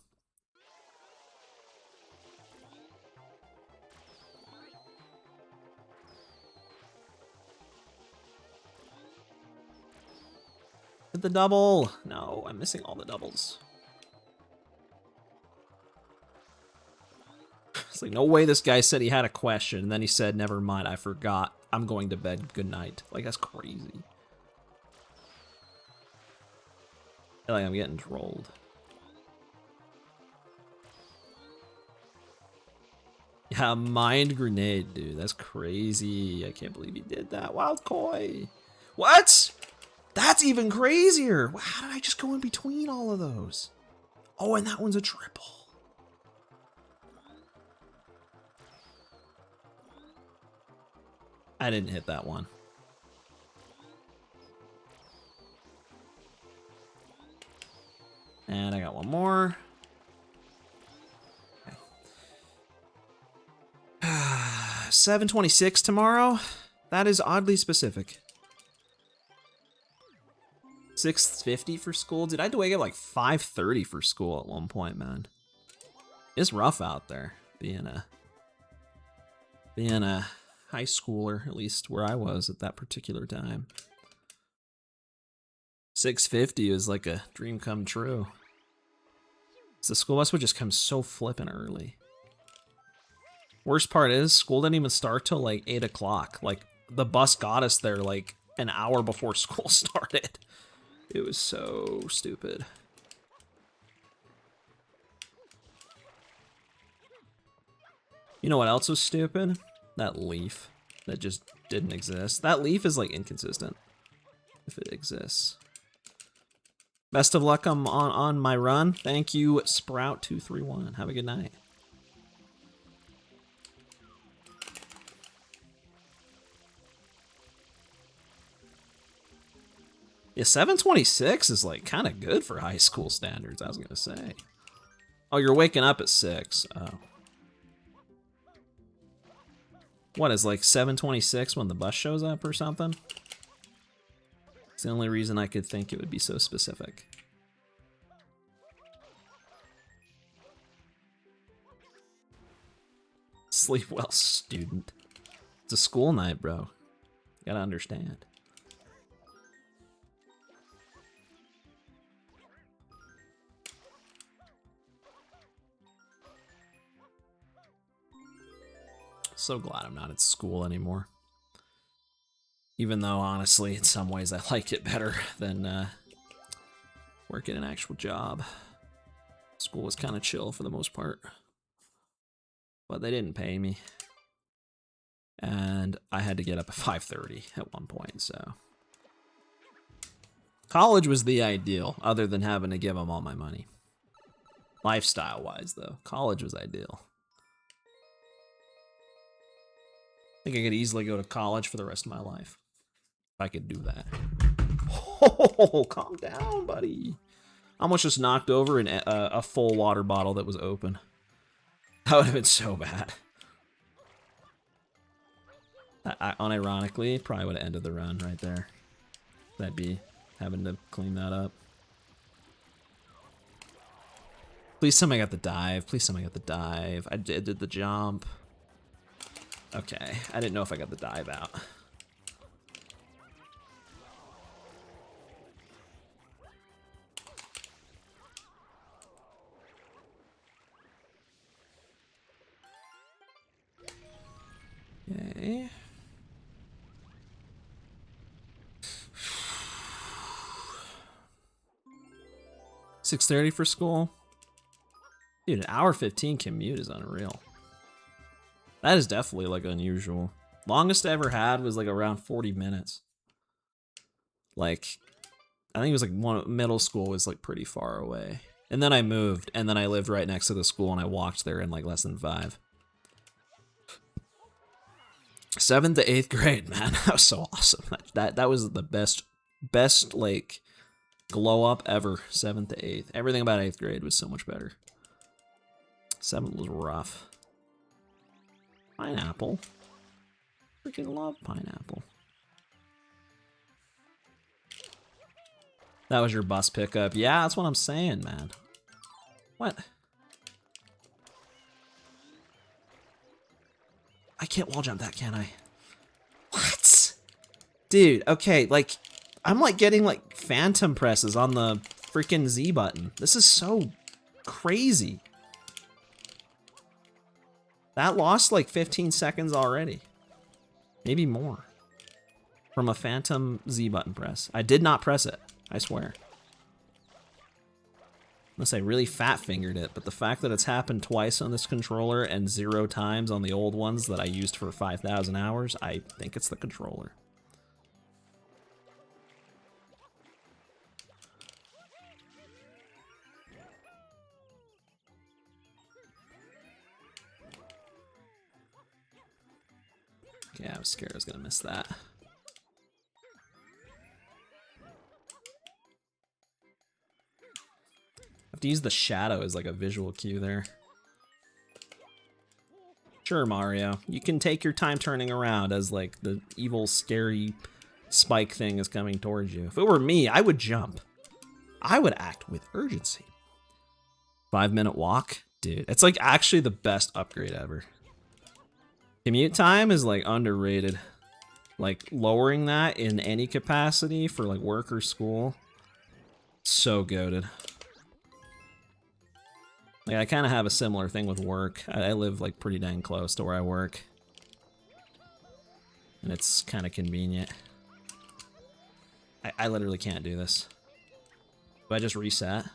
Hit the double! No, I'm missing all the doubles. It's like, no way this guy said he had a question, and then he said, never mind, I forgot. I'm going to bed. Good night. Like, that's crazy. I feel like I'm getting trolled. Yeah, mind grenade, dude. That's crazy. I can't believe he did that. Wild Koi. What? That's even crazier. How did I just go in between all of those? Oh, and that one's a triple. I didn't hit that one. And I got one more. Okay. 7:26 tomorrow? That is oddly specific. 6:50 for school? Dude, I had to wake up like 5:30 for school at one point, man. It's rough out there being a high schooler, at least where I was at that particular time. 6:50 is like a dream come true. So the school bus would just come so flippin' early. Worst part is, school didn't even start till like 8 o'clock. Like, the bus got us there like an hour before school started. It was so stupid. You know what else was stupid? That leaf that just didn't exist. That leaf is like inconsistent if it exists. Best of luck on my run. Thank you, Sprout231. Have a good night. Yeah, 7:26 is like kind of good for high school standards, I was gonna say. Oh, you're waking up at 6. Oh. What, is like 7:26 when the bus shows up or something? It's the only reason I could think it would be so specific. Sleep well, student. It's a school night, bro. You gotta understand. So glad I'm not at school anymore. Even though, honestly, in some ways I like it better than working an actual job. School was kind of chill for the most part. But they didn't pay me. And I had to get up at 5:30 at one point, so. College was the ideal, other than having to give them all my money. Lifestyle-wise, though, college was ideal. I think I could easily go to college for the rest of my life. If I could do that. Oh, calm down, buddy. I almost just knocked over a full water bottle that was open. That would have been so bad. I unironically, probably would have ended the run right there. That'd be having to clean that up. Please tell me I got the dive. Please tell me I got the dive. I did the jump. Okay, I didn't know if I got the dive out. Okay. $6:30 for school? Dude, an hour 15 commute is unreal. That is definitely like unusual. Longest I ever had was like around 40 minutes. Like, I think it was like middle school was like pretty far away. And then I moved, and then I lived right next to the school, and I walked there in like less than 5. 7th to 8th grade, man, that was so awesome. That was the best like glow up ever. 7th to 8th. Everything about 8th grade was so much better. 7th was rough. Pineapple. Freaking love pineapple. That was your bus pickup. Yeah, that's what I'm saying, man. What? I can't wall jump that, can I? What? Dude, okay, like, I'm like getting like phantom presses on the freaking Z button. This is so crazy. That lost like 15 seconds already. Maybe more. From a phantom Z button press. I did not press it, I swear. Unless I really fat fingered it, but the fact that it's happened twice on this controller and 0 times on the old ones that I used for 5,000 hours, I think it's the controller. Yeah, I was scared I was gonna miss that. I have to use the shadow as like a visual cue there. Sure, Mario. You can take your time turning around as like the evil, scary spike thing is coming towards you. If it were me, I would jump. I would act with urgency. 5-minute walk? Dude, it's like actually the best upgrade ever. Commute time is like underrated. Like lowering that in any capacity for like work or school. So goated. Like I kind of have a similar thing with work. I live like pretty dang close to where I work. And it's kind of convenient. I literally can't do this. Do I just reset?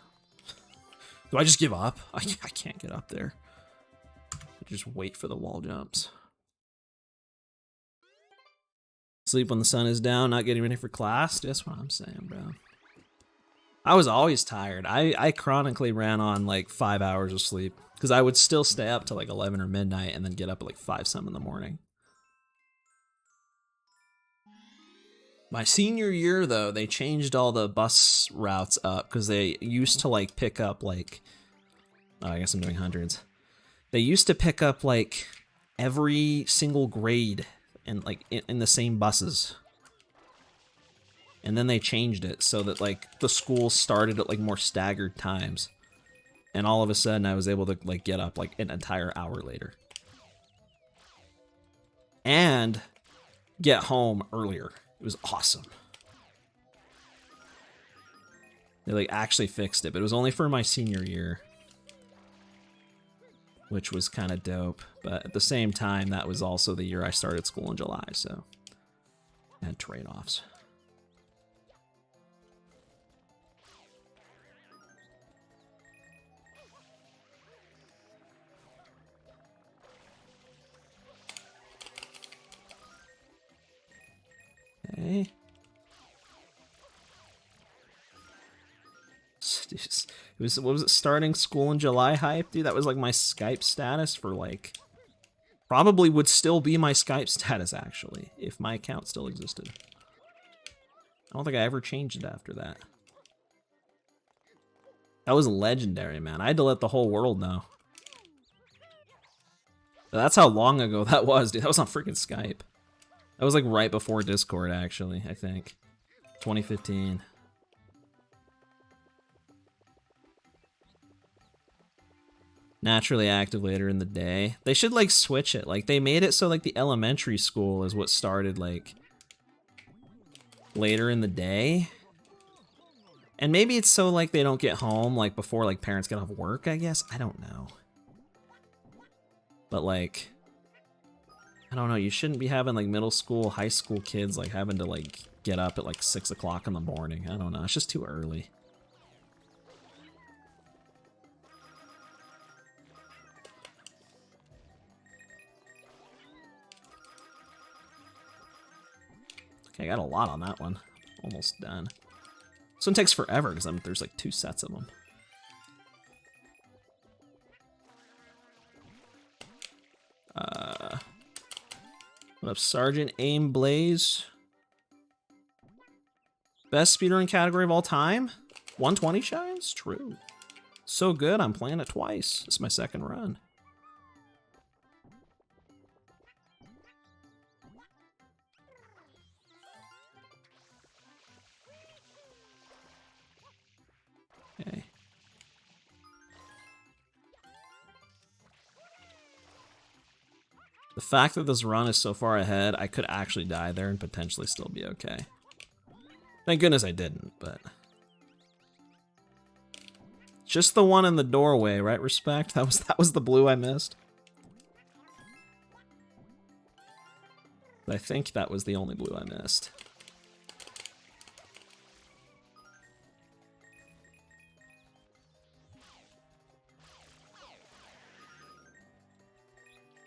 Do I just give up? I can't get up there. I just wait for the wall jumps. Sleep when the sun is down, not getting ready for class. That's what I'm saying, bro. I was always tired. I chronically ran on like 5 hours of sleep because I would still stay up till like 11 or midnight and then get up at like 5 some in the morning. My senior year though, they changed all the bus routes up because they used to like pick up like, oh, I guess I'm doing hundreds. They used to pick up like every single grade and like in the same buses. And then they changed it so that like the schools started at like more staggered times. And all of a sudden I was able to like get up like an entire hour later. And get home earlier. It was awesome. They like actually fixed it, but it was only for my senior year. Which was kind of dope. But at the same time, that was also the year I started school in July, so I had trade-offs. Okay. It was, what was it, starting school in July hype? Dude, that was like my Skype status for like, probably would still be my Skype status actually, if my account still existed. I don't think I ever changed it after that. That was legendary, man. I had to let the whole world know. But that's how long ago that was, dude. That was on freaking Skype. That was like right before Discord, actually, I think. 2015. Naturally active later in the day. They should like switch it. Like they made it so like the elementary school is what started like later in the day. And maybe it's so like they don't get home like before like parents get off work, I guess. I don't know. But like, I don't know, you shouldn't be having like middle school, high school kids like having to like get up at like 6 o'clock in the morning. I don't know, it's just too early. Okay, I got a lot on that one. Almost done. This one takes forever because there's like 2 sets of them. What up, Sergeant Aim Blaze? Best speedrun category of all time? 120 shines? True. So good, I'm playing it twice. It's my second run. The fact that this run is so far ahead, I could actually die there and potentially still be okay. Thank goodness I didn't, but... Just the one in the doorway, right, Respect? That was the blue I missed. I think that was the only blue I missed.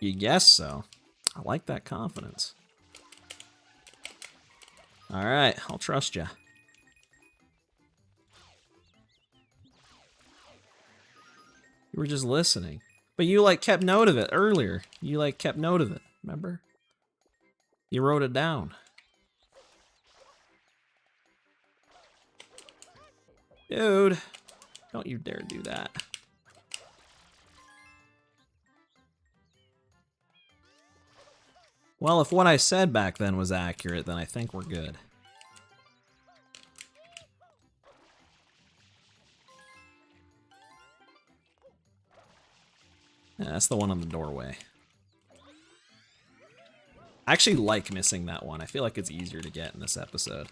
You guess so. I like that confidence. All right, I'll trust you. You were just listening. But you, like, kept note of it earlier. You, like, kept note of it, remember? You wrote it down. Dude, don't you dare do that. Well, if what I said back then was accurate, then I think we're good. Yeah, that's the one on the doorway. I actually like missing that one. I feel like it's easier to get in this episode.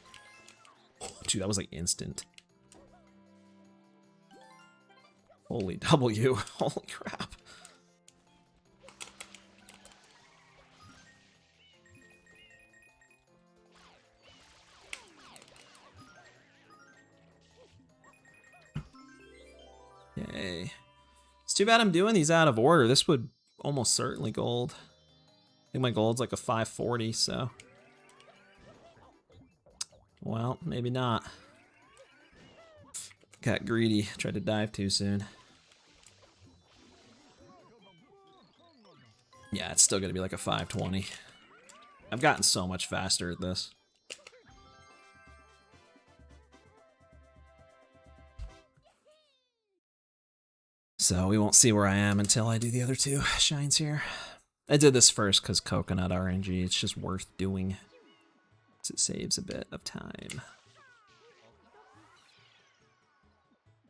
Dude, that was like instant. Holy W. Holy crap. Yay. It's too bad I'm doing these out of order. This would almost certainly gold. I think my gold's like a 540, so... Well, maybe not. Got greedy. Tried to dive too soon. Yeah, it's still gonna be like a 520. I've gotten so much faster at this. So we won't see where I am until I do the other two shines here. I did this first because coconut RNG, it's just worth doing. Because it saves a bit of time.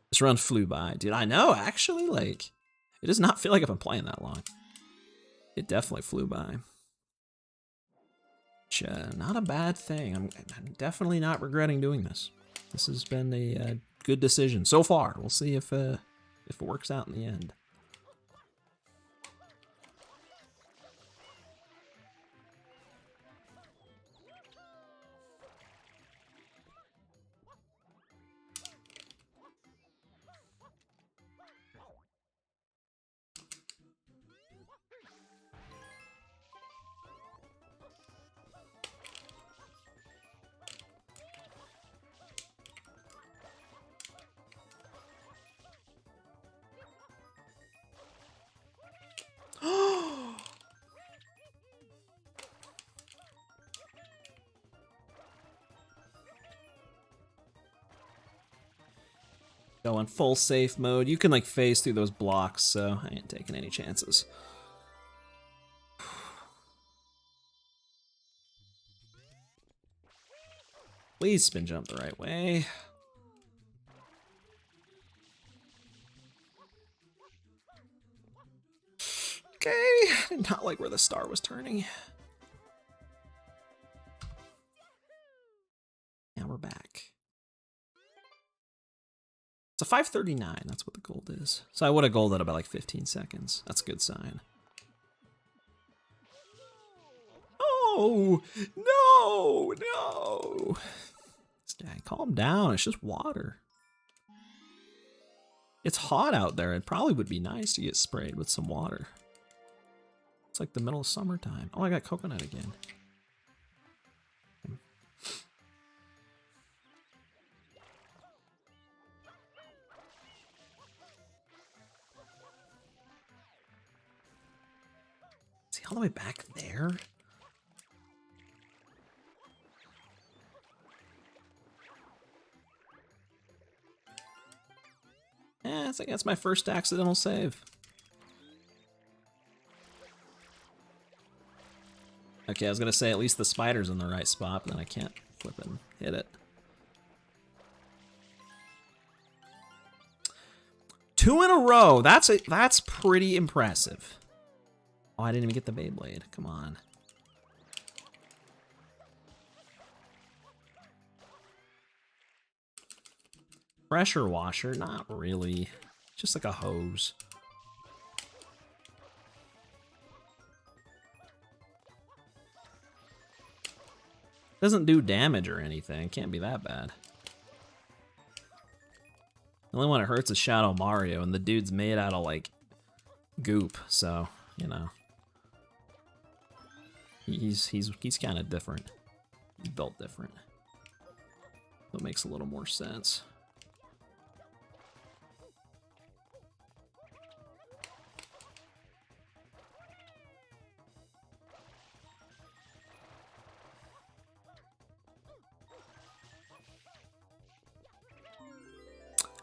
This run flew by. Dude, I know, actually, like, it does not feel like I've been playing that long. It definitely flew by. Which, not a bad thing. I'm definitely not regretting doing this. This has been a good decision so far. We'll see if it works out in the end. Go in full safe mode. You can like phase through those blocks, so I ain't taking any chances. Please spin jump the right way. Okay, I did not like where the star was turning. Now we're back. It's a 539, that's what the gold is. So I would have golded about like 15 seconds. That's a good sign. Oh, no, no. This guy, calm down, it's just water. It's hot out there. It probably would be nice to get sprayed with some water. It's like the middle of summertime. Oh, I got coconut again. Is he all the way back there? Yeah, I think that's my first accidental save. Okay, I was gonna say at least the spider's in the right spot, but then I can't flip and hit it. 2 in a row. That's pretty impressive. Oh, I didn't even get the Beyblade. Come on. Pressure washer? Not really. Just like a hose. Doesn't do damage or anything. Can't be that bad. The only one it hurts is Shadow Mario, and the dude's made out of, like, goop, so, you know. He's kind of different. He's built different. So it makes a little more sense.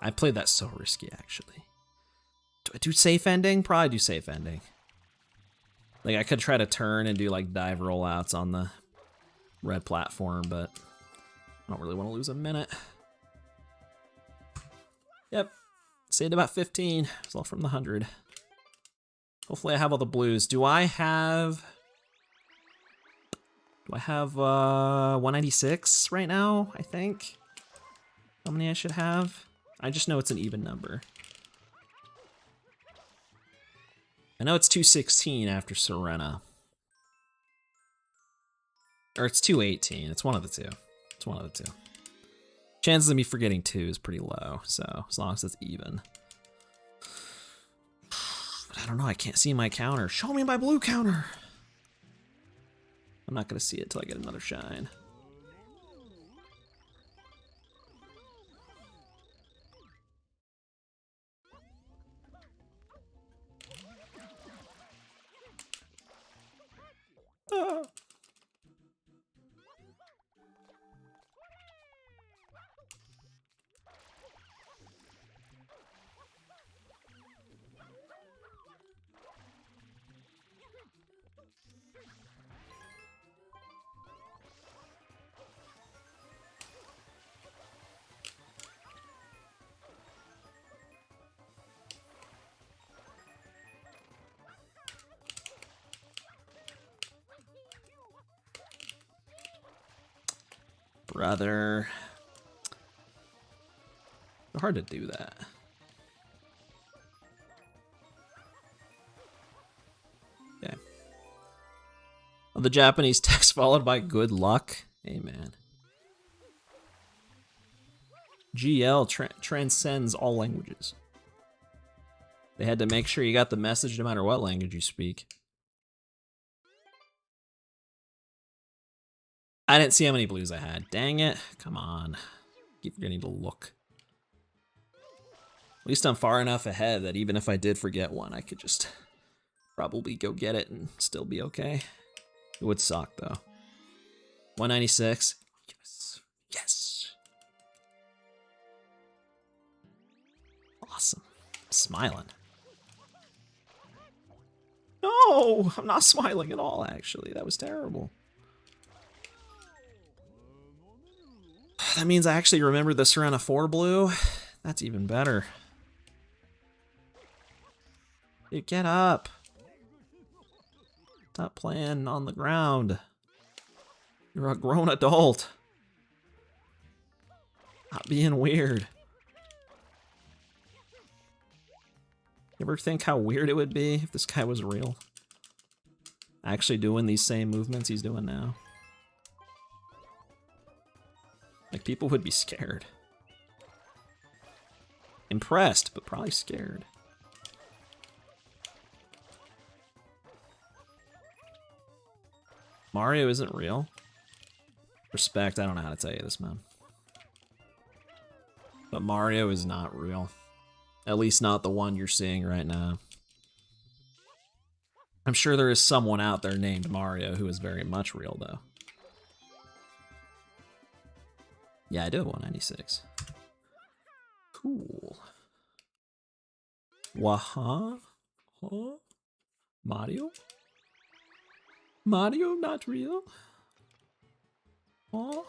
I played that so risky, actually. Do I do safe ending? Probably do safe ending. Like, I could try to turn and do, like, dive rollouts on the red platform, but I don't really want to lose a minute. Yep. Saved about 15. It's all from the 100. Hopefully I have all the blues. Do I have 196 right now, I think? How many I should have? I just know it's an even number. I know it's 216 after Serena. Or it's 218. It's one of the two. It's one of the two. Chances of me forgetting 2 is pretty low, so as long as it's even. But I don't know, I can't see my counter. Show me my blue counter! I'm not gonna see it till I get another shine. Ah. Brother. It's hard to do that. Okay. Oh, the Japanese text followed by good luck. Amen. GL transcends all languages. They had to make sure you got the message no matter what language you speak. I didn't see how many blues I had. Dang it. Come on. Keep forgetting to look. At least I'm far enough ahead that even if I did forget one, I could just probably go get it and still be okay. It would suck, though. 196. Yes. Yes. Awesome. I'm smiling. No! I'm not smiling at all, actually. That was terrible. That means I actually remember the Serena 4 blue. That's even better. Dude, get up. Stop playing on the ground. You're a grown adult. Not being weird. You ever think how weird it would be if this guy was real? Actually doing these same movements he's doing now. Like, people would be scared. Impressed, but probably scared. Mario isn't real. Respect, I don't know how to tell you this, man. But Mario is not real. At least not the one you're seeing right now. I'm sure there is someone out there named Mario who is very much real, though. Yeah, I do have 196. Cool. Waha? Huh? Mario? Mario not real? Huh?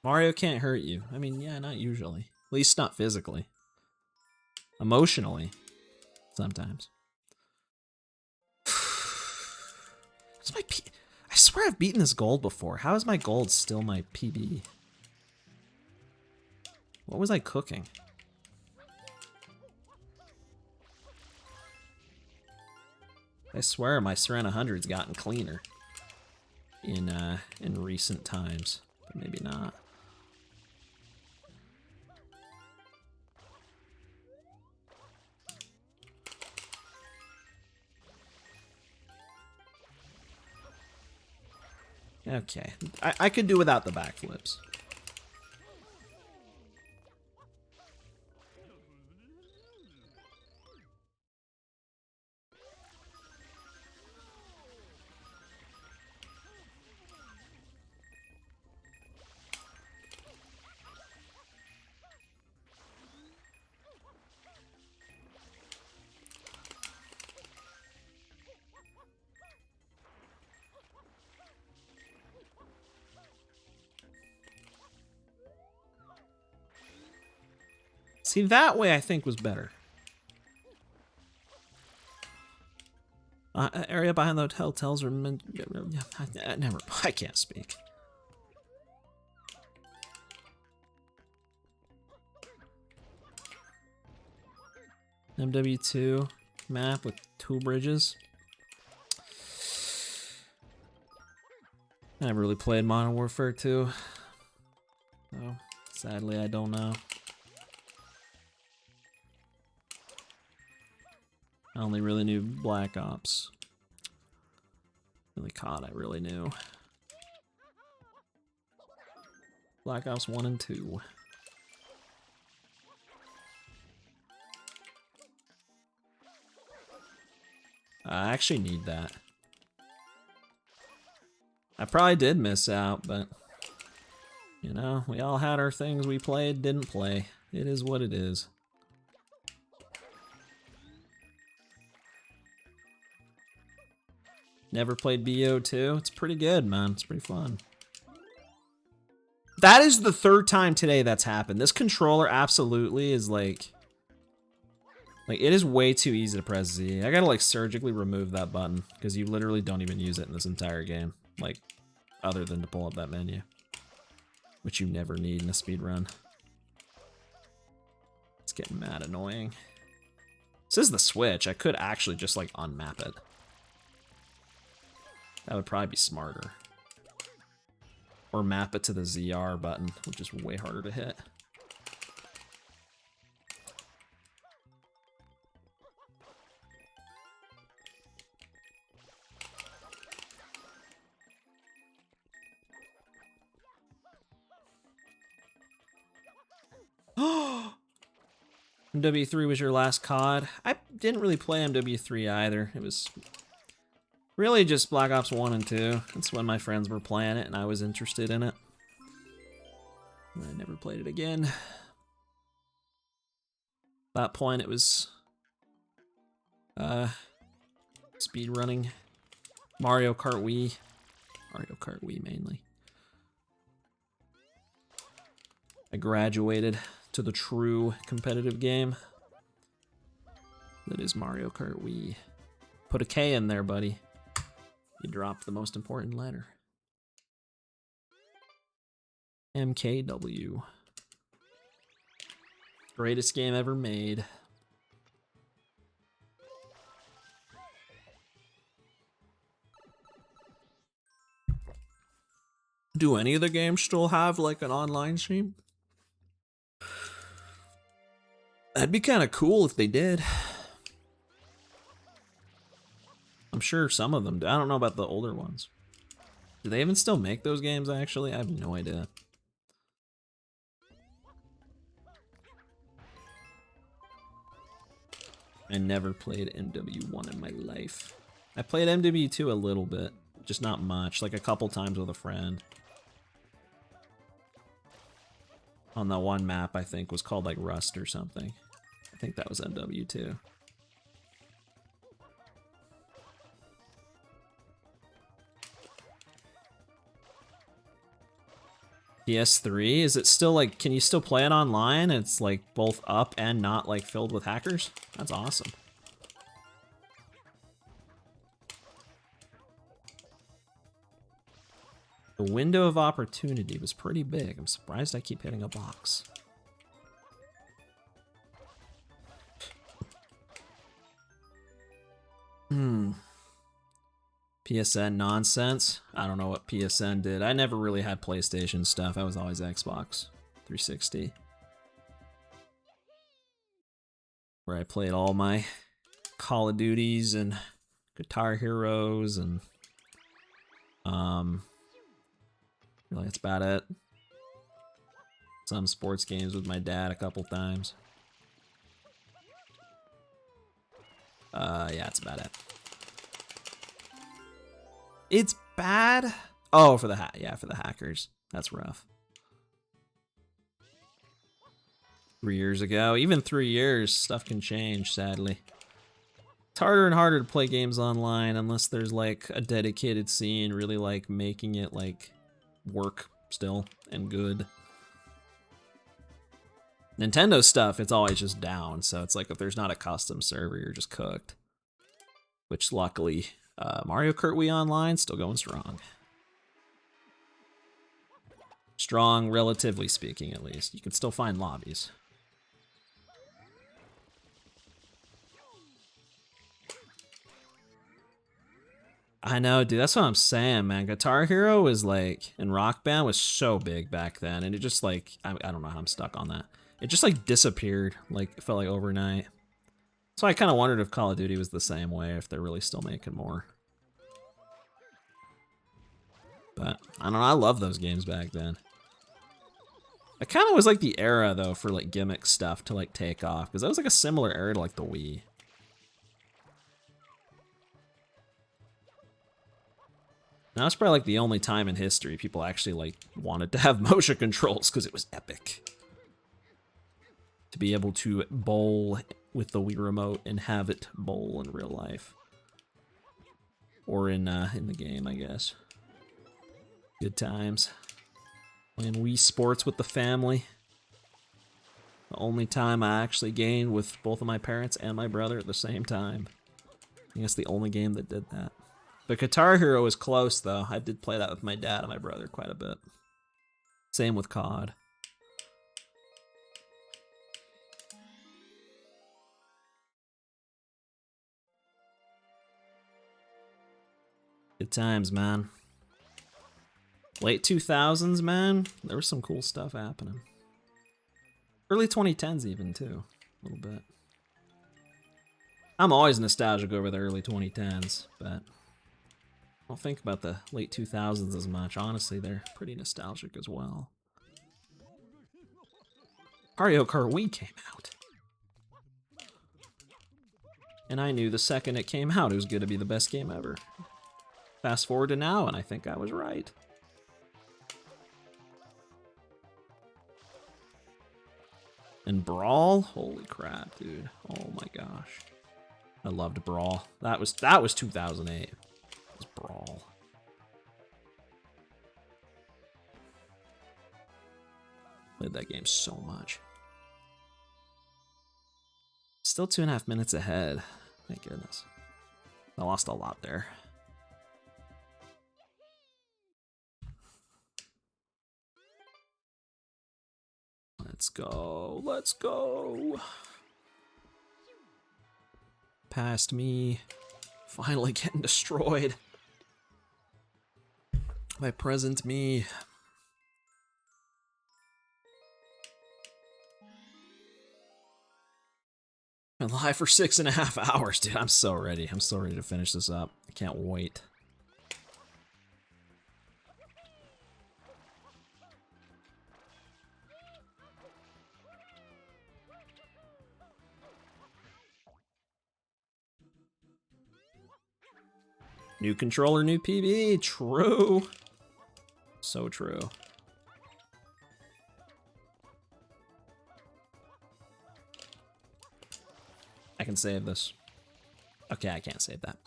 Mario can't hurt you. I mean, yeah, not usually. At least not physically. Emotionally. Sometimes. What's my P? I swear I've beaten this gold before. How is my gold still my PB? What was I cooking? I swear my Serena 100's gotten cleaner in recent times, but maybe not. Okay, I could do without the backflips. See, that way I think was better. Area behind the hotel tells her... Never... I can't speak. MW2 map with 2 bridges. I never really played Modern Warfare 2. So, sadly, I don't know. I only really knew Black Ops. Really COD I really knew. Black Ops 1 and 2. I actually need that. I probably did miss out, but... You know, we all had our things we played, didn't play. It is what it is. Never played BO2. It's pretty good, man. It's pretty fun. That is the 3rd time today that's happened. This controller absolutely is like it is way too easy to press Z. I gotta like surgically remove that button because you literally don't even use it in this entire game. Like, other than to pull up that menu. Which you never need in a speedrun. It's getting mad annoying. This is the Switch. I could actually just like unmap it. That would probably be smarter. Or map it to the ZR button, which is way harder to hit. MW3 was your last COD. I didn't really play MW3 either. It was really just Black Ops 1 and 2. That's when my friends were playing it and I was interested in it. I never played it again. At that point it was speedrunning. Mario Kart Wii. Mario Kart Wii mainly. I graduated to the true competitive game. That is Mario Kart Wii. Put a K in there, buddy. You dropped the most important letter. MKW. Greatest game ever made. Do any of the games still have like an online stream? That'd be kind of cool if they did. I'm sure some of them do. I don't know about the older ones. Do they even still make those games, actually? I have no idea. I never played MW1 in my life. I played MW2 a little bit, just not much, like a couple times with a friend. On that one map, I think, was called like Rust or something. I think that was MW2. PS3, is it still like, can you still play it online? It's like both up and not like filled with hackers? That's awesome. The window of opportunity was pretty big. I'm surprised I keep hitting a box. PSN nonsense? I don't know what PSN did. I never really had PlayStation stuff. I was always Xbox 360. Where I played all my Call of Duties and Guitar Heroes and really that's about it. Some sports games with my dad a couple times. Yeah, that's about it. It's bad? Oh, for the for the hackers. That's rough. 3 years ago, even 3 years, stuff can change, sadly. It's harder and harder to play games online unless there's like a dedicated scene really like making it like work still and good. Nintendo stuff, it's always just down, so it's like if there's not a custom server, you're just cooked. Which luckily, Mario Kart Wii Online still going strong. Strong, relatively speaking, at least. You can still find lobbies. I know, dude, that's what I'm saying, man. Guitar Hero was like, and Rock Band was so big back then, and it just like, I don't know how I'm stuck on that. It just like disappeared, like, it felt like overnight. So I kind of wondered if Call of Duty was the same way, if they're really still making more. But, I don't know, I love those games back then. It kind of was like the era, though, for like gimmick stuff to like take off, because that was like a similar era to like the Wii. Now it's probably like the only time in history people actually like wanted to have motion controls because it was epic. To be able to bowl with the Wii remote and have it bowl in real life. Or in the game, I guess. Good times. Playing Wii Sports with the family. The only time I actually gamed with both of my parents and my brother at the same time. I think that's the only game that did that. But Guitar Hero is close, though. I did play that with my dad and my brother quite a bit. Same with COD. Good times, man. Late 2000s, man. There was some cool stuff happening. Early 2010s even, too. A little bit. I'm always nostalgic over the early 2010s, but I don't think about the late 2000s as much. Honestly, they're pretty nostalgic as well. Mario Kart Wii came out. And I knew the second it came out, it was going to be the best game ever. Fast forward to now, and I think I was right. And Brawl? Holy crap, dude. Oh my gosh. I loved Brawl. That was 2008. It was Brawl. Played that game so much. Still 2.5 minutes ahead. Thank goodness. I lost a lot there. Let's go. Let's go. Past me. Finally getting destroyed. My present me. Been live for 6.5 hours, dude. I'm so ready. I'm so ready to finish this up. I can't wait. New controller, new PB. True. So true. I can save this. Okay, I can't save that.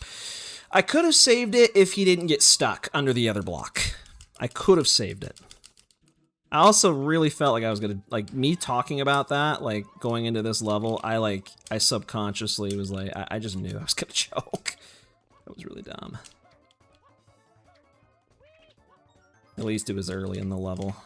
I could have saved it if he didn't get stuck under the other block. I could have saved it. I also really felt like I was gonna, like, me talking about that, like, going into this level, I subconsciously was like, I just knew I was gonna choke. That was really dumb. At least it was early in the level.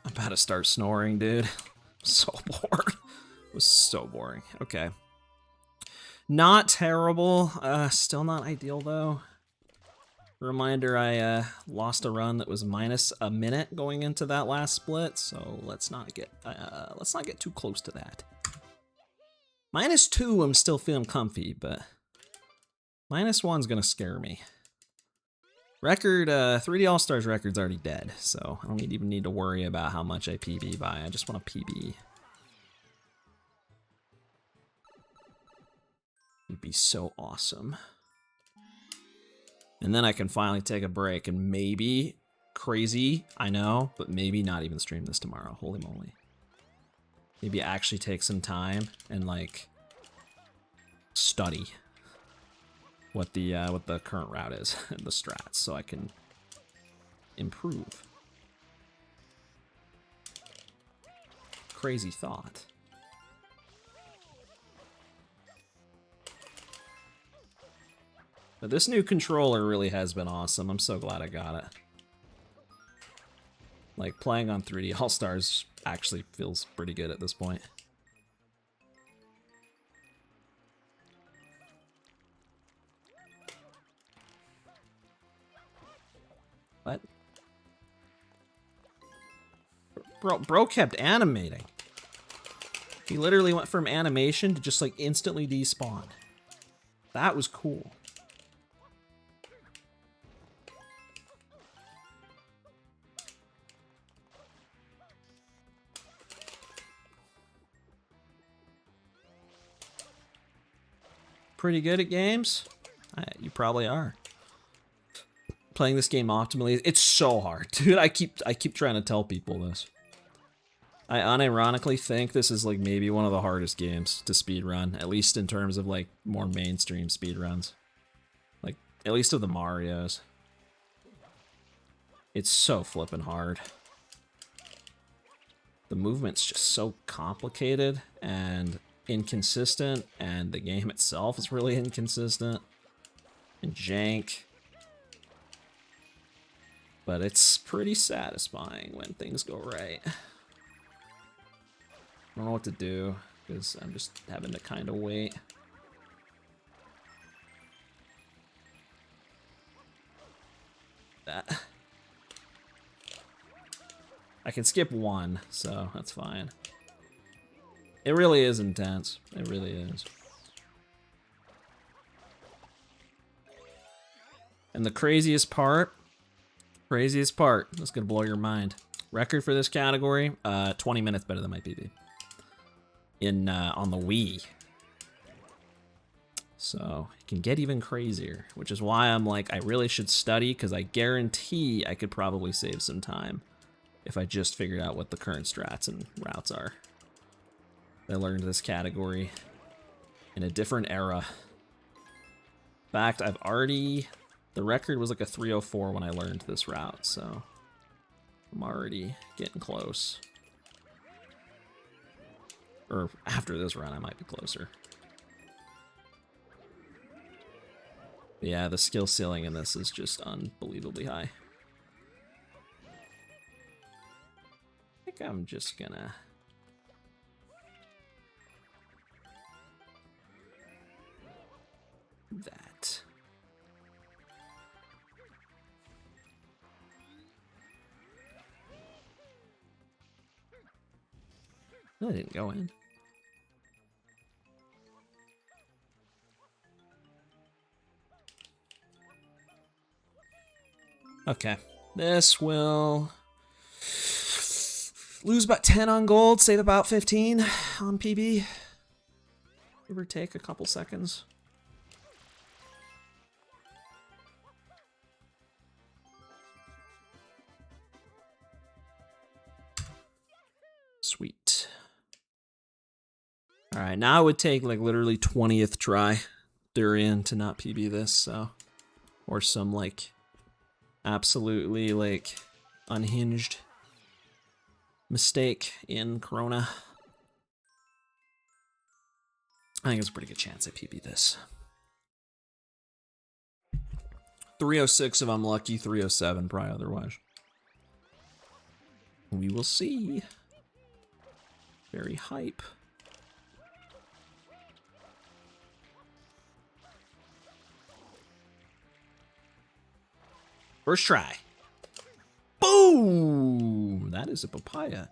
I'm about to start snoring, dude. So bored. It was so boring. Okay. Not terrible. Still not ideal though. Reminder, I lost a run that was minus a minute going into that last split, so let's not get too close to that. -2, I'm still feeling comfy, but -1's gonna scare me. Record, 3D All-Stars record's already dead, so I don't even need to worry about how much I PB by. I just want to PB. It'd be so awesome. And then I can finally take a break and maybe, crazy, I know, but maybe not even stream this tomorrow. Holy moly. Maybe actually take some time and like study what the current route is and the strats so I can improve. Crazy thought. But this new controller really has been awesome. I'm so glad I got it. Like, playing on 3D All-Stars actually feels pretty good at this point. What? Bro kept animating. He literally went from animation to just, like, instantly despawn. That was cool. Pretty good at games? You probably are. Playing this game optimally, it's so hard, dude. I keep trying to tell people this. I unironically think this is like maybe one of the hardest games to speedrun, at least in terms of like more mainstream speedruns. Like, at least of the Marios. It's so flippin' hard. The movement's just so complicated and inconsistent, and the game itself is really inconsistent and jank. But it's pretty satisfying when things go right. I don't know what to do, because I'm just having to kind of wait. That. I can skip one, so that's fine. It really is intense. It really is. And the craziest part, that's gonna blow your mind. Record for this category, 20 minutes better than my PB. On the Wii. So, it can get even crazier, which is why I'm like, I really should study, because I guarantee I could probably save some time if I just figured out what the current strats and routes are. I learned this category in a different era. In fact, the record was like a 304 when I learned this route, so I'm already getting close. Or after this run, I might be closer. But yeah, the skill ceiling in this is just unbelievably high. I think I'm just gonna... that. No, I didn't go in. Okay, this will lose about 10 on gold, save about 15 on PB. Give or take a couple seconds. Sweet. All right, now it would take like literally 20th try Durian to not PB this, so Or some, like, absolutely, like, unhinged mistake in Corona. I think there's a pretty good chance I PB this. 306 if I'm lucky, 307 probably otherwise. We will see. Very hype. First try. Boom! That is a papaya.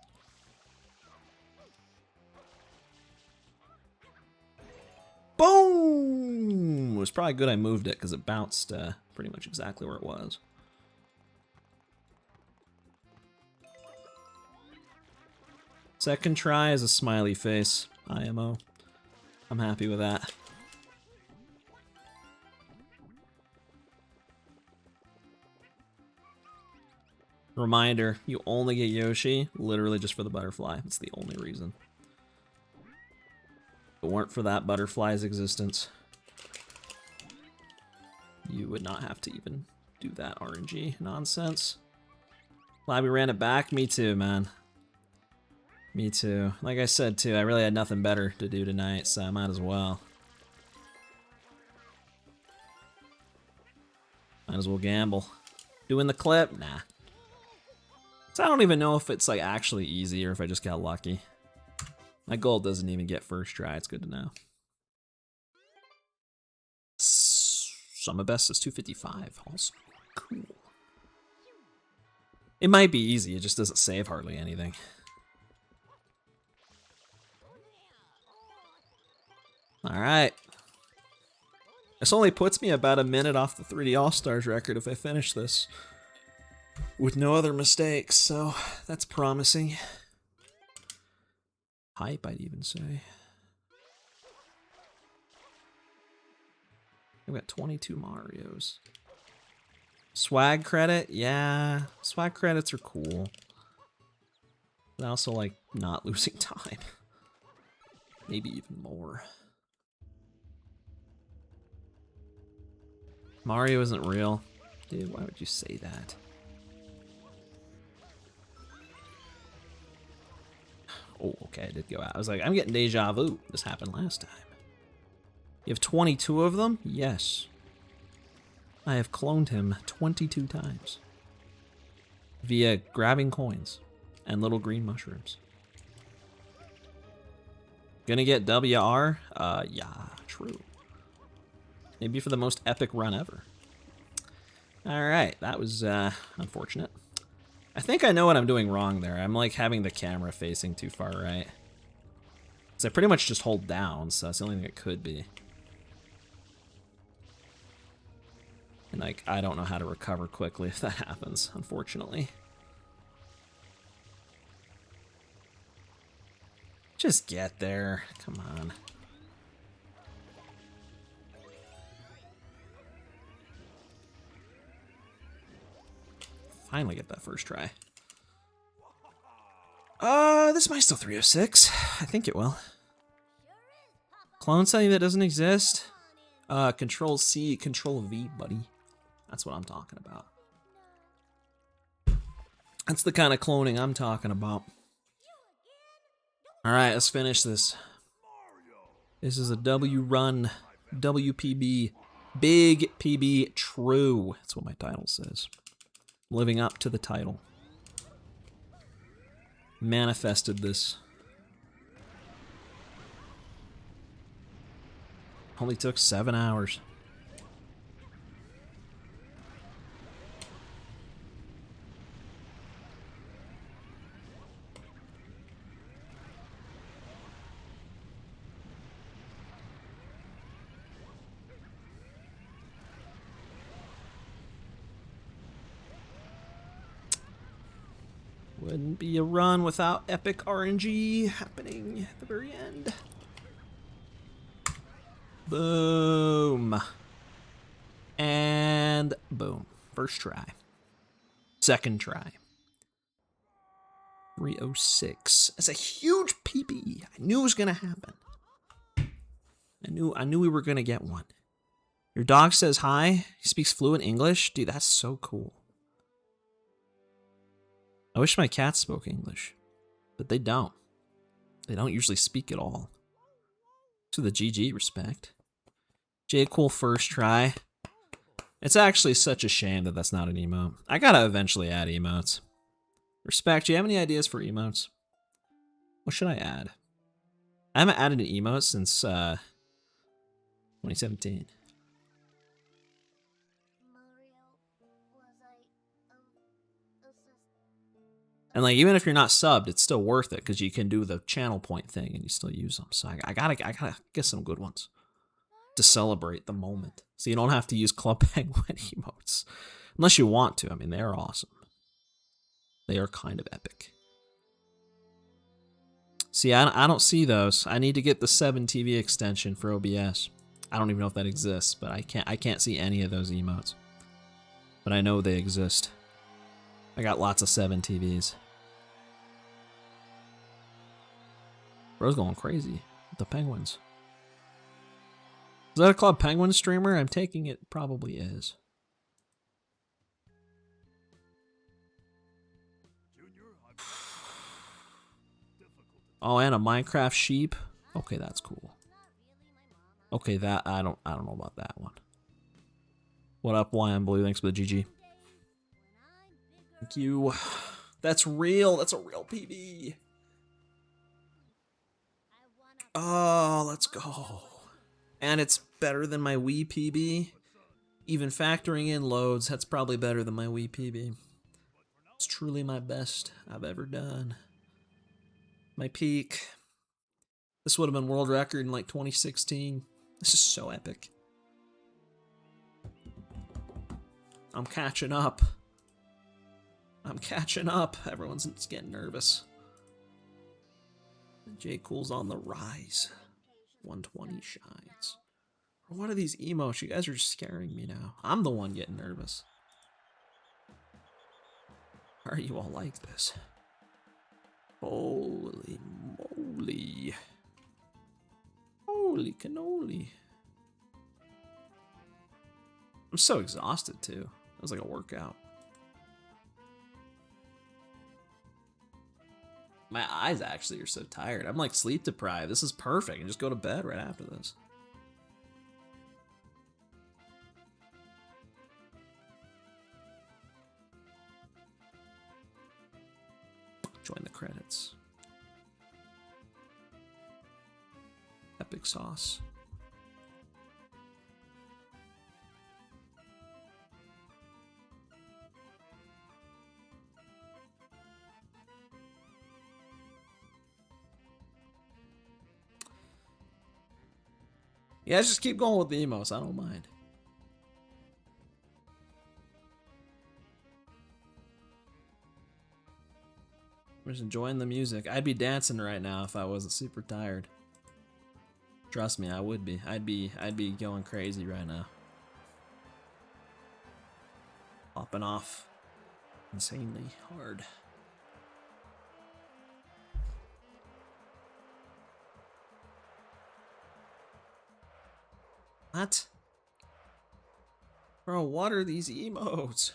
Boom! It was probably good I moved it because it bounced pretty much exactly where it was. Second try is a smiley face. IMO. I'm happy with that. Reminder, you only get Yoshi literally just for the butterfly. That's the only reason. If it weren't for that butterfly's existence, you would not have to even do that RNG nonsense. Glad we ran it back. Me too, man. Me too. Like I said too, I really had nothing better to do tonight, so I might as well. Might as well gamble. Doing the clip? Nah. So I don't even know if it's like actually easy or if I just got lucky. My goal doesn't even get first try. It's good to know. Summer best is 255. Also cool. It might be easy. It just doesn't save hardly anything. All right. This only puts me about a minute off the 3D All-Stars record if I finish this with no other mistakes, so that's promising. Hype, I'd even say. I've got 22 Marios. Swag credit? Yeah, swag credits are cool. But I also like not losing time. Maybe even more. Mario isn't real. Dude, why would you say that? Oh, okay, I did go out. I was like, I'm getting deja vu. This happened last time. You have 22 of them? Yes. I have cloned him 22 times. Via grabbing coins and little green mushrooms. Gonna get WR? Yeah, true. Maybe for the most epic run ever. Alright, that was unfortunate. I think I know what I'm doing wrong there. I'm like having the camera facing too far right. So I pretty much just hold down, so that's the only thing it could be. And like, I don't know how to recover quickly if that happens, unfortunately. Just get there, come on. Finally get that first try. This might still 306. I think it will. Clone something that doesn't exist? Control C, Control V, buddy. That's what I'm talking about. That's the kind of cloning I'm talking about. Alright, let's finish this. This is a W run. WPB. Big PB true. That's what my title says. Living up to the title. Manifested this. Only took 7 hours. Wouldn't be a run without epic RNG happening at the very end. Boom. And boom. First try. Second try. 306. That's a huge PB. I knew it was gonna happen. I knew we were gonna get one. Your dog says hi. He speaks fluent English. Dude, that's so cool. I wish my cats spoke English, but they don't. They don't usually speak at all. To the GG, respect. J. Cool first try. It's actually such a shame that that's not an emote. I gotta eventually add emotes. Respect, do you have any ideas for emotes? What should I add? I haven't added an emote since 2017. And like, even if you're not subbed, it's still worth it because you can do the channel point thing and you still use them. So I gotta get some good ones to celebrate the moment. So you don't have to use Club Penguin emotes. Unless you want to. I mean, they're awesome. They are kind of epic. See, I don't see those. I need to get the 7 TV extension for OBS. I don't even know if that exists, but I can't see any of those emotes. But I know they exist. I got lots of 7 TVs. Bro's going crazy with the penguins. Is that a Club Penguin streamer? I'm taking it probably is. Oh, and a Minecraft sheep. Okay, that's cool. Okay, that I don't know about that one. What up, YM Blue? Thanks for the GG. Thank you. That's real. That's a real PB. Oh, let's go. And it's better than my Wii PB. Even factoring in loads, that's probably better than my Wii PB. It's truly my best I've ever done. My peak. This would have been world record in like 2016. This is so epic. I'm catching up. I'm catching up. Everyone's getting nervous. J. Cool's on the rise. 120 shines. What are these emotes? You guys are just scaring me now. I'm the one getting nervous. Why are you all like this? Holy moly. Holy cannoli. I'm so exhausted too. It was like a workout. My eyes actually are so tired. I'm like sleep deprived. This is perfect. I can just go to bed right after this. Join the credits. Epic sauce. Yeah, let's just keep going with the emos. I don't mind. I'm just enjoying the music. I'd be dancing right now if I wasn't super tired. Trust me, I would be. I'd be going crazy right now. Popping off insanely hard. What? Bro, what are these emotes?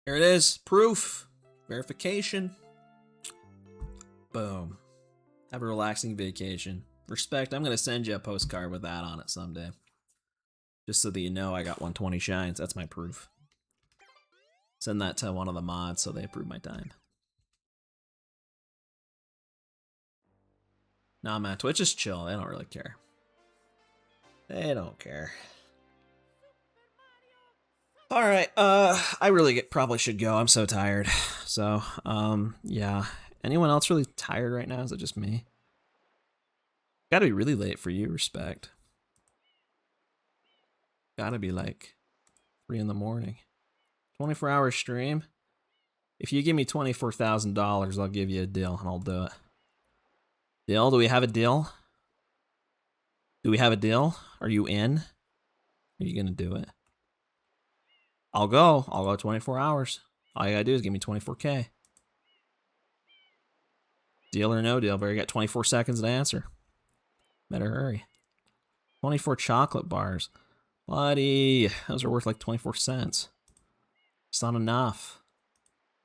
Here it is. Proof. Verification. Boom. Have a relaxing vacation. Respect, I'm going to send you a postcard with that on it someday. Just so that you know I got 120 shines. That's my proof. Send that to one of the mods so they approve my time. Nah, man, Twitch is chill. They don't really care. They don't care. Alright, I really probably should go. I'm so tired. So, yeah. Anyone else really tired right now? Is it just me? Gotta be really late for you, respect. Gotta be like 3 in the morning. 24-hour stream? If you give me $24,000, I'll give you a deal and I'll do it. Deal? Do we have a deal? Do we have a deal? Are you in? Are you gonna do it? I'll go 24 hours. All you gotta do is give me 24K. Deal or no deal, but you got 24 seconds to answer. Better hurry. 24 chocolate bars. Buddy, those are worth like 24 cents. It's not enough.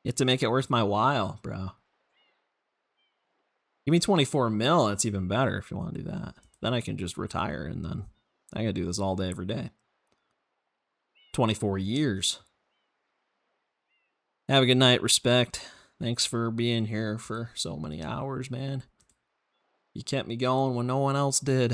You have to make it worth my while, bro. Give me 24 mil, that's even better if you want to do that. Then I can just retire and then I gotta do this all day, every day. 24 years. Have a good night, respect. Thanks for being here for so many hours, man. You kept me going when no one else did.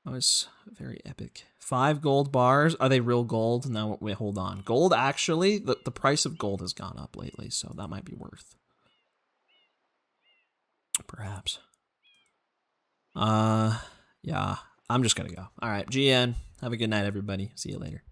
That was very epic. 5 gold bars. Are they real gold? No, wait, hold on. Gold, actually, the price of gold has gone up lately, so that might be worth. Perhaps. Yeah. I'm just gonna go. All right, GN. Have a good night, everybody. See you later.